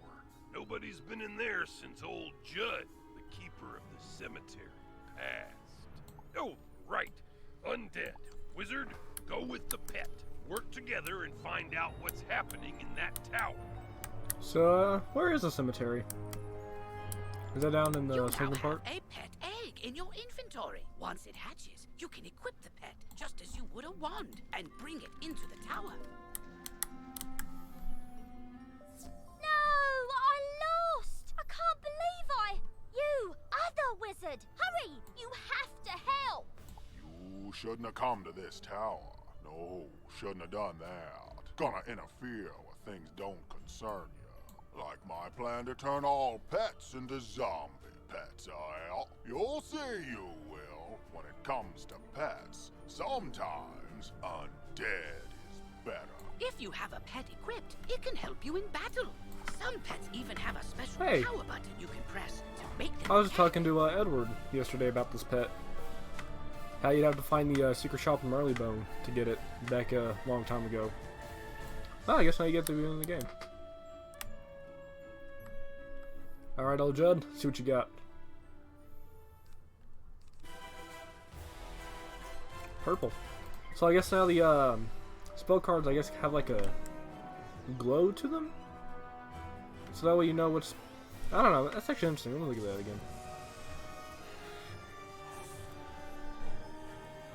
Nobody's been in there since old Judd, the keeper of the cemetery, passed. Oh, right. Undead. Wizard, go with the pet. Work together and find out what's happening in that tower. So, where is the cemetery? Is that down in the second part? A pet egg in your inventory. Once it hatches, you can equip the pet, just as you would a wand, and bring it into the tower. I can't believe You, other wizard! Hurry! You have to help! You shouldn't have come to this tower. No, shouldn't have done that. Gonna interfere with things don't concern you. Like my plan to turn all pets into zombie pets, You'll see you will. When it comes to pets, sometimes undead is better. If you have a pet equipped, it can help you in battle. Some pets even have a special Hey. power button you can press to make them I was talking to Edward yesterday about this pet. How you'd have to find the secret shop in Marleybone to get it back a long time ago. Well, I guess now you get to be in the game. Alright, old Judd, see what you got. Purple. So I guess now the spell cards, I guess, have like a glow to them? So that way you know what's... I don't know, that's actually interesting. Let me look at that again.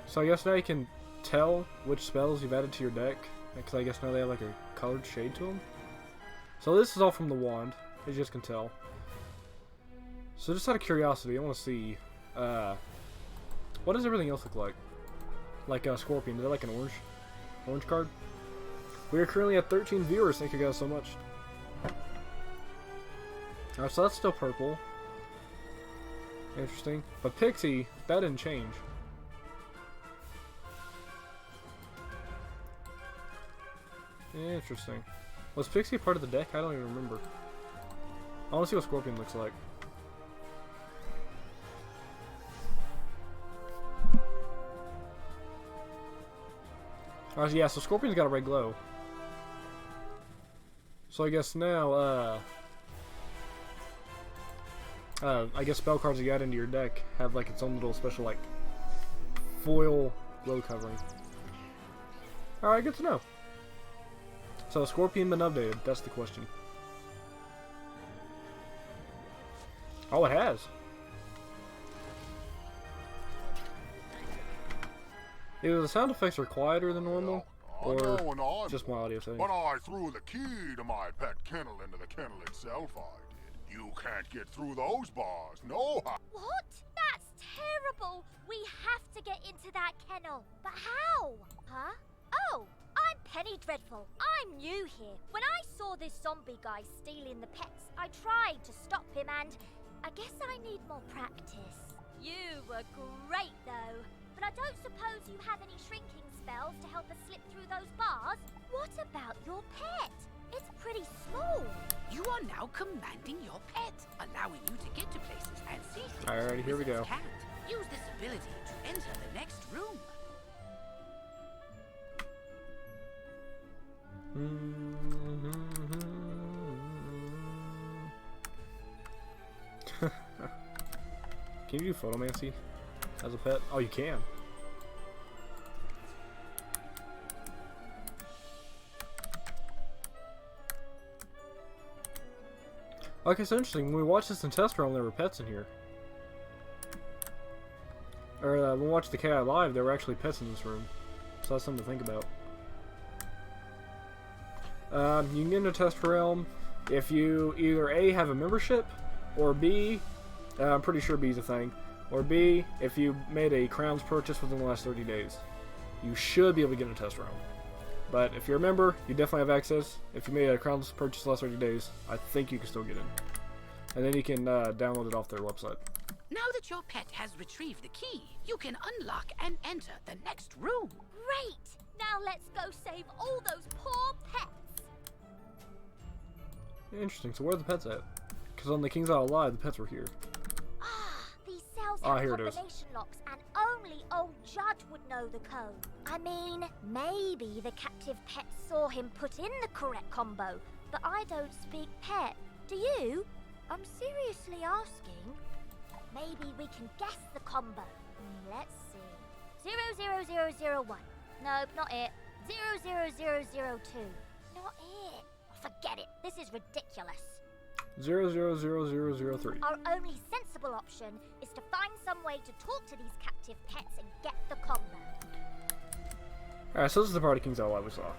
So I guess now you can tell which spells you've added to your deck. Because I guess now they have like a colored shade to them. So this is all from the wand, as you guys can tell. So just out of curiosity, I want to see... what does everything else look like? Like Scorpion, is that like an orange card? We are currently at 13 viewers. Thank you guys so much. Alright, so that's still purple. Interesting. But Pixie, that didn't change. Interesting. Was Pixie part of the deck? I don't even remember. I want to see what Scorpion looks like. Alright, yeah, so Scorpion's got a red glow. So I guess now, I guess spell cards you add into your deck have like its own little special like foil glow covering. Alright, good to know. So Scorpion been updated? That's the question. Oh, it has. Either the sound effects are quieter than normal, or just my audio settings. But I threw the key to my pet kennel into the kennel itself, I did. You can't get through those bars, no how. What? That's terrible! We have to get into that kennel. But how? Huh? Oh, I'm Penny Dreadful. I'm new here. When I saw this zombie guy stealing the pets, I tried to stop him and I guess I need more practice. You were great though. But I don't suppose you have any shrinking spells to help us slip through those bars? What about your pet? It's pretty small. You are now commanding your pet, allowing you to get to places and see things Alrighty, here we go. wizards can't. Use this ability to enter the next room. Can you do photomancy as a pet? Oh, you can. Okay, so interesting. When we watched this in test realm, there were pets in here. Or when we watched the KI live, there were actually pets in this room. So that's something to think about. You can get into test realm if you either A, have a membership, or B, I'm pretty sure B is a thing, or B, if you made a Crowns purchase within the last 30 days. You should be able to get into test realm. But if you're a member, you definitely have access. If you made a Crowns purchase the last 30 days, I think you can still get in. And then you can download it off their website. Now that your pet has retrieved the key, you can unlock and enter the next room. Great! Now let's go save all those poor pets. Interesting. So where are the pets at? Because on the King's Isle Live, the pets were here. These cells Ah, have here it is. combination locks, and only old Judd would know the code. I mean, maybe the captive pet saw him put in the correct combo, but I don't speak pet. Do you? I'm seriously asking. Maybe we can guess the combo. Let's see. 00001. Nope, not it. 00002. Not it. Forget it. This is ridiculous. 000003. Our only sensible option is to find some way to talk to these captive pets and get the combo. Alright, so this is the part of King's Isle Live we saw.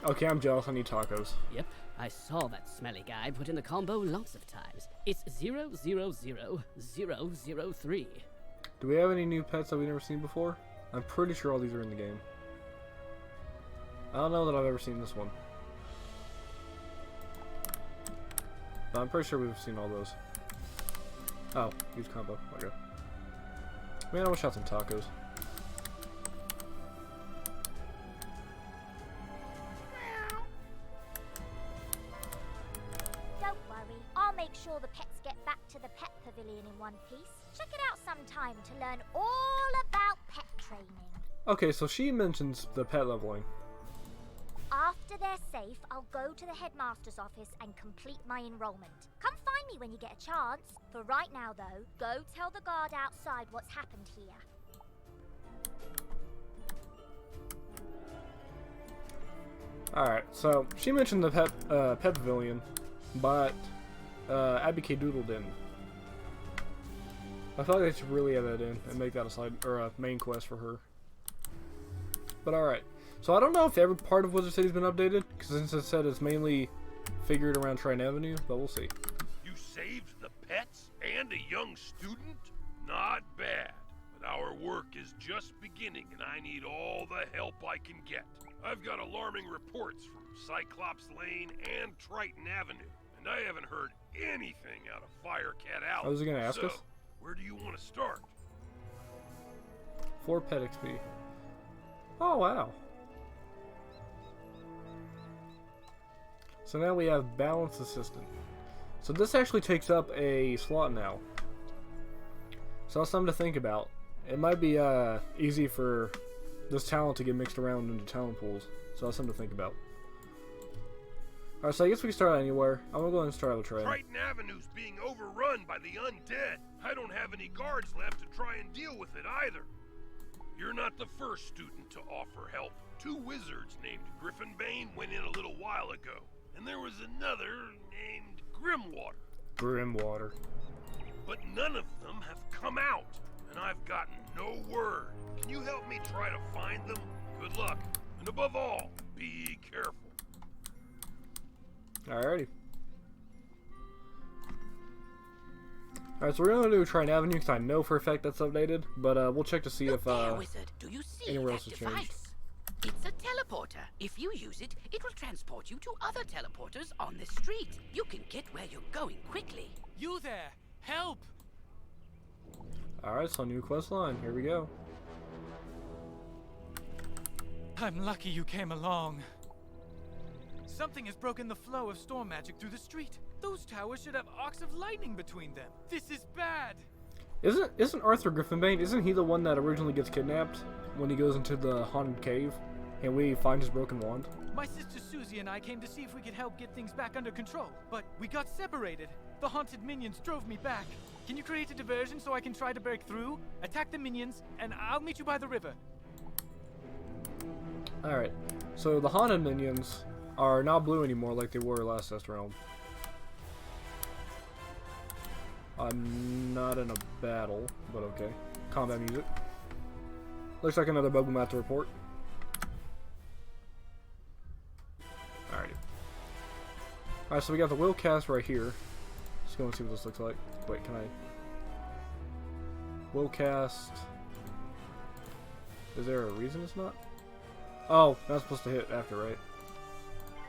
Okay, I'm jealous. I need tacos. Yep, I saw that smelly guy put in the combo lots of times. It's 000003. Do we have any new pets that we've never seen before? I'm pretty sure all these are in the game. I don't know that I've ever seen this one. But I'm pretty sure we've seen all those. Oh, use combo. Okay. Man, I wish I had some tacos. Don't worry, I'll make sure the pets get back to the pet pavilion in one piece. Check it out sometime to learn all about pet training. Okay, so she mentions the pet leveling. After they're safe, I'll go to the headmaster's office and complete my enrollment. Come find me when you get a chance. For right now, though, go tell the guard outside what's happened here. Alright, so she mentioned the pet pavilion, but Abby K. Doodle didn't. I feel like they should really add that in and make that a side or a main quest for her. But alright. So I don't know if every part of Wizard City's been updated, because since it said it's mainly figured around Triton Avenue, but we'll see. You saved the pets and a young student? Not bad. But Our work is just beginning, and I need all the help I can get. I've got alarming reports from Cyclops Lane and Triton Avenue, and I haven't heard anything out of Firecat Alley. I was gonna ask us. Where do you want to start? 4 pet XP. Oh wow. So now we have Balance Assistant. So this actually takes up a slot now. So that's something to think about. It might be easy for this talent to get mixed around into talent pools. So that's something to think about. Alright, so I guess we can start out anywhere. I'm gonna go ahead and start out with Triton. Triton Avenue's being overrun by the undead. I don't have any guards left to try and deal with it either. You're not the first student to offer help. 2 wizards named Griffinbane went in a little while ago. And there was another named Grimwater. Grimwater. But none of them have come out, and I've gotten no word. Can you help me try to find them? Good luck. And above all, be careful. Alrighty. Alright, so we're gonna do Triton Avenue because I know for a fact that's updated, but we'll check to see if Wizard, do you see anywhere that else has device? changed. It's a teleporter. If you use it, it will transport you to other teleporters on the street. You can get where you're going quickly. You there! Help! Alright, so new quest line. Here we go. I'm lucky you came along. Something has broken the flow of storm magic through the street. Those towers should have arcs of lightning between them. This is bad. Isn't Arthur Griffinbane, isn't he the one that originally gets kidnapped when he goes into the haunted cave and we find his broken wand? My sister Susie and I came to see if we could help get things back under control, but we got separated. The haunted minions drove me back. Can you create a diversion so I can try to break through, attack the minions, and I'll meet you by the river? Alright, so the haunted minions are not blue anymore like they were last test realm. I'm not in a battle, but okay. Combat music. Looks like another bug map to report. Alrighty. Alright, so we got the will cast right here. Let's go and see what this looks like. Wait, can I... Will cast... Is there a reason it's not? Oh, not supposed to hit after, right?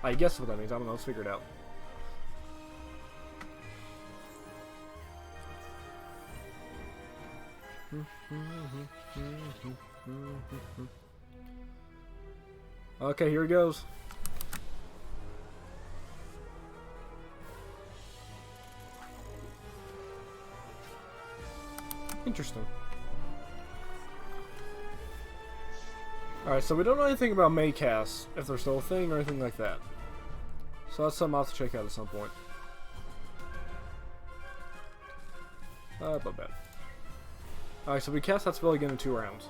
I guess what that means. I don't know. Let's figure it out. Okay, here it goes. Interesting. Alright, so we don't know anything about Maycasts, if they're still a thing or anything like that. So that's something I'll have to check out at some point. Not bad. Alright, so we cast that spell again in 2 rounds.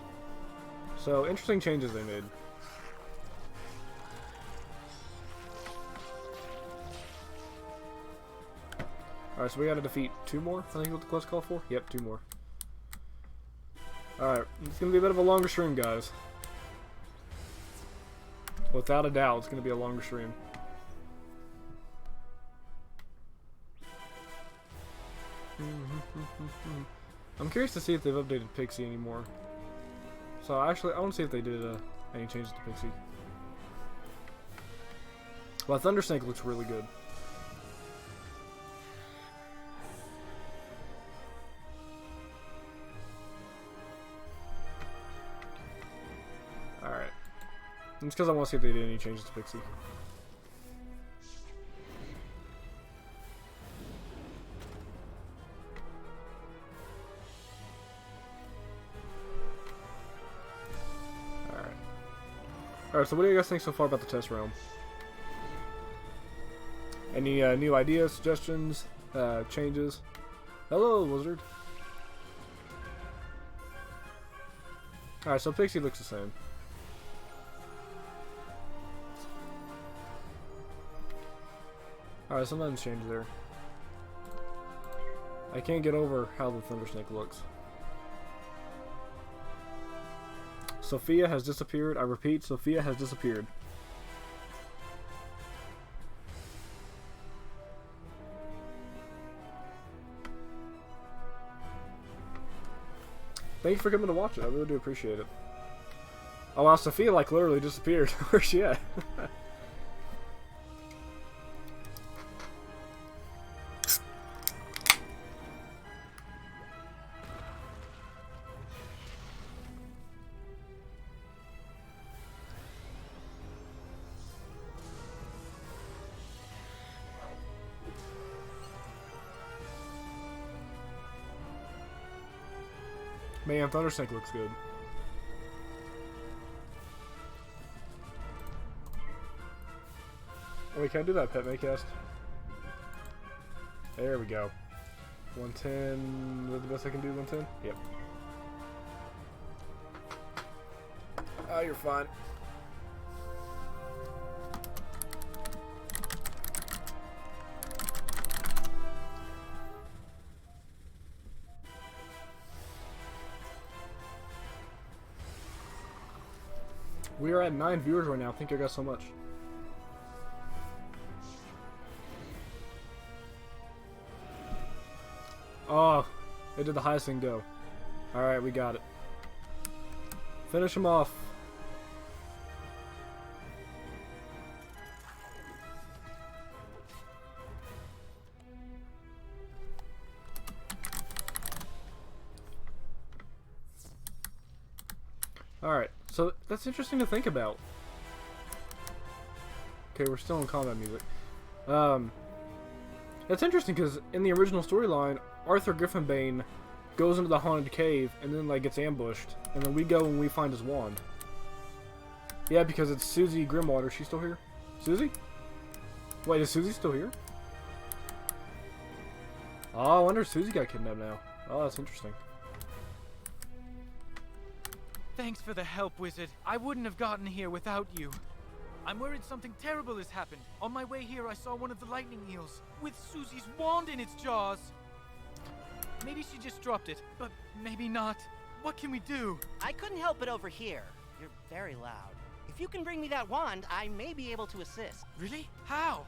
So, interesting changes they made. Alright, so we gotta defeat 2 more, I think what the quest called for? Yep, 2 more. Alright, it's gonna be a bit of a longer stream, guys. Without a doubt, it's gonna be a longer stream. I'm curious to see if they've updated Pixie anymore. So actually, I want to see if they did any changes to Pixie. Well, Thundersnake looks really good. Alright. It's because I want to see if they did any changes to Pixie. Alright, so what do you guys think so far about the test realm? Any new ideas, suggestions, changes? Hello, Wizard. Alright, so Pixie looks the same. Alright, so nothing's changed there. I can't get over how the Thundersnake looks. Sophia has disappeared. I repeat, Sophia has disappeared. Thank you for coming to watch it. I really do appreciate it. Oh wow, Sophia like literally disappeared. Where's she at? Man, Thundersnake looks good. Wait, can I do that pet Maycast? There we go. 110. Is that the best I can do? 110? Yep. Oh, you're fine. We are at 9 viewers right now. Thank you guys so much. Oh, they did the highest thing go. Alright, we got it. Finish him off. Alright, so that's interesting to think about. Okay, we're still in combat music. That's interesting because in the original storyline, Arthur Griffinbane goes into the haunted cave and then like gets ambushed, and then we go and we find his wand. Yeah, because it's Susie Grimwater. She's still here? Susie? Wait, is Susie still here? Oh, I wonder if Susie got kidnapped now. Oh, that's interesting. Thanks for the help, Wizard. I wouldn't have gotten here without you. I'm worried something terrible has happened. On my way here, I saw one of the lightning eels with Susie's wand in its jaws. Maybe she just dropped it, but maybe not. What can we do? I couldn't help it over here. You're very loud. If you can bring me that wand, I may be able to assist. Really? How?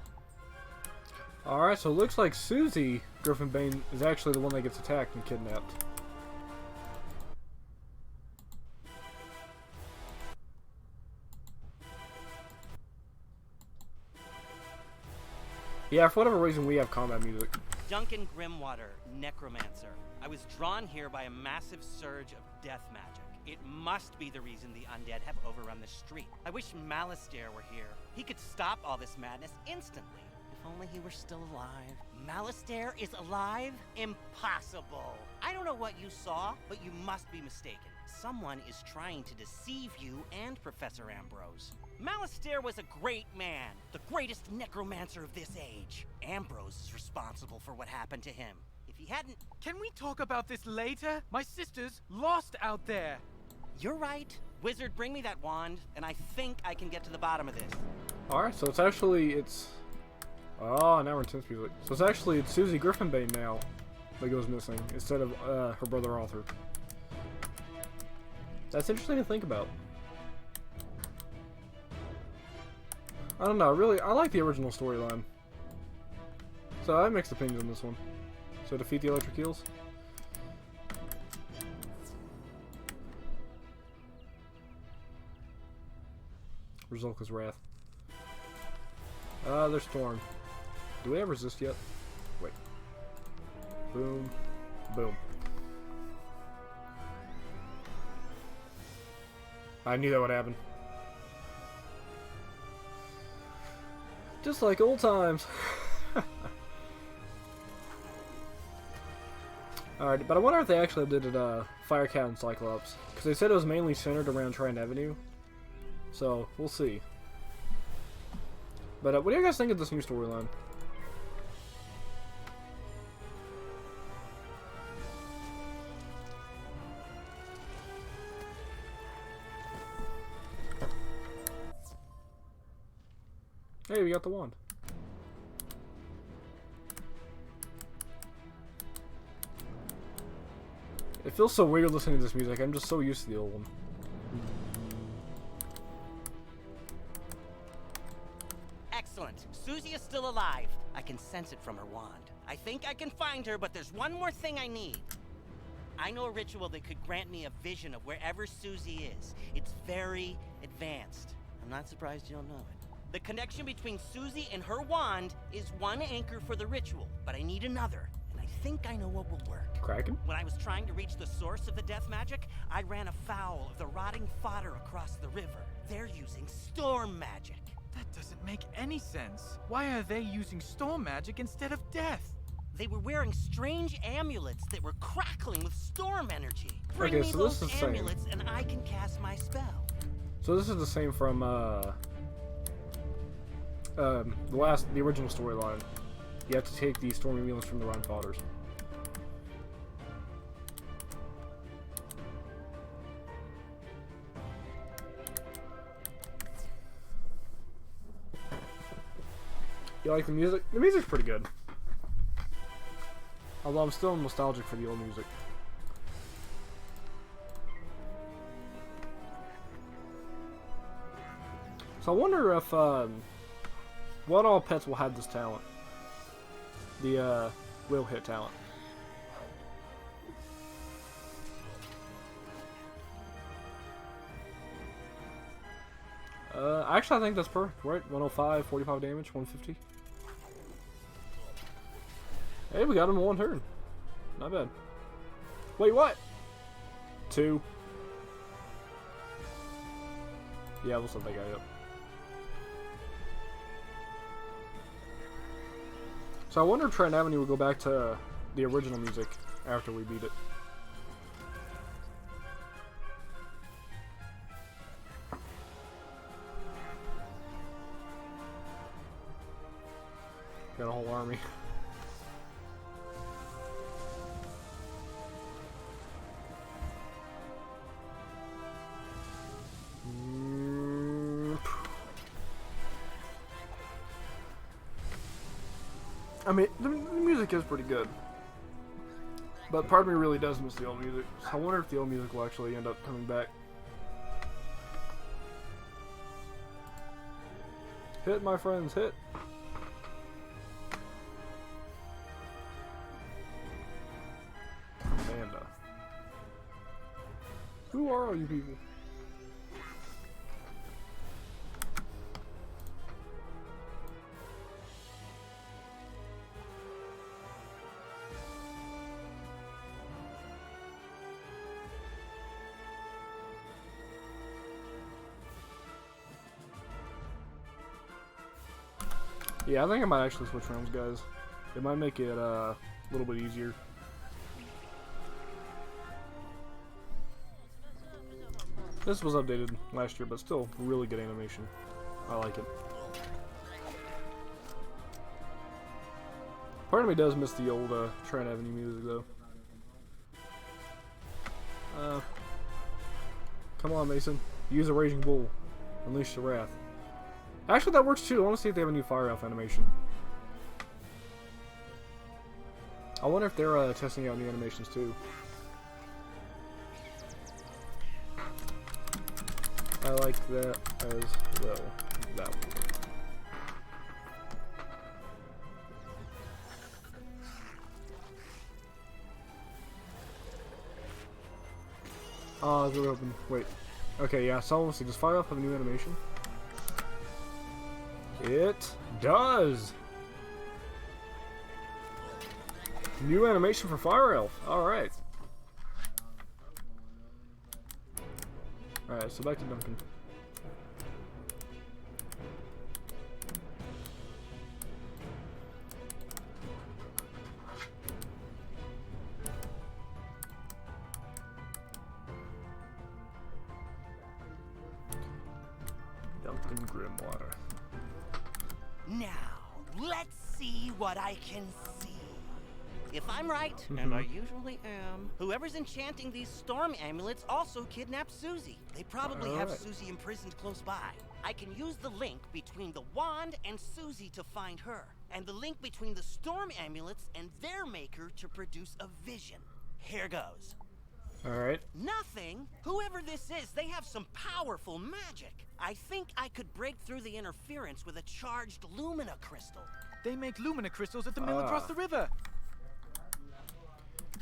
Alright, so it looks like Susie Griffinbane is actually the one that gets attacked and kidnapped. Yeah, for whatever reason, we have combat music. Duncan Grimwater, necromancer. I was drawn here by a massive surge of death magic. It must be the reason the undead have overrun the street. I wish Malistaire were here. He could stop all this madness instantly. If only he were still alive. Malistaire is alive? Impossible. I don't know what you saw, but you must be mistaken. Someone is trying to deceive you and Professor Ambrose. Malistaire was a great man, the greatest necromancer of this age. Ambrose is responsible for what happened to him. If he hadn't... Can we talk about this later? My sister's lost out there. You're right. Wizard, bring me that wand, and I think I can get to the bottom of this. Alright, so it's actually, Oh, now we're intense music. So it's Susie Griffinbane now that goes missing, instead of her brother Arthur. That's interesting to think about. I don't know, really, I like the original storyline. So I have mixed opinions on this one. So defeat the electric eels. Rizulka's Wrath. There's Thorn. Do we have resist yet? Wait. Boom. Boom. I knew that would happen. Just like old times. Alright, but I wonder if they actually did it, Firecat and Cyclops. Because they said it was mainly centered around Triton Avenue. So, we'll see. But what do you guys think of this new storyline? Hey, we got the wand. It feels so weird listening to this music. I'm just so used to the old one. Excellent. Susie is still alive. I can sense it from her wand. I think I can find her, but there's one more thing I need. I know a ritual that could grant me a vision of wherever Susie is. It's very advanced. I'm not surprised you don't know it. The connection between Susie and her wand is one anchor for the ritual, but I need another, and I think I know what will work. Kraken? When I was trying to reach the source of the death magic, I ran afoul of the rotting fodder across the river. They're using storm magic. That doesn't make any sense. Why are they using storm magic instead of death? They were wearing strange amulets that were crackling with storm energy. Bring Okay, me so those this is the same. amulets and I can cast my spell. So this is the same from the original storyline. You have to take the stormy amulets from the Rhine Fathers. You like the music? The music's pretty good. Although I'm still nostalgic for the old music. So I wonder if, what all pets will have this talent? The, will hit talent. Actually I think that's perfect, right? 105, 45 damage, 150. Hey, we got him in one turn. Not bad. Wait, what? 2. Yeah, we'll set that guy up. So I wonder if Triton Avenue will go back to the original music after we beat it. Got a whole army. I mean, the music is pretty good. But part of me really does miss the old music. So I wonder if the old music will actually end up coming back. Hit, my friends, hit. Panda. Who are all you people? Yeah, I think I might actually switch realms, guys. It might make it a little bit easier. This was updated last year, but still really good animation. I like it. Part of me does miss the old Triton Avenue music, though. Come on, Mason. Use a Raging Bull. Unleash the Wrath. Actually, that works too. I want to see if they have a new Fire Elf animation. I wonder if they're testing out new animations too. I like that as well. That one. Oh, I was really hoping. Wait. Okay, yeah, so let's see. Does Fire Elf have a new animation? It does! New animation for Fire Elf. Alright. Alright, so back to Duncan. Duncan Grimwater. Now, let's see what I can see. If I'm right, and I usually am, whoever's enchanting these storm amulets also kidnapped Susie. They probably have Susie imprisoned close by. I can use the link between the wand and Susie to find her, and the link between the storm amulets and their maker to produce a vision. Here goes. Alright. Nothing. Whoever this is, they have some powerful magic. I think I could break through the interference with a charged Lumina crystal. They make Lumina crystals at the mill across the river.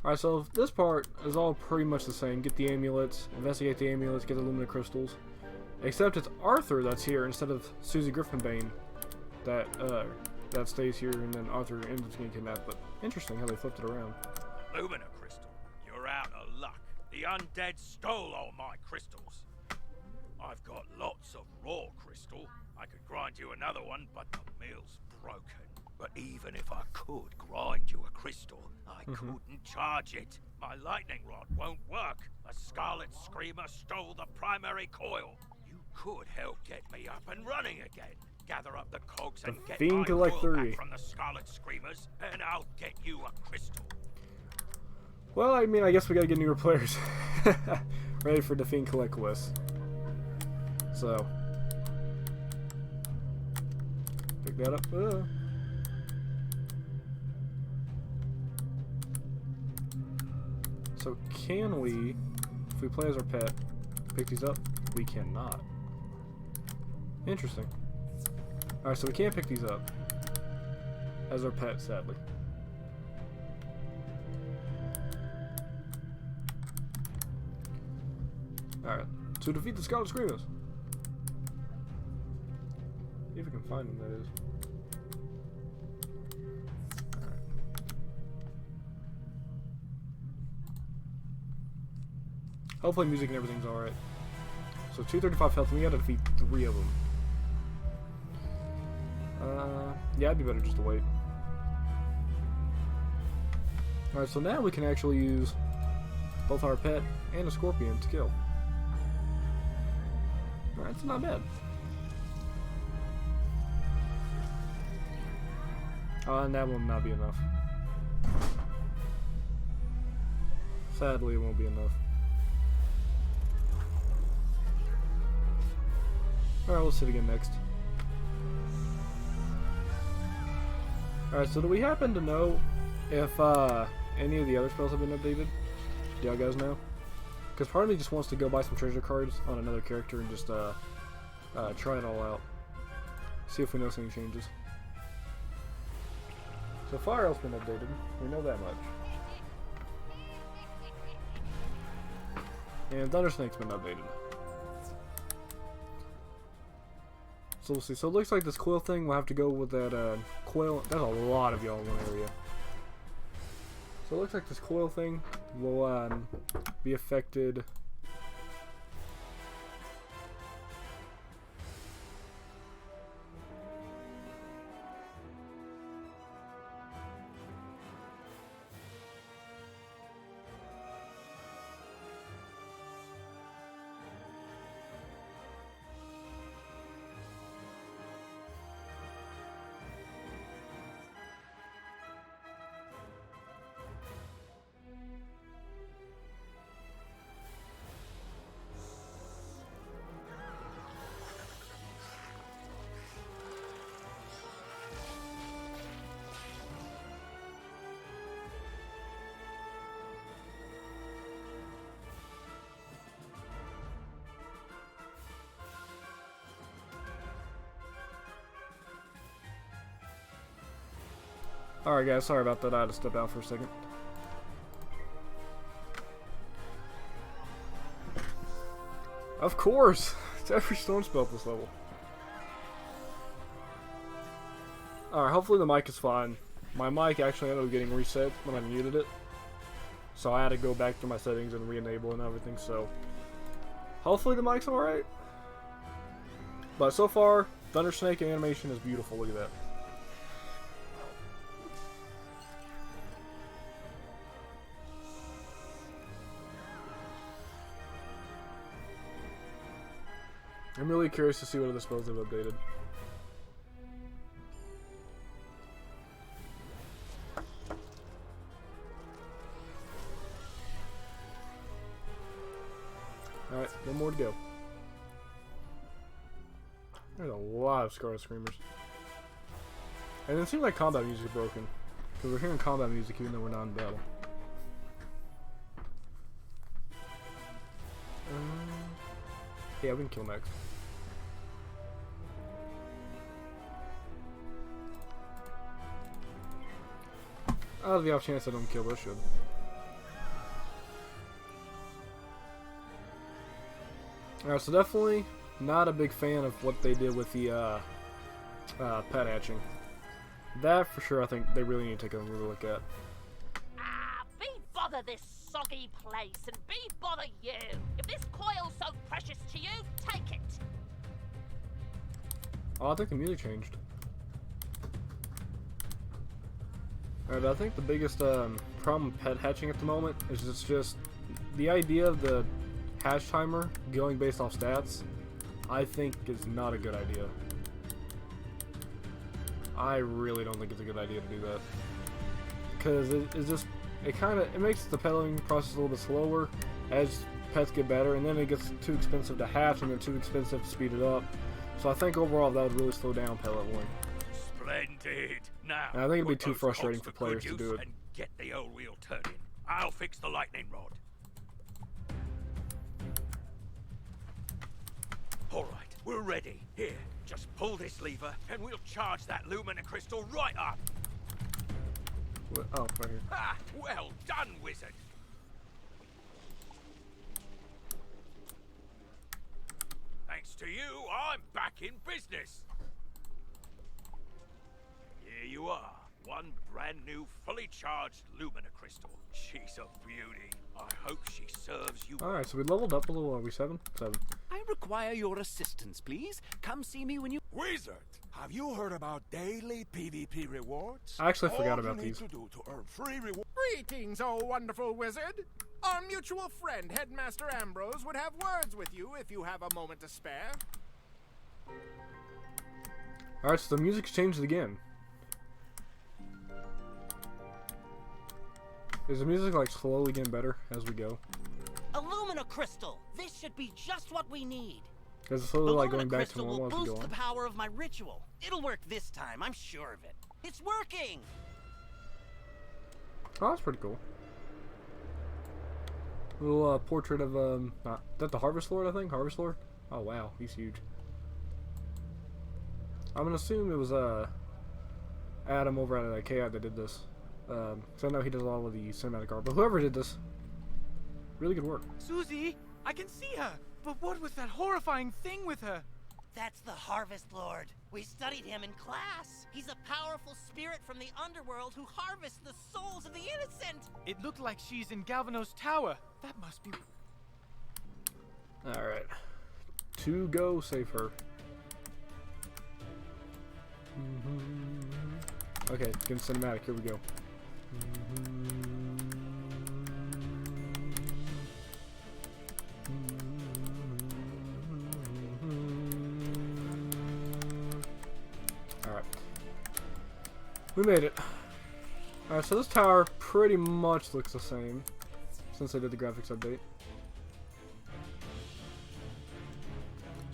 Alright, so this part is all pretty much the same. Get the amulets, investigate the amulets, get the Lumina crystals. Except it's Arthur that's here instead of Susie Griffinbane that stays here, and then Arthur ends up getting kidnapped. But interesting how they flipped it around. Lumina crystal, you're out of luck. The undead stole all my crystals. I've got lots of raw crystal. I could grind you another one, but the mill's broken. But even if I could grind you a crystal, I couldn't charge it. My lightning rod won't work. A Scarlet Screamer stole the primary coil. You could help get me up and running again. Gather up the cogs and get my coil back from the Scarlet Screamers, and I'll get you a crystal. Well, I mean, I guess we gotta get newer players ready for the Fiend Collect quest. So, pick that up. So can we, if we play as our pet, pick these up? We cannot. Interesting. Alright, so we can't pick these up as our pet, sadly. Alright, to defeat the Scarlet Screamers. See if we can find them, that is. Hopefully music and everything's alright. So 235 health, and we gotta defeat 3 of them. Yeah, it'd be better just to wait. Alright, so now we can actually use both our pet and a scorpion to kill. Alright, it's not bad. And that will not be enough. Sadly, it won't be enough. Alright, we'll sit again next. Alright, so do we happen to know if any of the other spells have been updated? Do y'all guys know? Because part of me just wants to go buy some treasure cards on another character and just try it all out. See if we notice any changes. So Fire Elf's been updated. We know that much. And Thunder Snake's been updated. So we'll see. So it looks like this coil thing, we'll have to go with that coil. That's a lot of y'all in one area. So it looks like this coil thing will be affected. Alright guys, sorry about that, I had to step out for a second. Of course! It's every storm spell at this level. Alright, hopefully the mic is fine. My mic actually ended up getting reset when I muted it. So I had to go back to my settings and re-enable and everything, so... hopefully the mic's alright. But so far, Thunder Snake animation is beautiful, look at that. I'm really curious to see what other spells they've updated. Alright, one more to go. There's a lot of Scarlet Screamers. And it seems like combat music is broken. Because we're hearing combat music even though we're not in battle. Yeah, we can kill next. Out of the off chance I don't kill, but I should. Alright, so definitely not a big fan of what they did with the pet hatching. That for sure I think they really need to take a real look at. Be bother this soggy place, and be bother you. If this coil's so precious to you, take it. Oh, I think the music changed. Alright, I think the biggest problem with pet hatching at the moment is it's just the idea of the hatch timer going based off stats, I think is not a good idea. I really don't think it's a good idea to do that. Because it makes the peddling process a little bit slower as pets get better, and then it gets too expensive to hatch and then too expensive to speed it up. So I think overall that would really slow down pet leveling. Splendid. Now, and I think it'd be too frustrating for players to do it. And get the old wheel turning. I'll fix the lightning rod. All right, we're ready. Here, just pull this lever, and we'll charge that Lumina crystal right up. Oh, right here. Ah, well done, wizard. Thanks to you, I'm back in business. Here you are. One brand new, fully charged Lumina crystal. She's a beauty. I hope she serves you. Alright, so we leveled up a little. Are we 7? 7. I require your assistance, please. Come see me when you... Wizard, have you heard about daily PvP rewards? I actually forgot about these. All you need to do to earn free rewards. Greetings, oh wonderful wizard. Our mutual friend, Headmaster Ambrose, would have words with you if you have a moment to spare. Alright, so the music's changed again. Is the music like slowly getting better as we go? Illumina crystal. This should be just what we need. Is it slowly like going back to normal as we go boost the on? power of my ritual. It'll work this time, I'm sure of it. It's working. Oh, that's pretty cool. Little portrait of is that the Harvest Lord? I think Harvest Lord. Oh wow, he's huge. I'm gonna assume it was Adam over at KI that did this. So I know he does all of the cinematic art, but whoever did this, really good work. Susie, I can see her, but what was that horrifying thing with her? That's the Harvest Lord. We studied him in class. He's a powerful spirit from the underworld who harvests the souls of the innocent. It looked like she's in Galvanos Tower. That must be... Alright. To go save her. Okay, getting cinematic. Here we go. Alright. We made it. Alright, so this tower pretty much looks the same since they did the graphics update.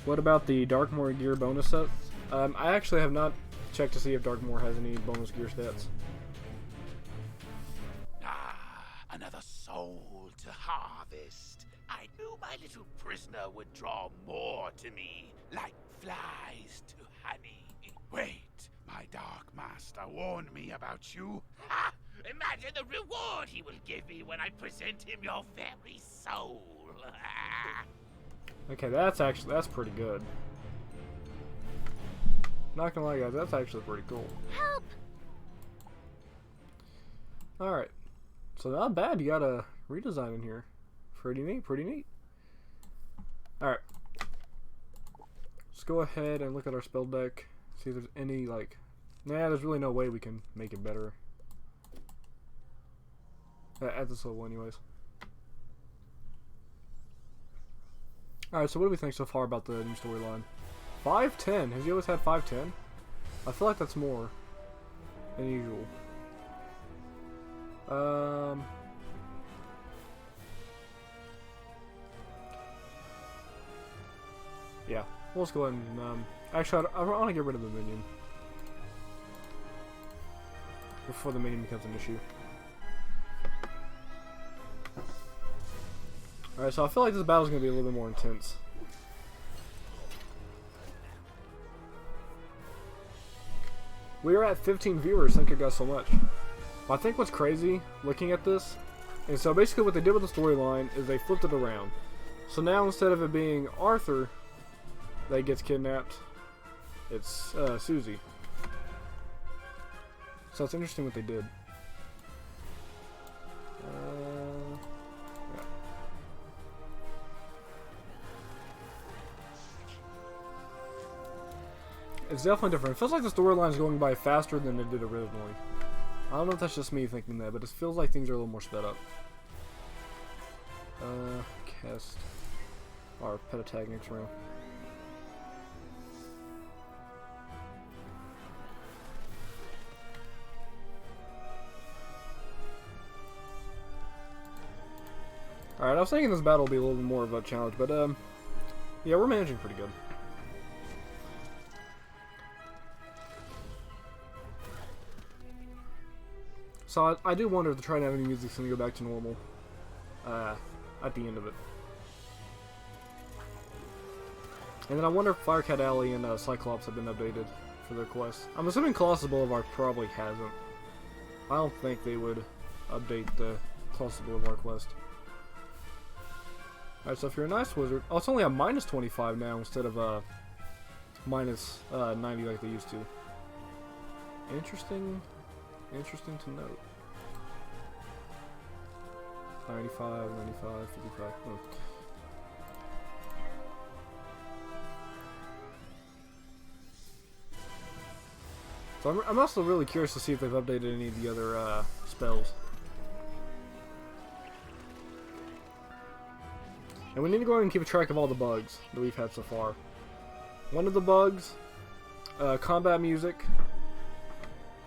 What about the Darkmoor gear bonus sets? I actually have not checked to see if Darkmoor has any bonus gear stats. Another soul to harvest. I knew my little prisoner would draw more to me, like flies to honey. Wait, my Dark Master warned me about you. Ha! Imagine the reward he will give me when I present him your very soul. Okay, that's pretty good. Not gonna lie, guys, that's actually pretty cool. Help! Alright. So not bad, you got a redesign in here. Pretty neat, pretty neat. Alright. Let's go ahead and look at our spell deck. See if there's any, like... Nah, there's really no way we can make it better. At this level anyways. Alright, so what do we think so far about the new storyline? 510? Has he always had 510? I feel like that's more than usual. Yeah, we'll just go ahead and, actually, I want to get rid of the minion before the minion becomes an issue. Alright, so I feel like this battle's going to be a little bit more intense. We are at 15 viewers, thank you guys so much. I think what's crazy, looking at this, and so basically what they did with the storyline is they flipped it around. So now instead of it being Arthur that gets kidnapped, it's Susie. So it's interesting what they did. Yeah. It's definitely different. It feels like the storyline is going by faster than it did originally. I don't know if that's just me thinking that, but it feels like things are a little more sped up. Cast our pet attack next round. Alright, I was thinking this battle will be a little bit more of a challenge, but yeah, we're managing pretty good. So I do wonder if the Triton Avenue music's gonna go back to normal at the end of it. And then I wonder if Firecat Alley and Cyclops have been updated for their quests. I'm assuming Colossus Boulevard probably hasn't. I don't think they would update the Colossus Boulevard quest. Alright, so if you're a nice wizard... Oh, it's only a minus 25 now instead of minus 90 like they used to. Interesting to note. 95, 95, 55. Oh. So I'm also really curious to see if they've updated any of the other spells. And we need to go ahead and keep track of all the bugs that we've had so far. One of the bugs, combat music,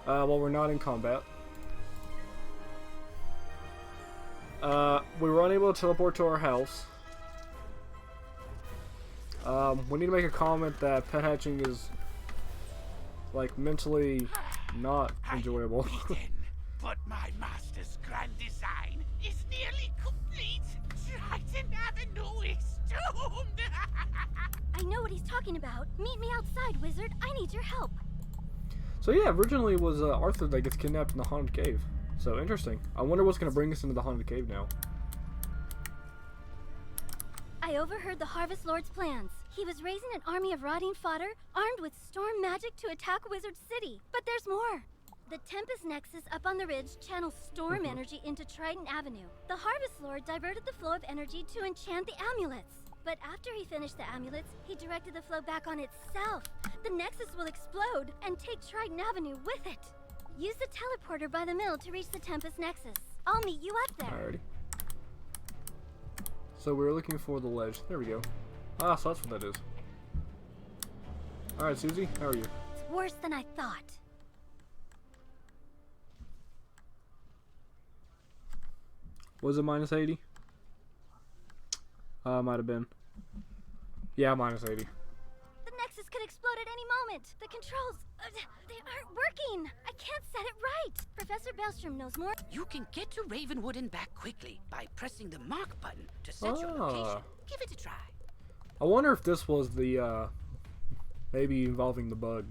while we're not in combat. We were unable to teleport to our house. We need to make a comment that pet hatching is, like, mentally not enjoyable. But my master's grand design is nearly complete. Triton Avenue is doomed. I know what he's talking about. Meet me outside, wizard. I need your help. So yeah, originally it was Arthur that gets kidnapped in the haunted cave. So interesting. I wonder what's going to bring us into the haunted cave now. I overheard the Harvest Lord's plans. He was raising an army of rotting fodder, armed with storm magic to attack Wizard City. But there's more. The Tempest Nexus up on the ridge channels storm energy into Triton Avenue. The Harvest Lord diverted the flow of energy to enchant the amulets. But after he finished the amulets, he directed the flow back on itself. The Nexus will explode and take Triton Avenue with it. Use the teleporter by the mill to reach the Tempest Nexus. I'll meet you up there. Alrighty. So we're looking for the ledge. There we go. Ah, so that's what that is. Alright, Susie, how are you? It's worse than I thought. Was it minus 80? Might have been. Yeah, minus 80. The Nexus could explode at any moment. The controls, they aren't working. I can't set it right. Professor Bellstrom knows more. You can get to Ravenwood and back quickly by pressing the mark button to set your location. Give it a try. I wonder if this was the, maybe involving the bug.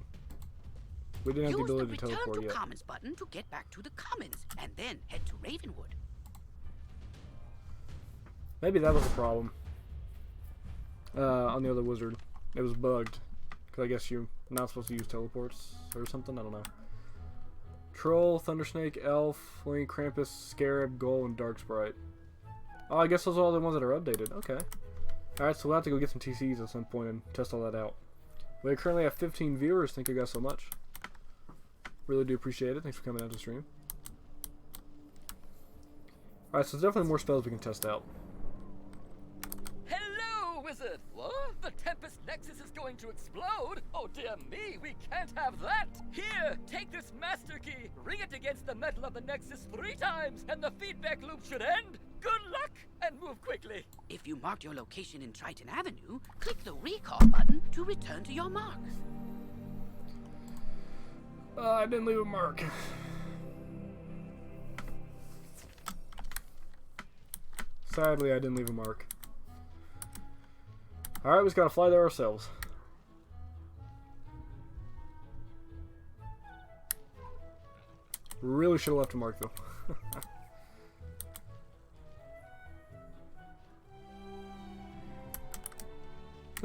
We didn't have the ability to teleport yet. Use the Return to Commons button to get back to the Commons, and then head to Ravenwood. Maybe that was the problem. On the other wizard. It was bugged. Because I guess you're not supposed to use teleports or something. I don't know. Troll, Thundersnake, Elf, Link, Krampus, Scarab, Ghoul, and Dark Sprite. Oh, I guess those are all the ones that are updated. Okay. Alright, so we'll have to go get some TCs at some point and test all that out. We currently have 15 viewers. Thank you guys so much. Really do appreciate it. Thanks for coming out to stream. Alright, so there's definitely more spells we can test out. Hello, wizard! What? The Tempest Nexus is going to explode? Oh dear me, we can't have that! Here, take this master key, ring it against the metal of the Nexus 3 times, and the feedback loop should end! Good luck, and move quickly! If you marked your location in Triton Avenue, click the recall button to return to your marks. I didn't leave a mark. Sadly, I didn't leave a mark. Alright, we just gotta fly there ourselves. Really should have left a mark, though.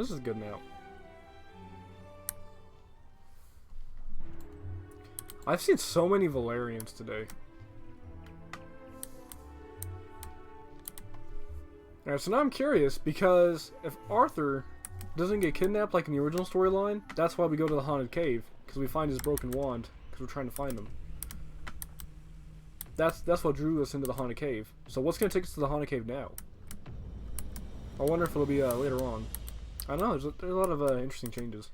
This is good now. I've seen so many Valerians today. Alright, so now I'm curious, because if Arthur doesn't get kidnapped like in the original storyline, that's why we go to the haunted cave, because we find his broken wand, because we're trying to find him. That's what drew us into the haunted cave. So what's going to take us to the haunted cave now? I wonder if it'll be later on. I don't know, there's a lot of interesting changes.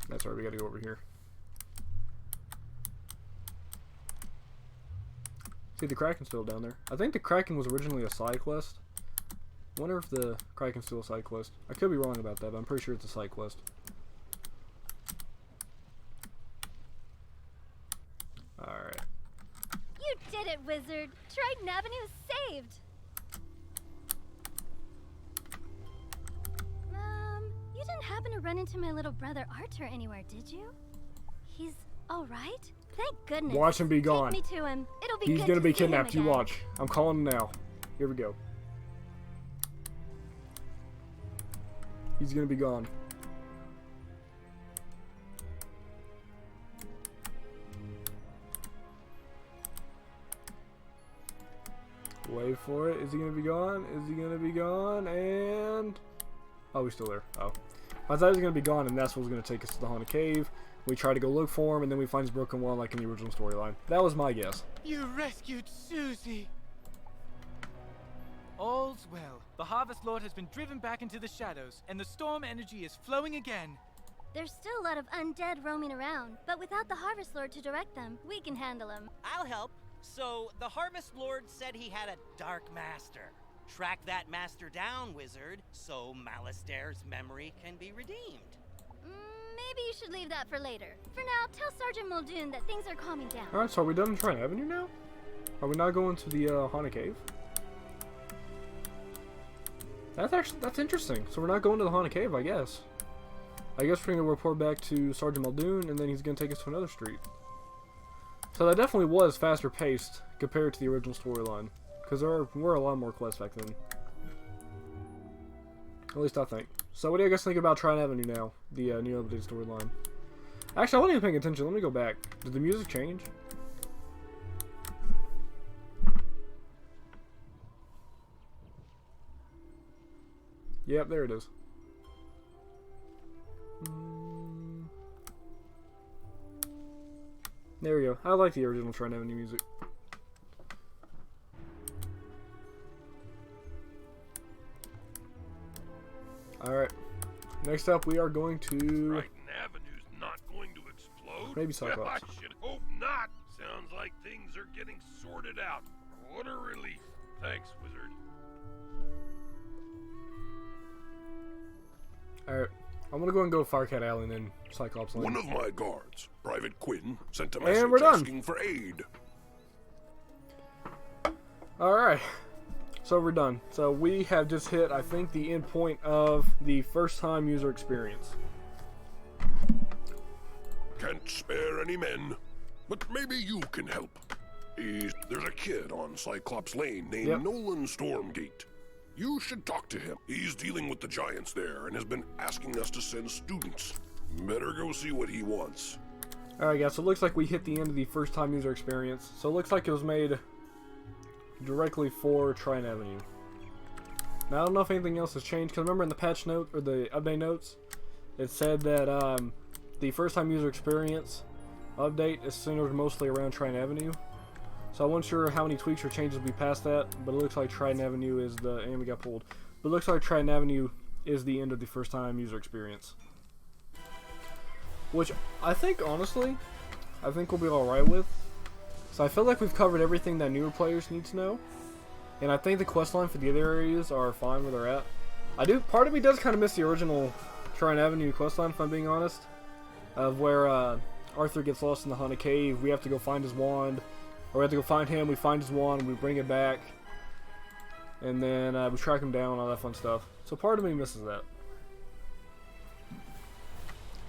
That's right, we gotta go over here. See, the Kraken's still down there. I think the Kraken was originally a side quest. I wonder if the Kraken's still a side quest. I could be wrong about that, but I'm pretty sure it's a side quest. Alright. You did it, Wizard! Triton Avenue is saved! You didn't happen to run into my little brother Arthur anywhere, did you? He's alright? Thank goodness. Watch him be gone. Take me to him. It'll be He's good gonna to be see him kidnapped. You again. watch. I'm calling him now. Here we go. He's gonna be gone. Wait for it. Is he gonna be gone? Is he gonna be gone? And oh, he's still there. Oh, I thought he was gonna be gone, and that's what was gonna take us to the haunted cave. We try to go look for him, and then we find his broken wand like in the original storyline. That was my guess. You rescued Susie! All's well. The Harvest Lord has been driven back into the shadows, and the storm energy is flowing again. There's still a lot of undead roaming around, but without the Harvest Lord to direct them, we can handle them. I'll help. So, the Harvest Lord said he had a Dark Master. Track that master down, Wizard, so Malastaire's memory can be redeemed. Maybe you should leave that for later. For now, tell Sergeant Muldoon that things are calming down. Alright, so are we done in Triton Avenue now? Are we not going to the haunted cave? That's interesting. So we're not going to the haunted cave, I guess. I guess we're going to report back to Sergeant Muldoon, and then he's going to take us to another street. So that definitely was faster paced compared to the original storyline. Because there were a lot more quests back then. At least I think. So what do you guys think about Triton Avenue now? The new updated storyline. Actually, I wasn't even paying attention. Let me go back. Did the music change? Yep, there it is. There we go. I like the original Triton Avenue music. Alright. Next up, we are going to... Triton Avenue's not going to explode? Maybe Cyclops. Well, I should hope not. Sounds like things are getting sorted out. What a relief. Thanks, Wizard. Alright. I'm gonna go and go Firecat Alley and then Cyclops Lane. One of my guards, Private Quinn, sent a And message we're done. asking for aid. Alright. So we're done. So we have just hit, I think, the end point of the first time user experience. Can't spare any men, but maybe you can help. There's a kid on Cyclops Lane named Nolan Stormgate. You should talk to him. He's dealing with the giants there and has been asking us to send students. Better go see what he wants. Alright guys, so it looks like we hit the end of the first time user experience. So it looks like it was made directly for Triton Avenue. Now I don't know if anything else has changed, because remember in the patch note, or the update notes, it said that the first time user experience update is centered mostly around Triton Avenue. So I wasn't sure how many tweaks or changes will be past that, but it looks like Triton Avenue is the, and we got pulled, but it looks like Triton Avenue is the end of the first time user experience. Which I think, honestly, I think we'll be alright with. So I feel like we've covered everything that newer players need to know. And I think the questline for the other areas are fine where they're at. Part of me does kind of miss the original Triton Avenue questline, if I'm being honest. Of where Arthur gets lost in the haunted cave, we have to go find his wand. Or we have to go find him, we find his wand, we bring it back. And then we track him down, all that fun stuff. So part of me misses that.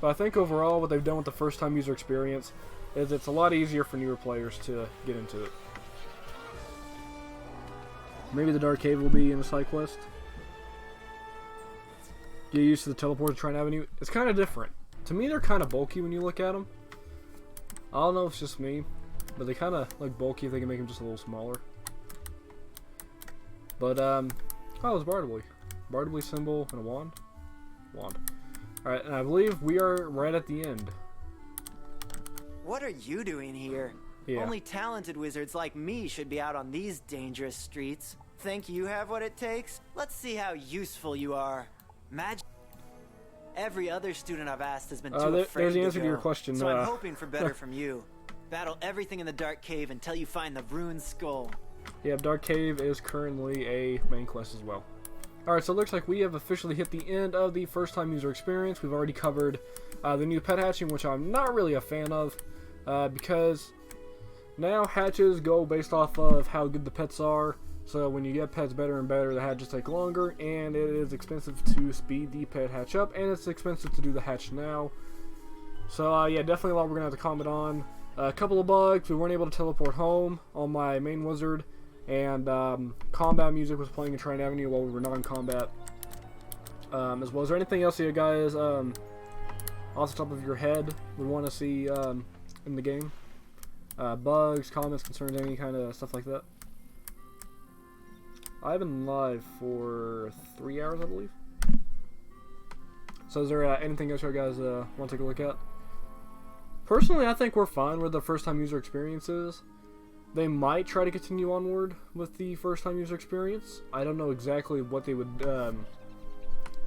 But I think overall what they've done with the first time user experience is it's a lot easier for newer players to get into it. Maybe the Dark Cave will be in a side quest. Get used to the teleport to Triton Avenue. It's kind of different. To me, they're kind of bulky when you look at them. I don't know if it's just me, but they kind of look bulky if they can make them just a little smaller. But, oh, it's Bartleby. Bartleby symbol and a wand. Wand. Alright, and I believe we are right at the end. What are you doing here? Yeah. Only talented wizards like me should be out on these dangerous streets. Think you have what it takes? Let's see how useful you are. Magic. Every other student I've asked has been too afraid there's the to answer go. to your question. So I'm hoping for better from you. Battle everything in the Dark Cave until you find the Ruined Skull. Yeah, Dark Cave is currently a main quest as well. Alright, so it looks like we have officially hit the end of the first time user experience. We've already covered the new pet hatching, which I'm not really a fan of, because now hatches go based off of how good the pets are. So when you get pets better and better, the hatches take longer, and it is expensive to speed the pet hatch up, and it's expensive to do the hatch now. So yeah, definitely a lot we're going to have to comment on. A couple of bugs: we weren't able to teleport home on my main wizard, and combat music was playing in Triton Avenue while we were non-combat. As well, is there anything else you guys, off the top of your head, would want to see in the game? Bugs, comments, concerns, any kind of stuff like that? I've been live for 3 hours, I believe. So is there anything else you guys want to take a look at? Personally, I think we're fine with the first time user experiences. They might try to continue onward with the first time user experience. I don't know exactly what they would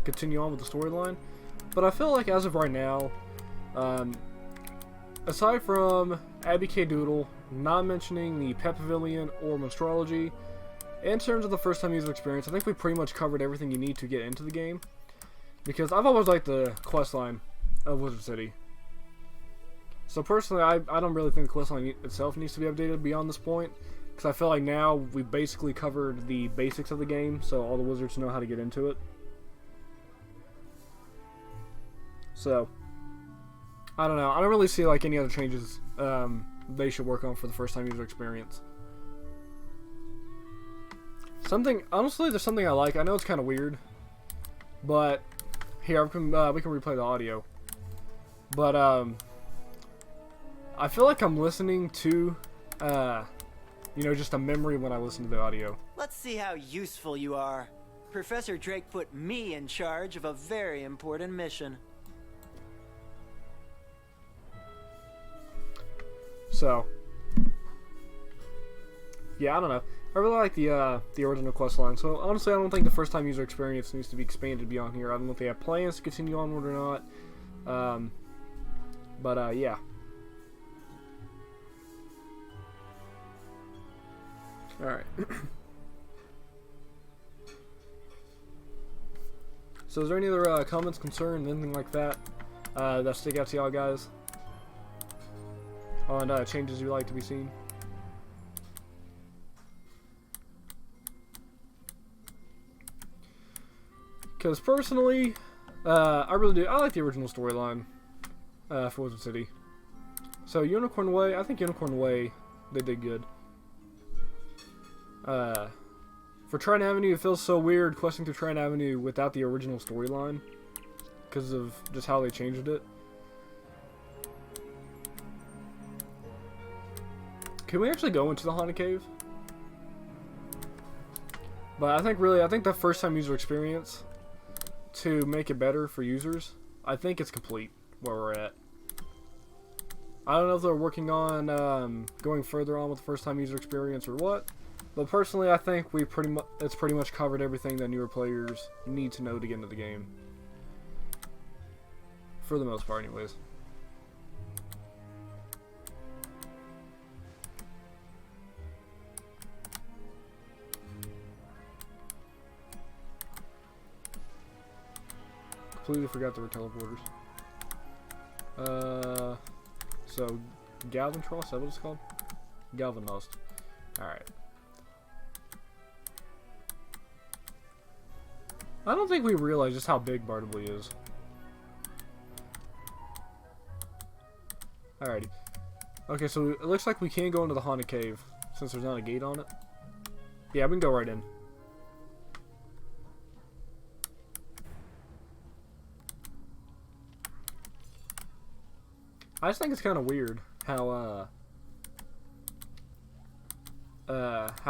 continue on with the storyline. But I feel like as of right now, aside from Abby K. Doodle, not mentioning the Pet Pavilion or Monstrology, in terms of the first time user experience, I think we pretty much covered everything you need to get into the game. Because I've always liked the questline of Wizard City. So personally, I don't really think the questline itself needs to be updated beyond this point. Because I feel like now we've basically covered the basics of the game, so all the wizards know how to get into it. So, I don't know. I don't really see like any other changes they should work on for the first time user experience. Honestly, there's something I like. I know it's kind of weird, but here we can replay the audio. But I feel like I'm listening to, you know, just a memory when I listen to the audio. Let's see how useful you are. Professor Drake put me in charge of a very important mission. So, yeah, I don't know. I really like the original questline. So honestly, I don't think the first time user experience needs to be expanded beyond here. I don't know if they have plans to continue onward or not. But yeah. All right. So is there any other comments, concerns, anything like that that stick out to y'all guys on changes you'd like to be seen? Because personally, I really do. I like the original storyline for Wizard City. So Unicorn Way, I think Unicorn Way, they did good. For Triton Avenue, it feels so weird questing through Triton Avenue without the original storyline because of just how they changed it. Can we actually go into the Haunted Cave? But I think the first time user experience, to make it better for users, I think it's complete where we're at. I don't know if they're working on going further on with the first time user experience or what, but personally I think it's pretty much covered everything that newer players need to know to get into the game. For the most part anyways. Completely forgot there were teleporters. So Galvantron, is that what it's called? Galvanost. Alright. I don't think we realize just how big Bartleby is. Alrighty. Okay, so it looks like we can go into the Haunted Cave, since there's not a gate on it. Yeah, we can go right in. I just think it's kind of weird how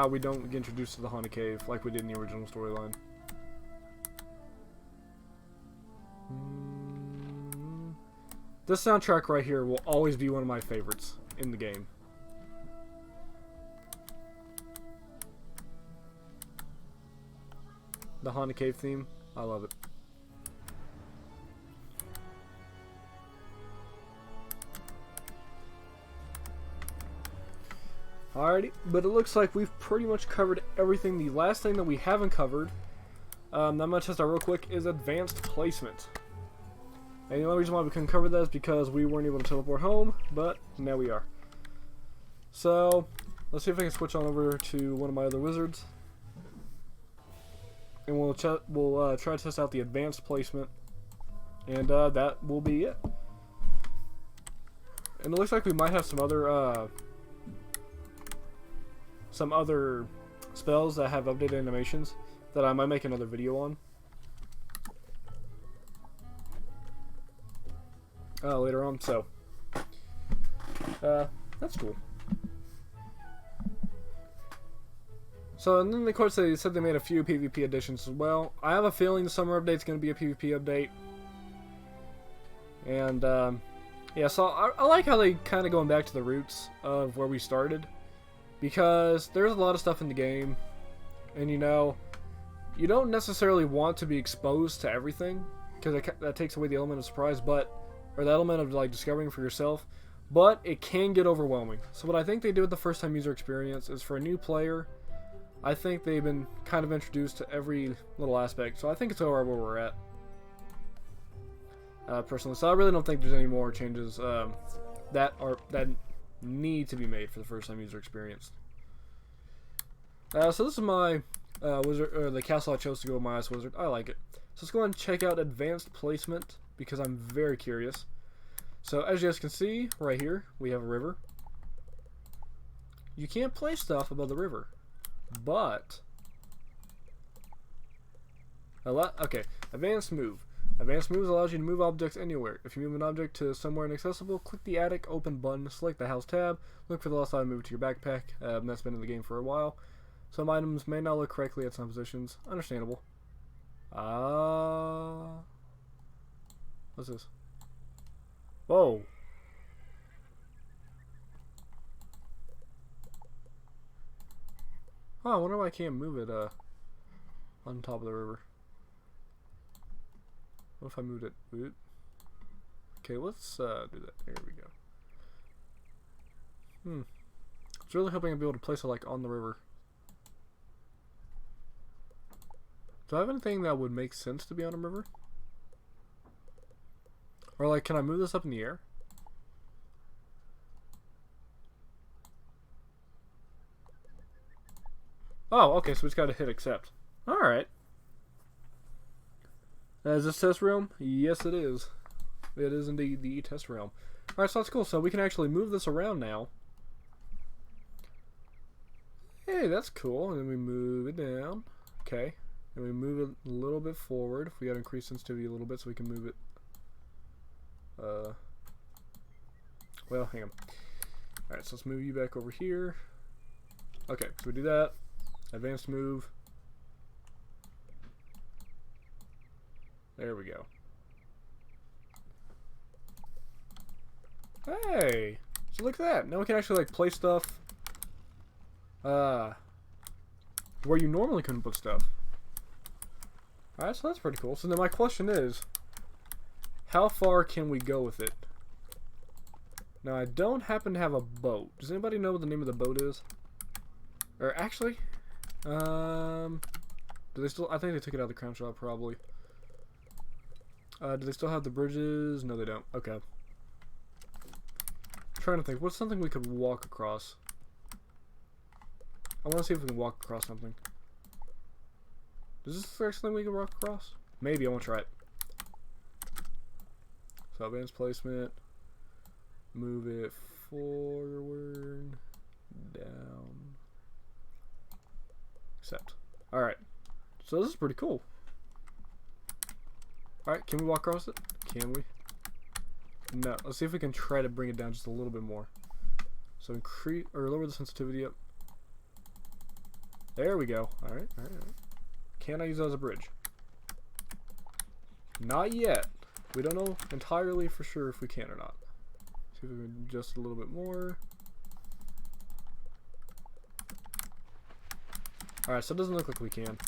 we don't get introduced to the haunted cave like we did in the original storyline. This soundtrack right here will always be one of my favorites in the game. The haunted cave theme, I love it. Alrighty, but it looks like we've pretty much covered everything. The last thing that we haven't covered, that I'm going to test out real quick, is advanced placement. And the only reason why we couldn't cover that is because we weren't able to teleport home, but now we are. So, let's see if I can switch on over to one of my other wizards. And we'll try to test out the advanced placement. And that will be it. And it looks like we might have some other spells that have updated animations that I might make another video on. Later on, so that's cool. So, and then of course they said they made a few PvP additions as well. I have a feeling the summer update's going to be a PvP update. And, yeah, so I like how they kind of going back to the roots of where we started. Because there's a lot of stuff in the game, and you know, you don't necessarily want to be exposed to everything, because that takes away the element of surprise, or the element of like discovering for yourself, but it can get overwhelming. So what I think they did with the first time user experience is for a new player, I think they've been kind of introduced to every little aspect, so I think it's alright where we're at. Personally, so I really don't think there's any more changes that need to be made for the first time user experience. So this is my wizard, or the castle I chose to go with my ice wizard. I like it. So let's go ahead and check out advanced placement because I'm very curious. So as you guys can see right here, we have a river. You can't place stuff above the river, but okay, advanced move. Advanced moves allows you to move objects anywhere. If you move an object to somewhere inaccessible, click the attic open button, select the house tab, look for the last item, move it to your backpack. That's been in the game for a while. Some items may not look correctly at some positions. Understandable. What's this? Whoa. Oh, I wonder why I can't move it on top of the river. What if I moved it? Okay, let's do that. There we go. I was really hoping I'd be able to place it like on the river. Do I have anything that would make sense to be on a river? Or like, can I move this up in the air? Oh, okay, so we just gotta hit accept. Alright. Is this test realm? Yes, it is. It is indeed the test realm. Alright, so that's cool. So we can actually move this around now. Hey, that's cool. And then we move it down. Okay. And we move it a little bit forward. We gotta increase sensitivity a little bit so we can move it. Well, hang on. Alright, so let's move you back over here. Okay, so we do that. Advanced move. There we go. Hey! So look at that. Now we can actually like place stuff where you normally couldn't put stuff. Alright, so that's pretty cool. So then my question is, how far can we go with it? Now I don't happen to have a boat. Does anybody know what the name of the boat is? Or actually, do they still? I think they took it out of the crown shop probably. Do they still have the bridges? No, they don't. Okay. I'm trying to think. What's something we could walk across? I want to see if we can walk across something. Is this the first thing we can walk across? Maybe. I want to try it. So advanced placement. Move it forward. Down. Accept. Alright. So this is pretty cool. Alright, can we walk across it? Can we? No. Let's see if we can try to bring it down just a little bit more. So increase or lower the sensitivity up. There we go. Alright, alright, alright. Can I use that as a bridge? Not yet. We don't know entirely for sure if we can or not. See if we can adjust a little bit more. Alright, so it doesn't look like we can.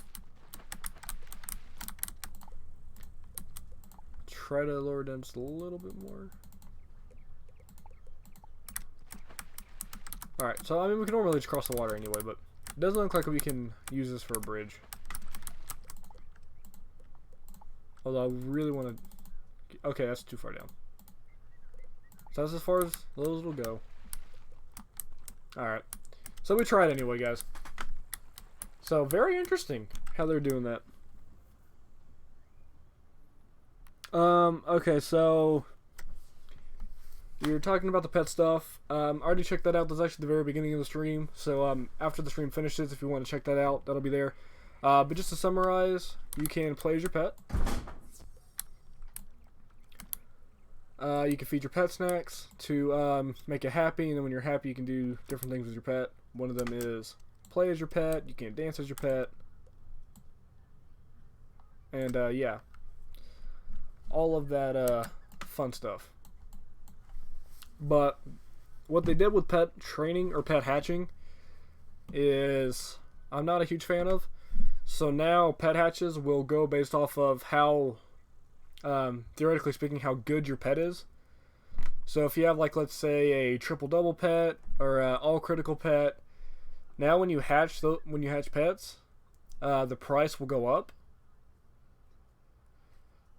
Try to lower down just a little bit more. Alright, so I mean we can normally just cross the water anyway, but it doesn't look like we can use this for a bridge. Although I really want to... Okay, that's too far down. So that's as far as those will go. Alright. So we tried anyway, guys. So, very interesting how they're doing that. Okay, so... You're talking about the pet stuff. I already checked that out. That's actually the very beginning of the stream. So, after the stream finishes, if you want to check that out, that'll be there. But just to summarize, you can play as your pet. You can feed your pet snacks to make it happy, and then when you're happy, you can do different things with your pet. One of them is play as your pet. You can dance as your pet. And, yeah. All of that fun stuff. But what they did with pet training or pet hatching is I'm not a huge fan of. So now pet hatches will go based off of how, theoretically speaking, how good your pet is. So if you have, like, let's say a triple-double pet or an all-critical pet, now when you hatch pets, the price will go up.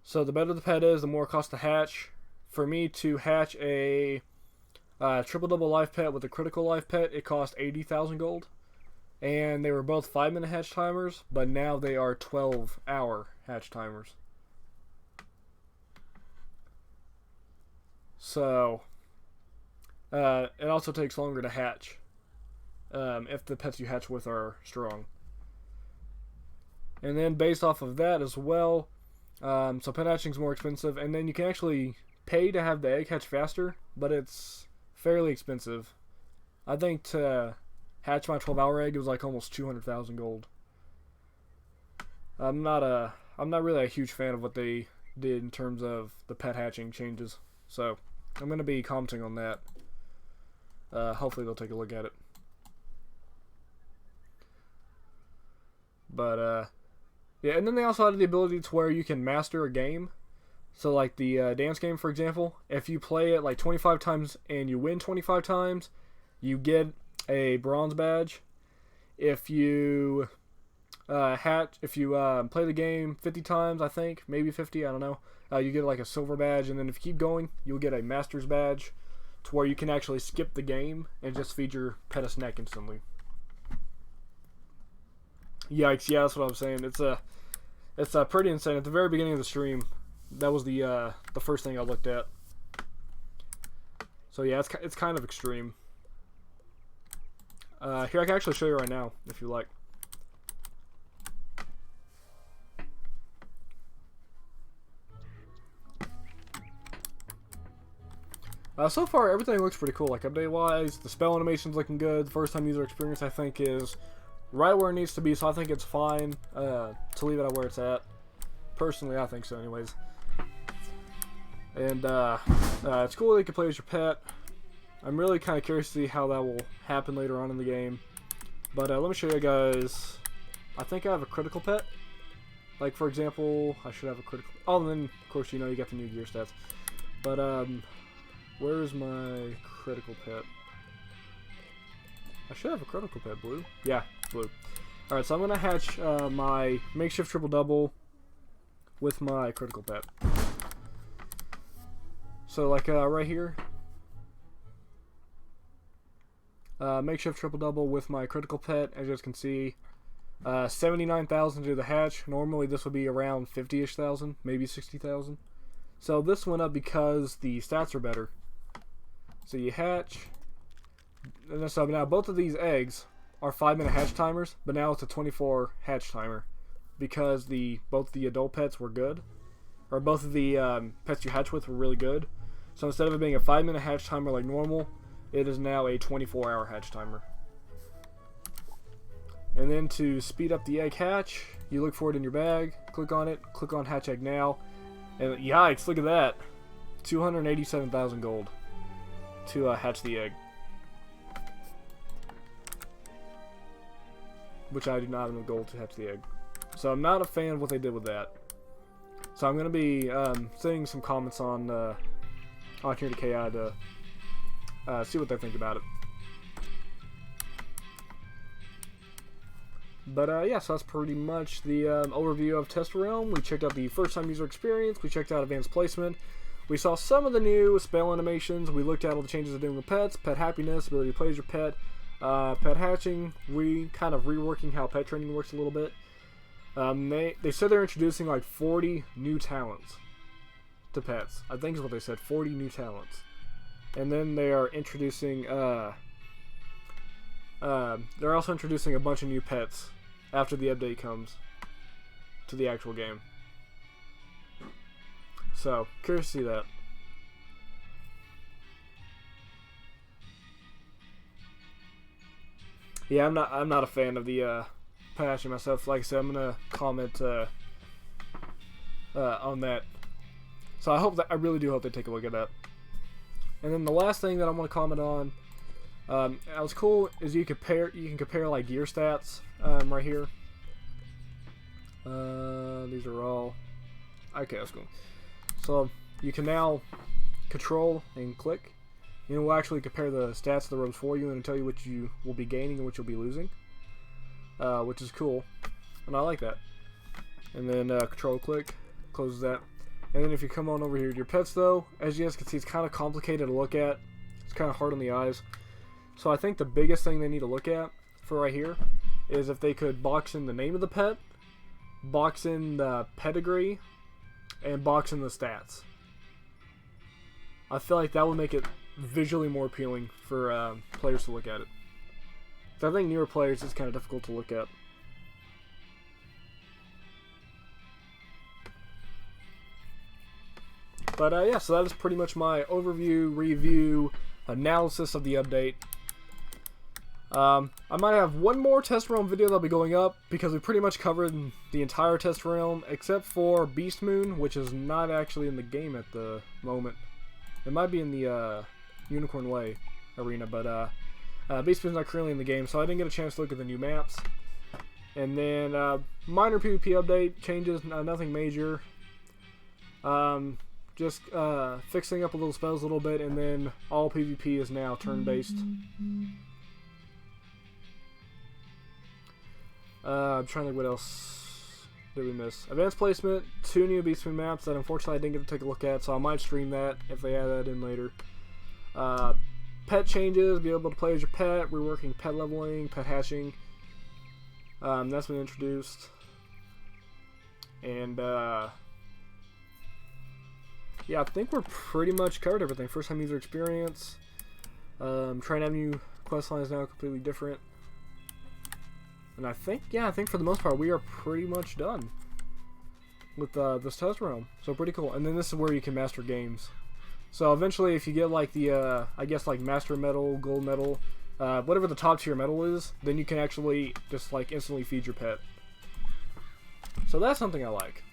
So the better the pet is, the more it costs to hatch. For me to hatch a triple-double life pet with a critical life pet, it cost 80,000 gold. And they were both 5-minute hatch timers, but now they are 12-hour hatch timers. So, it also takes longer to hatch if the pets you hatch with are strong. And then based off of that as well, so pet hatching is more expensive, and then you can actually pay to have the egg hatch faster, but it's fairly expensive. I think to hatch my 12-hour egg, it was like almost 200,000 gold. I'm not really a huge fan of what they did in terms of the pet hatching changes, so I'm going to be commenting on that. Hopefully they'll take a look at it. But, yeah, and then they also added the ability to where you can master a game. So, like the dance game, for example, if you play it like 25 times and you win 25 times, you get a bronze badge. If you play the game 50 times, I think, maybe 50, I don't know, you get like a silver badge, and then if you keep going, you'll get a master's badge to where you can actually skip the game and just feed your pet a snack instantly. Yikes, yeah, that's what I'm saying. It's pretty insane. At the very beginning of the stream, that was the first thing I looked at. So yeah, it's kind of extreme. Here, I can actually show you right now, if you like. So far, everything looks pretty cool. Like, update-wise, the spell animation's looking good. The first-time user experience, I think, is right where it needs to be, so I think it's fine to leave it at where it's at. Personally, I think so, anyways. And it's cool that you can play as your pet. I'm really kind of curious to see how that will happen later on in the game. But let me show you guys. I think I have a critical pet. Like, for example, I should have a critical... Oh, and then, of course, you know, you got the new gear stats. But, where's my critical pet? I should have a critical pet, Blue. Yeah, Blue. Alright, so I'm going to hatch my makeshift triple-double with my critical pet. So, like, right here. Makeshift triple-double with my critical pet. As you guys can see, 79,000 to do the hatch. Normally, this would be around 50-ish thousand, maybe 60,000. So, this went up because the stats are better. So, you hatch. And so, now, both of these eggs are 5-minute hatch timers, but now it's a 24 hatch timer because both the adult pets were good, or both of the pets you hatch with were really good. So instead of it being a 5-minute hatch timer like normal, it is now a 24-hour hatch timer. And then to speed up the egg hatch, you look for it in your bag, click on it, click on hatch egg now, and yikes, look at that. 287,000 gold to hatch the egg. Which I do not have enough gold to hatch the egg. So I'm not a fan of what they did with that. So I'm going to be sending some comments on here to KI to see what they think about it. But yeah, so that's pretty much the overview of Test Realm. We checked out the first time user experience, we checked out advanced placement, we saw some of the new spell animations, we looked at all the changes they're doing with pets, pet happiness, ability to play as your pet, pet hatching, kind of reworking how pet training works a little bit. They said they're introducing like 40 new talents to pets. I think is what they said, 40 new talents. And then they are introducing, they're also introducing a bunch of new pets after the update comes to the actual game. So, curious to see that. Yeah, I'm not a fan of the pet hatching myself. Like I said, I'm gonna comment on that. So I really do hope they take a look at that. And then the last thing that I want to comment on, that was cool, is you can compare like gear stats right here. These are all okay. That's cool. So you can now control and click. And it will actually compare the stats of the robes for you and tell you what you will be gaining and what you'll be losing, which is cool, and I like that. And then control click closes that. And then if you come on over here to your pets, though, as you guys can see, it's kind of complicated to look at. It's kind of hard on the eyes. So I think the biggest thing they need to look at for right here is if they could box in the name of the pet, box in the pedigree, and box in the stats. I feel like that would make it visually more appealing for players to look at it. So I think newer players it's kind of difficult to look at. But yeah, so that is pretty much my overview, review, analysis of the update. I might have one more Test Realm video that'll be going up because we pretty much covered the entire Test Realm except for Beast Moon, which is not actually in the game at the moment. It might be in the Unicorn Way arena, but Beast Moon's not currently in the game, so I didn't get a chance to look at the new maps. And then minor PvP update changes, nothing major. Just fixing up a little spells a little bit, and then all PvP is now turn-based. I'm trying to think what else did we miss. Advanced placement, 2 new Beast Moon maps that unfortunately I didn't get to take a look at, so I might stream that if they add that in later. Pet changes, be able to play as your pet, reworking pet leveling, pet hatching. That's been introduced. And yeah, I think we're pretty much covered everything. First time user experience. Triton Avenue questline is now completely different. And I think for the most part we are pretty much done with this Test Realm. So pretty cool. And then this is where you can master games. So eventually if you get like the, I guess like Master Medal, Gold Medal, whatever the top tier medal is, then you can actually just like instantly feed your pet. So that's something I like.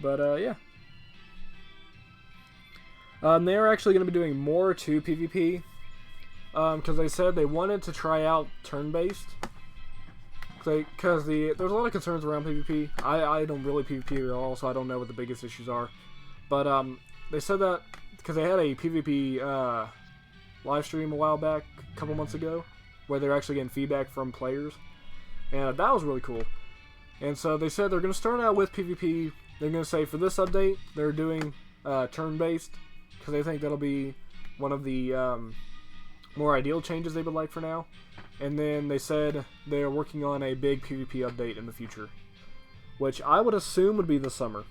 But yeah. They are actually going to be doing more to PvP. Because they said they wanted to try out turn-based. Because there's a lot of concerns around PvP. I don't really PvP at all, so I don't know what the biggest issues are. But they said that because they had a PvP live stream a while back, a couple months ago, where they're actually getting feedback from players. And that was really cool. And so they said they're going to start out with PvP. They're going to say for this update, they're doing turn-based. Because they think that'll be one of the more ideal changes they would like for now. And then they said they're working on a big PvP update in the future, which I would assume would be this summer.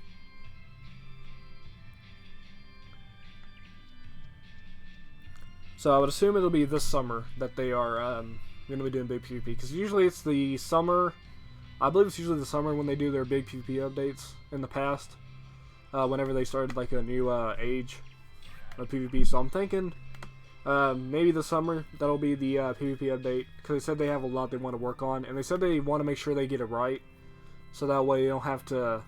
So I would assume it'll be this summer that they are going to be doing big PvP, because usually it's the summer. I believe it's usually the summer when they do their big PvP updates in the past. Whenever they started like a new age of PvP, so I'm thinking maybe this summer that'll be the PvP update, because they said they have a lot they want to work on, and they said they want to make sure they get it right, so that way you don't have to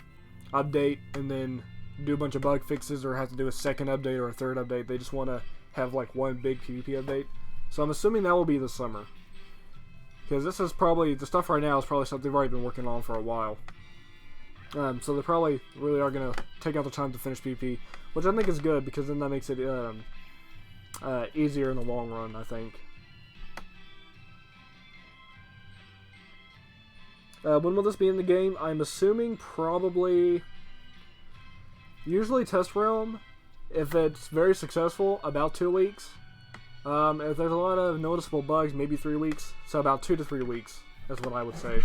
update and then do a bunch of bug fixes or have to do a second update or a third update. They just want to have like one big PvP update. So I'm assuming that will be this summer, because this is probably, the stuff right now is probably something they've already been working on for a while. So they probably really are going to take out the time to finish PvP, which I think is good, because then that makes it easier in the long run, I think. When will this be in the game? I'm assuming probably, usually Test Realm, if it's very successful, about 2 weeks. If there's a lot of noticeable bugs, maybe 3 weeks. So about 2 to 3 weeks is what I would say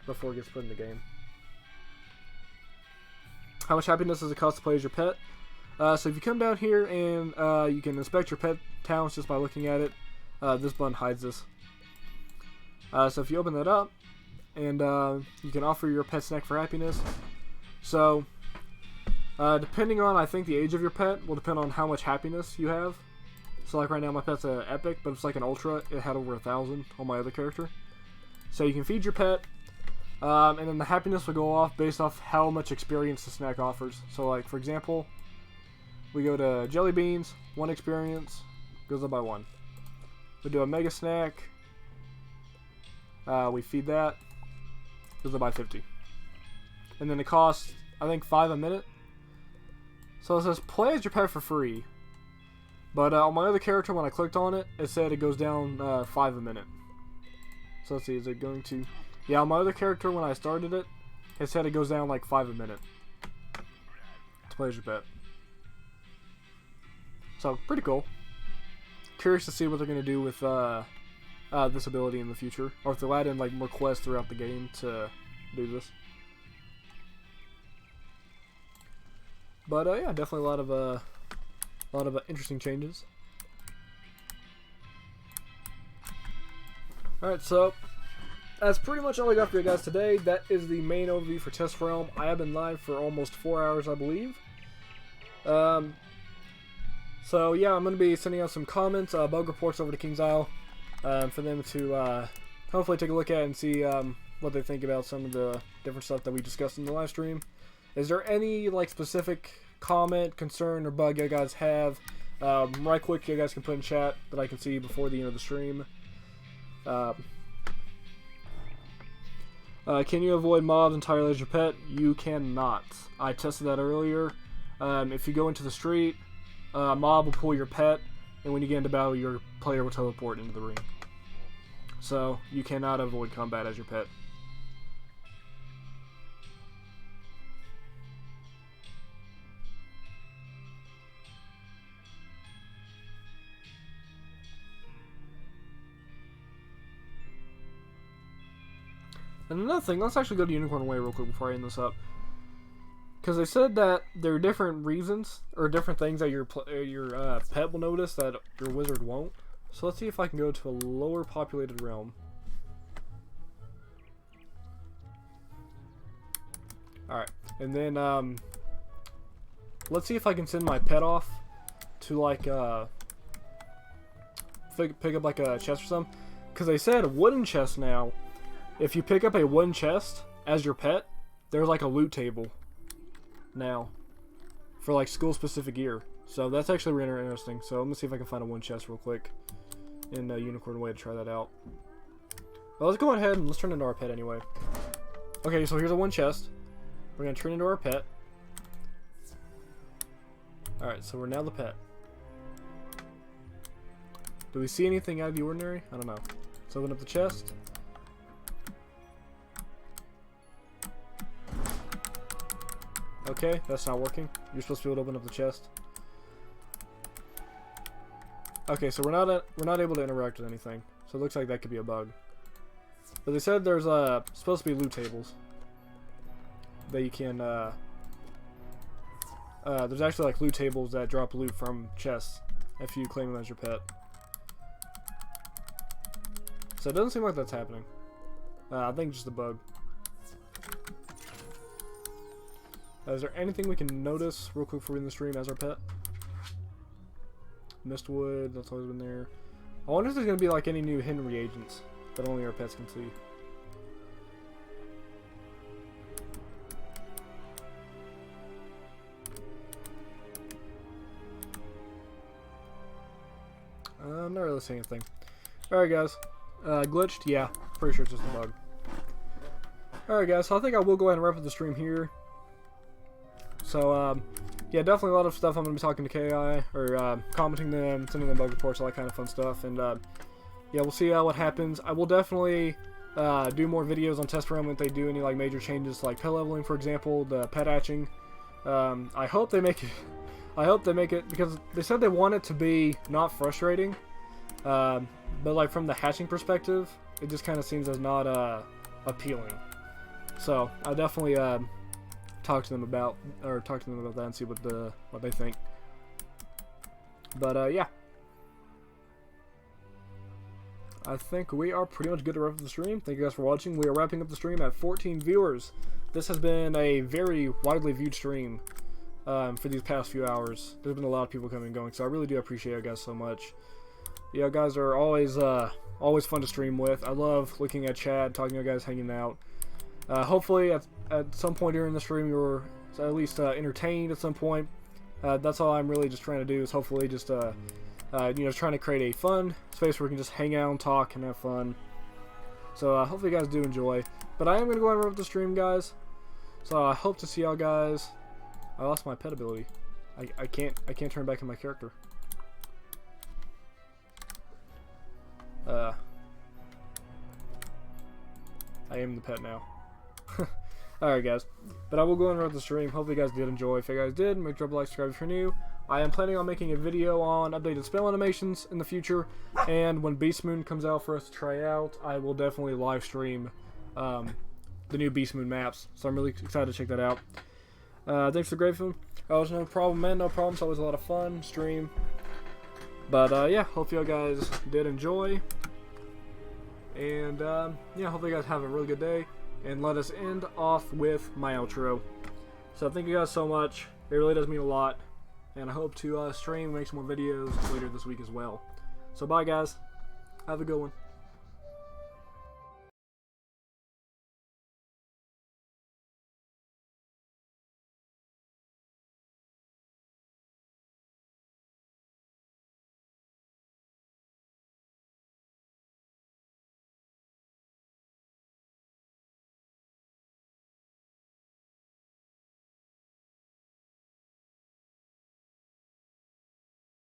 before it gets put in the game. How much happiness does it cost to play as your pet? So if you come down here and you can inspect your pet towns just by looking at it. This button hides this. So if you open that up, and you can offer your pet snack for happiness. So depending on, I think, the age of your pet will depend on how much happiness you have. So like right now my pet's an epic, but it's like an ultra. It had over 1,000 on my other character. So you can feed your pet, and then the happiness will go off based off how much experience the snack offers. So like for example, we go to jelly beans, 1 experience, goes up by 1. We do a mega snack, we feed that, goes up by 50. And then it costs, I think, 5 a minute. So it says play as your pet for free. But on my other character, when I clicked on it, it said it goes down 5 a minute. So let's see, is it going to... Yeah, on my other character, when I started it, it said it goes down like 5 a minute to play as your pet. So, pretty cool. Curious to see what they're going to do with this ability in the future. Or if they'll add in like more quests throughout the game to do this. But yeah, definitely a lot of interesting changes. Alright, so that's pretty much all I got for you guys today. That is the main overview for Test Realm. I have been live for almost 4 hours, I believe. So yeah, I'm going to be sending out some comments, bug reports over to King's Isle, for them to hopefully take a look at and see what they think about some of the different stuff that we discussed in the live stream. Is there any like specific comment, concern, or bug you guys have? Right quick, you guys can put in chat that I can see before the end of the stream. Can you avoid mobs entirely as your pet? You cannot. I tested that earlier. If you go into the street, a mob will pull your pet, and when you get into battle, your player will teleport into the ring. So, you cannot avoid combat as your pet. And another thing, let's actually go to Unicorn Way real quick before I end this up. Because they said that there are different reasons, or different things that your pet will notice that your wizard won't. So let's see if I can go to a lower populated realm. Alright, and then let's see if I can send my pet off to like pick up like a chest or something. Because they said wooden chest now, if you pick up a wooden chest as your pet, there's like a loot table now for like school specific gear. So that's actually really interesting. So I'm gonna see if I can find a wooden chest real quick in Unicorn Way to try that out. Well, let's go ahead and let's turn into our pet anyway. Okay, so here's a wooden chest. We're gonna turn into our pet. Alright, so we're now the pet. Do we see anything out of the ordinary? I don't know. Let's open up the chest. Okay, that's not working. You're supposed to be able to open up the chest. Okay, so we're not able to interact with anything. So it looks like that could be a bug. But they said there's supposed to be loot tables that you can there's actually like loot tables that drop loot from chests if you claim them as your pet. So it doesn't seem like that's happening. I think just a bug. Is there anything we can notice real quick before we end the stream as our pet? Mistwood, that's always been there. I wonder if there's going to be like any new hidden reagents that only our pets can see. I'm not really seeing anything. Alright guys. Glitched? Yeah. Pretty sure it's just a bug. Alright guys, so I think I will go ahead and wrap up the stream here. So, yeah, definitely a lot of stuff I'm going to be talking to KI, or commenting them, sending them bug reports, all that kind of fun stuff. And, yeah, we'll see what happens. I will definitely do more videos on Test Realm if they do any, like, major changes, like pet leveling, for example, the pet hatching. I hope they make it... I hope they make it, because they said they want it to be not frustrating, but like from the hatching perspective, it just kind of seems as not appealing. So I definitely talk to them about that and see what they think. But yeah, I think we are pretty much good to wrap up the stream. Thank you guys for watching. We are wrapping up the stream at 14 viewers. This has been a very widely viewed stream. For these past few hours. There's been a lot of people coming and going, so I really do appreciate you guys so much. Yeah, guys are always always fun to stream with. I love looking at chat, talking to you guys, hanging out. Hopefully at some point during the stream you're at least entertained at some point. That's all I'm really just trying to do, is hopefully just you know, trying to create a fun space where we can just hang out and talk and have fun. So hopefully you guys do enjoy. But I am going to go ahead and wrap up the stream, guys. So I hope to see y'all guys. I lost my pet ability. I can't turn back in my character. I am the pet now. Alright guys. But I will go and run the stream. Hopefully you guys did enjoy. If you guys did, make sure to like, subscribe if you're new. I am planning on making a video on updated spell animations in the future. And when Beast Moon comes out for us to try out, I will definitely live stream the new Beast Moon maps. So I'm really excited to check that out. Thanks for Grateful. Always no problem, man. No problem. It's always a lot of fun stream. But yeah, hope you guys did enjoy. And yeah, hope you guys have a really good day. And let us end off with my outro. So thank you guys so much. It really does mean a lot. And I hope to stream and make some more videos later this week as well. So bye guys. Have a good one.